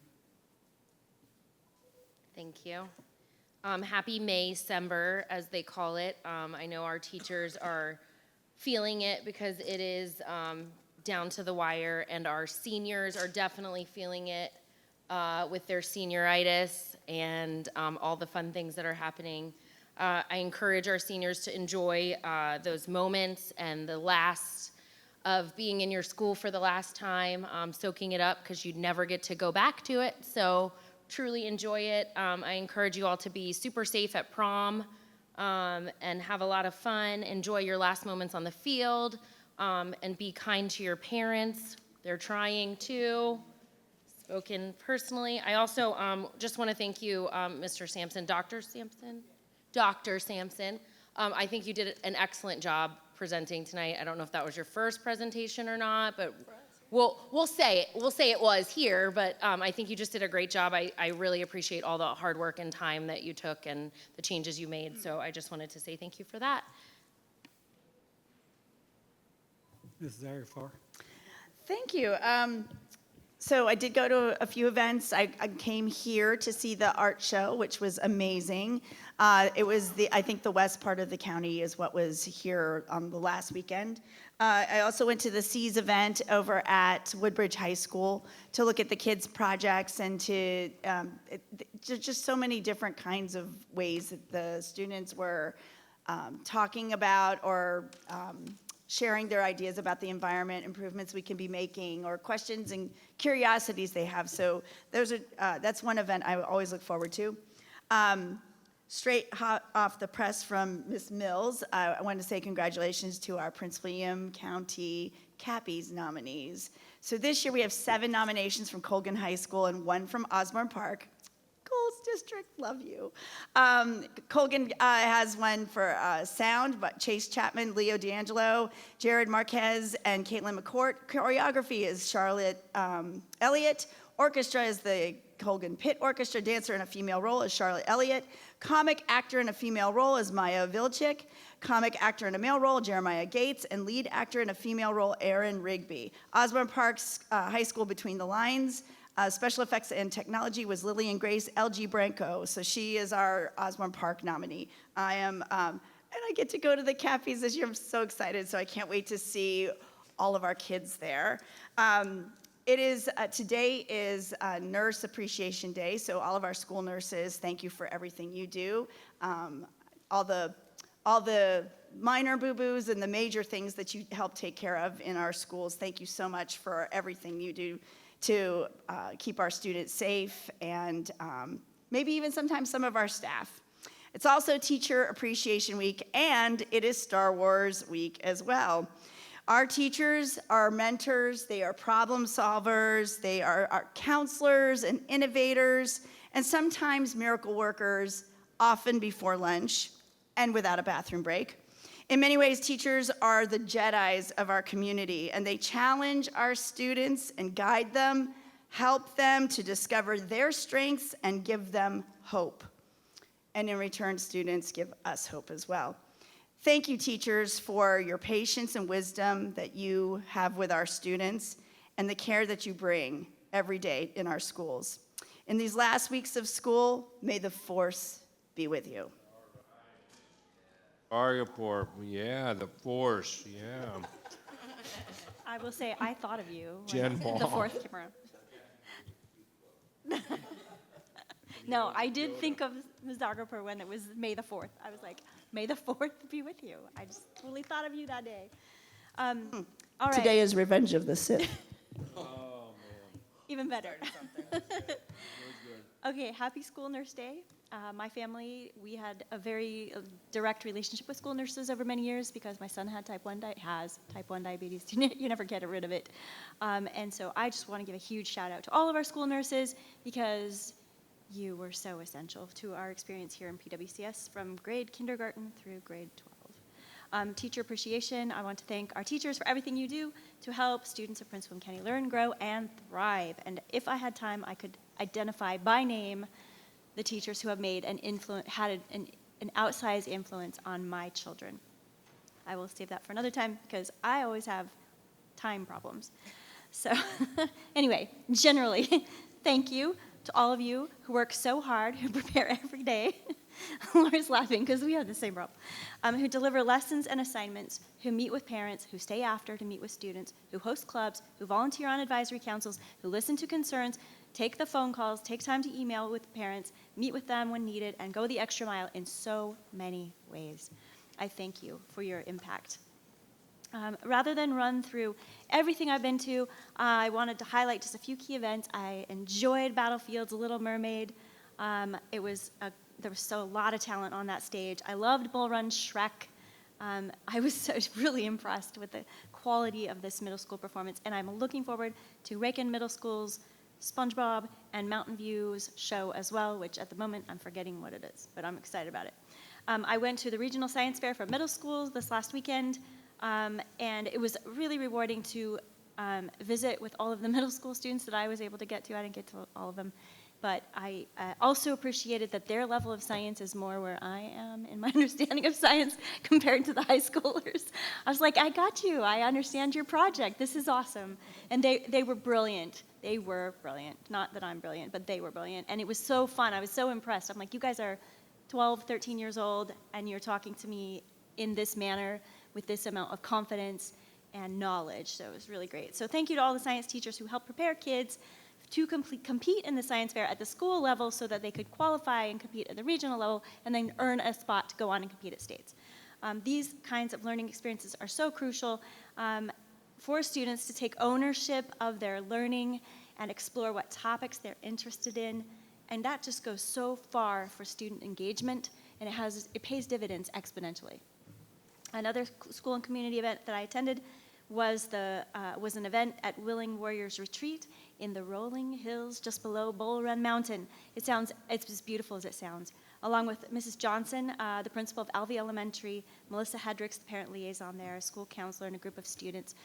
Thank you. Happy May-cember, as they call it. I know our teachers are feeling it because it is down to the wire, and our seniors are definitely feeling it with their senioritis and all the fun things that are happening. I encourage our seniors to enjoy those moments and the last of being in your school for the last time, soaking it up because you'd never get to go back to it. So truly enjoy it. I encourage you all to be super safe at prom and have a lot of fun. Enjoy your last moments on the field and be kind to your parents. They're trying to. Spoken personally. I also just want to thank you, Mr. Sampson, Dr. Sampson. I think you did an excellent job presenting tonight. I don't know if that was your first presentation or not, but we'll say it was here. But I think you just did a great job. I really appreciate all the hard work and time that you took and the changes you made. So I just wanted to say thank you for that. Mrs. Zarifar? Thank you. So I did go to a few events. I came here to see the art show, which was amazing. It was I think the west part of the county is what was here on the last weekend. I also went to the Seas event over at Woodbridge High School to look at the kids' projects and to just so many different kinds of ways that the students were talking about or sharing their ideas about the environment, improvements we can be making, or questions and curiosities they have. So that's one event I always look forward to. Straight hot off the press from Ms. Mills, I want to say congratulations to our Prince William County Cappies nominees. So this year we have 7 nominations from Colgan High School and 1 from Osborne Park. Goals. District, love you. Colgan has one for sound, but Chase Chapman, Leo D'Angelo, Jared Marquez, and Caitlin McCourt. Choreography is Charlotte Elliott. Orchestra is the Colgan Pitt Orchestra. Dancer in a female role is Charlotte Elliott. Comic actor in a female role is Maya Vilchik. Comic actor in a male role, Jeremiah Gates. And lead actor in a female role, Aaron Rigby. Osborne Park's High School Between the Lines. Special effects and technology was Lillian Grace L.G. Branco. So she is our Osborne Park nominee. I am, and I get to go to the cafes this year. I'm so excited. So I can't wait to see all of our kids there. Today is Nurse Appreciation Day, so all of our school nurses, thank you for everything you do. All the minor boo-boos and the major things that you help take care of in our schools, thank you so much for everything you do to keep our students safe and maybe even sometimes some of our staff. It's also Teacher Appreciation Week, and it is Star Wars Week as well. Our teachers are mentors, they are problem solvers, they are our counselors and innovators, and sometimes miracle workers, often before lunch and without a bathroom break. In many ways, teachers are the Jedis of our community, and they challenge our students and guide them, help them to discover their strengths, and give them hope. And in return, students give us hope as well. Thank you, teachers, for your patience and wisdom that you have with our students and the care that you bring every day in our schools. In these last weeks of school, may the force be with you. Argapor, yeah, the force, yeah. I will say, I thought of you Jen when the Ball. fourth came around. No, I did think of Ms. Argapor when it was May the 4th. I was like, May the 4th be with you. I just totally thought of you that day. All right. Today is Revenge of the Sith. Even better. Okay, happy School Nurse Day. My family, we had a very direct relationship with school nurses over many years because my son had type 1 diabetes. You never get rid of it. And so I just want to give a huge shout out to all of our school nurses because you were so essential to our experience here in PWCS from grade kindergarten through grade 12. Teacher appreciation, I want to thank our teachers for everything you do to help students of Prince William County learn, grow, and thrive. And if I had time, I could identify by name the teachers who have made an outsized influence on my children. I will save that for another time because I always have time problems. So anyway, generally, thank you to all of you who work so hard, who prepare every day. Laura's laughing because we have the same problem. Who deliver lessons and assignments, who meet with parents, who stay after to meet with students, who host clubs, who volunteer on advisory councils, who listen to concerns, take the phone calls, take time to email with parents, meet with them when needed, and go the extra mile in so many ways. I thank you for your impact. Rather than run through everything I've been to, I wanted to highlight just a few key events. I enjoyed Battlefield's Little Mermaid. There was a lot of talent on that stage. I loved Bull Run Shrek. I was really impressed with the quality of this middle school performance, and I'm looking forward to Reconvene Middle School's SpongeBob and Mountain View's show as well, which at the moment I'm forgetting what it is, but I'm excited about it. I went to the Regional Science Fair for middle schools this last weekend, and it was really rewarding to visit with all of the middle school students that I was able to get to. I didn't get to all of them, but I also appreciated that their level of science is more where I am in my understanding of science compared to the high schoolers. I was like, I got you. I understand your project. This is awesome. And they were brilliant. They were brilliant. Not that I'm brilliant, but they were brilliant. And it was so fun. I was so impressed. I'm like, you guys are 12, 13 years old, and you're talking to me in this manner with this amount of confidence and knowledge. So it was really great. So thank you to all the science teachers who helped prepare kids to compete in the science fair at the school level so that they could qualify and compete at the regional level and then earn a spot to go on and compete at states. These kinds of learning experiences are so crucial for students to take ownership of their learning and explore what topics they're interested in. And that just goes so far for student engagement, and it pays dividends exponentially. Another school and community event that I attended was an event at Willing Warriors Retreat in the rolling hills just below Bull Run Mountain. It's as beautiful as it sounds. Along with Mrs. Johnson, the principal of Alvey Elementary, Melissa Hedricks, the parent liaison there, a school counselor, and a group of students.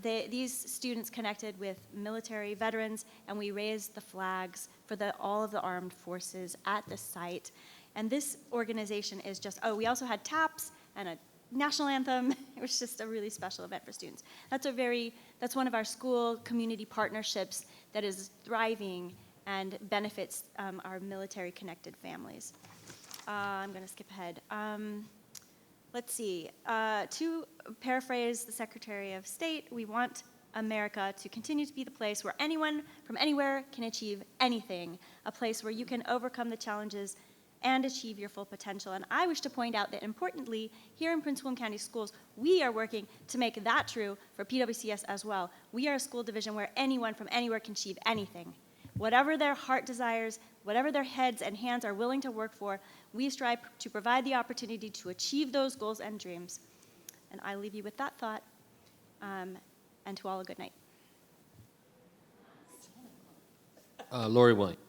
These students connected with military veterans, and we raised the flags for all of the armed forces at the site. And this organization is just, we also had taps and a national anthem. It was just a really special event for students. That's one of our school community partnerships that is thriving and benefits our military-connected families. I'm going to skip ahead. Let's see. To paraphrase the Secretary of State, we want America to continue to be the place where anyone from anywhere can achieve anything, a place where you can overcome the challenges and achieve your full potential. And I wish to point out that, importantly, here in Prince William County Schools, we are working to make that true for PWCS as well. We are a school division where anyone from anywhere can achieve anything. Whatever their heart desires, whatever their heads and hands are willing to work for, we strive to provide the opportunity to achieve those goals and dreams. And I leave you with that thought, and to all a good night. Lori Williams.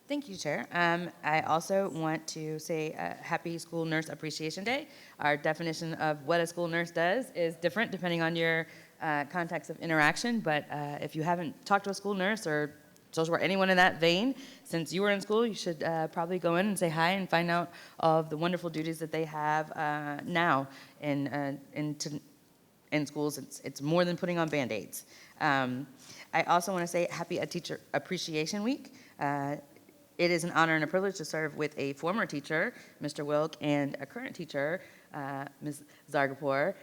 Thank you, Chair. I also want to say Happy School Nurse Appreciation Day. Our definition of what a school nurse does is different depending on your context of interaction, but if you haven't talked to a school nurse or social worker, anyone in that vein, since you were in school, you should probably go in and say hi and find out all of the wonderful duties that they have now in schools. It's more than putting on Band-Aids. I also want to say Happy Teacher Appreciation Week. It is an honor and a privilege to serve with a former teacher, Mr. Wilk, and a current teacher, Ms. Zargapur.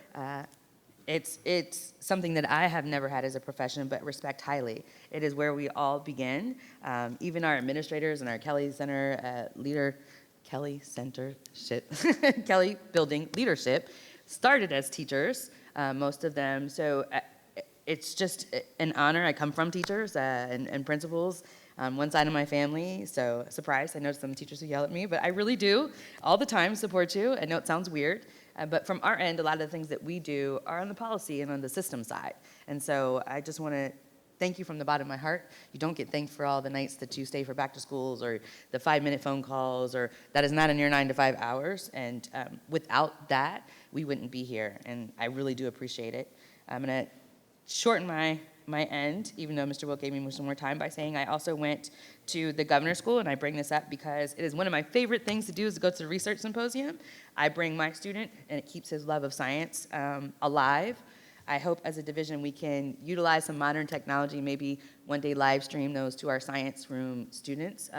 It's something that I have never had as a profession, but respect highly. It is where we all begin. Even our administrators and our Kelly Center Kelly Building leadership started as teachers, most of them. So it's just an honor. I come from teachers and principals. One side of my family, so surprise, I know some teachers who yell at me, but I really do all the time support you. I know it sounds weird, but from our end, a lot of the things that we do are on the policy and on the system side. And so I just want to thank you from the bottom of my heart. You don't get thanked for all the nights that you stay for back to schools or the 5-minute phone calls, or that is not in your 9 to 5 hours. And without that, we wouldn't be here. And I really do appreciate it. I'm going to shorten my end, even though Mr. Wilk gave me some more time, by saying I also went to the governor's school, and I bring this up because it is one of my favorite things to do is to go to the research symposium. I bring my student, and it keeps his love of science alive. I hope as a division we can utilize some modern technology, maybe one day live stream those to our science room students,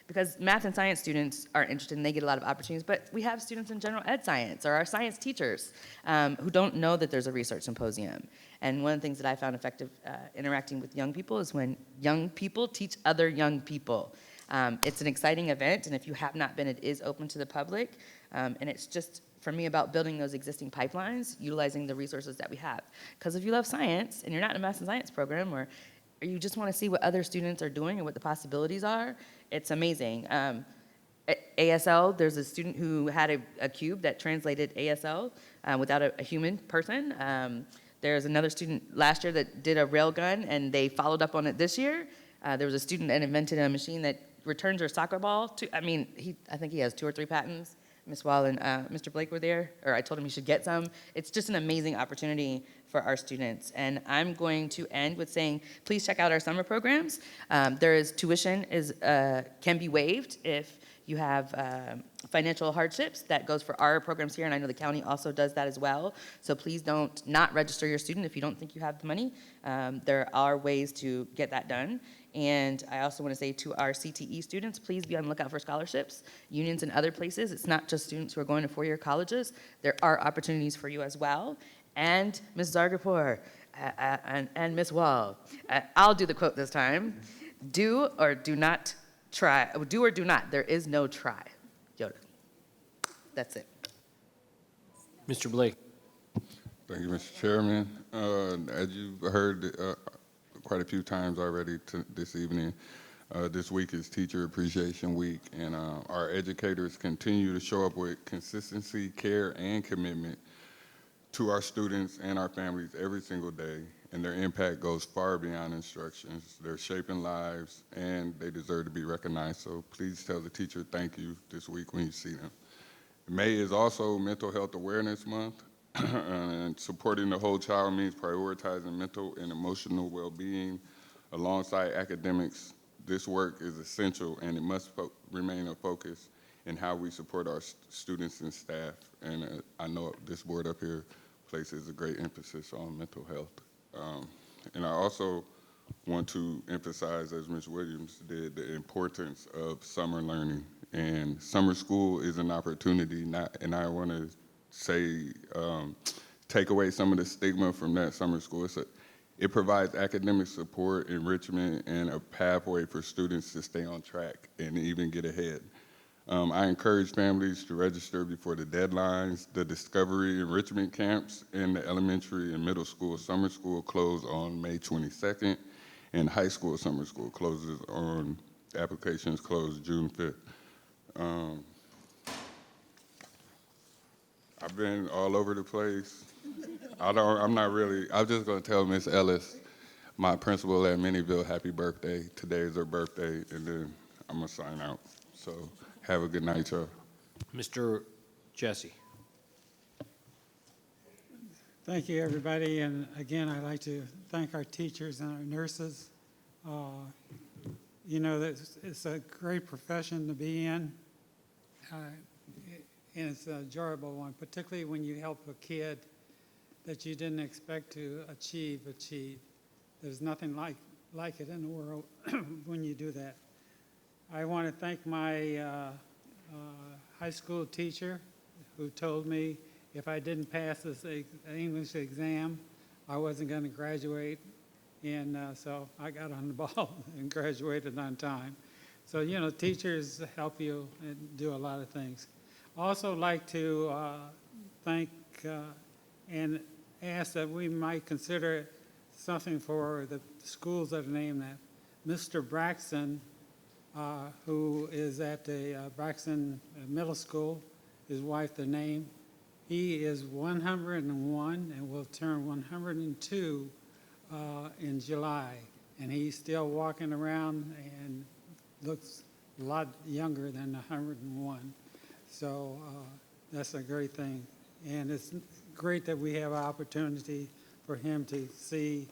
because math and science students are interested and they get a lot of opportunities, but we have students in general ed science or our science teachers who don't know that there's a research symposium. And one of the things that I found effective interacting with young people is when young people teach other young people. It's an exciting event, and if you have not been, it is open to the public, and it's just, for me, about building those existing pipelines, utilizing the resources that we have. Because if you love science and you're not in a math and science program, or you just want to see what other students are doing and what the possibilities are, it's amazing. ASL, there's a student who had a cube that translated ASL without a human person. There's another student last year that did a railgun, and they followed up on it this year. There was a student that invented a machine that returns your soccer ball to, I think he has 2 or 3 patents. Ms. Wall and Mr. Blake were there, or I told him he should get some. It's just an amazing opportunity for our students. And I'm going to end with saying, please check out our summer programs. Tuition can be waived if you have financial hardships. That goes for our programs here, and I know the county also does that as well. So please don't not register your student if you don't think you have the money. There are ways to get that done. And I also want to say to our CTE students, please be on the lookout for scholarships, unions and other places. It's not just students who are going to 4-year colleges. There are opportunities for you as well. And Ms. Zargapur and Ms. Wall, I'll do the quote this time. Do or do not try. Do or do not. There is no try. Yoda. That's it. Mr. Blake. Thank you, Mr. Chairman. As you've heard quite a few times already this evening, this week is Teacher Appreciation Week, and our educators continue to show up with consistency, care, and commitment to our students and our families every single day, and their impact goes far beyond instructions. They're shaping lives, and they deserve to be recognized. So please tell the teacher thank you this week when you see them. May is also Mental Health Awareness Month, and supporting the whole child means prioritizing mental and emotional well-being alongside academics. This work is essential, and it must remain a focus in how we support our students and staff. And I know this board up here places a great emphasis on mental health. And I also want to emphasize, as Ms. Williams did, the importance of summer learning. And summer school is an opportunity, and I want to say, take away some of the stigma from that summer school. It provides academic support, enrichment, and a pathway for students to stay on track and even get ahead. I encourage families to register before the deadlines. The Discovery Enrichment Camps in the elementary and middle school summer school close on May 22nd, and high school summer school applications close June 5th. I've been all over the place. I'm just gonna tell Miss Ellis, my principal at Minnieville, happy birthday. Today is her birthday, and then I'm gonna sign out. So have a good night, y'all. Mr. Jesse. Thank you, everybody, and again, I'd like to thank our teachers and our nurses. You know, it's a great profession to be in, and it's an enjoyable one, particularly when you help a kid that you didn't expect to achieve. There's nothing like it in the world when you do that. I want to thank my high school teacher who told me if I didn't pass this English exam, I wasn't going to graduate. And so I got on the ball and graduated on time. So, you know, teachers help you and do a lot of things. Also like to thank and ask that we might consider something for the schools that are named that. Mr. Braxton, who is at the Braxton Middle School, his wife, the name, he is 101 and will turn 102 in July. And he's still walking around and looks a lot younger than 101. So that's a great thing. And it's great that we have an opportunity for him to see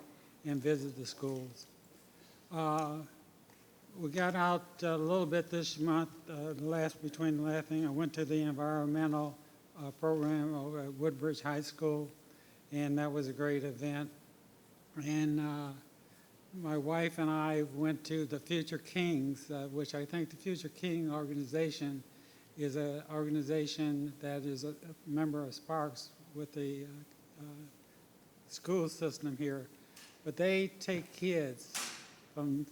and visit the schools. We got out a little bit this month, between the last thing. I went to the environmental program over at Woodbridge High School, and that was a great event. And my wife and I went to the Future Kings, which I think the Future King organization is an organization that is a member of Sparks with the school system here. But they take kids from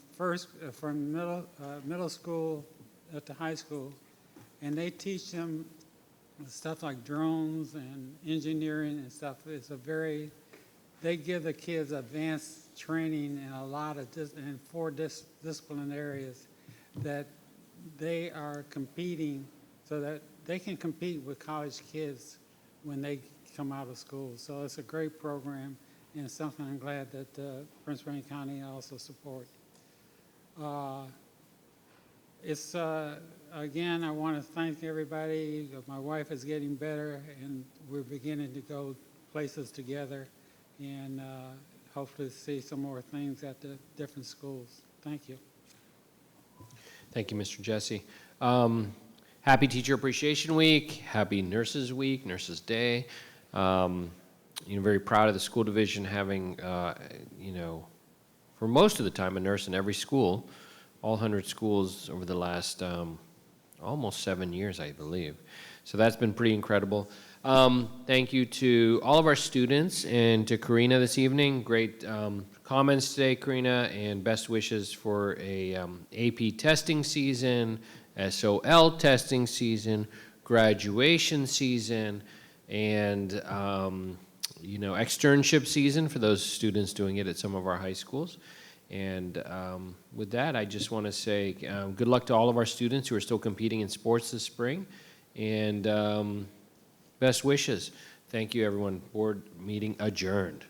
middle school to high school, and they teach them stuff like drones and engineering and stuff. They give the kids advanced training in a lot of in 4 discipline areas that they are competing so that they can compete with college kids when they come out of school. So it's a great program, and it's something I'm glad that Prince William County also support. Again, I want to thank everybody. My wife is getting better, and we're beginning to go places together, and hopefully see some more things at the different schools. Thank you. Thank you, Mr. Jesse. Happy Teacher Appreciation Week. Happy Nurses Week, Nurses Day. Very proud of the school division having, for most of the time, a nurse in every school, all 100 schools over the last almost 7 years, I believe. So that's been pretty incredible. Thank you to all of our students and to Karina this evening. Great comments today, Karina, and best wishes for a AP testing season, SOL testing season, graduation season, and externship season for those students doing it at some of our high schools. And with that, I just want to say good luck to all of our students who are still competing in sports this spring, and best wishes. Thank you, everyone. Board meeting adjourned.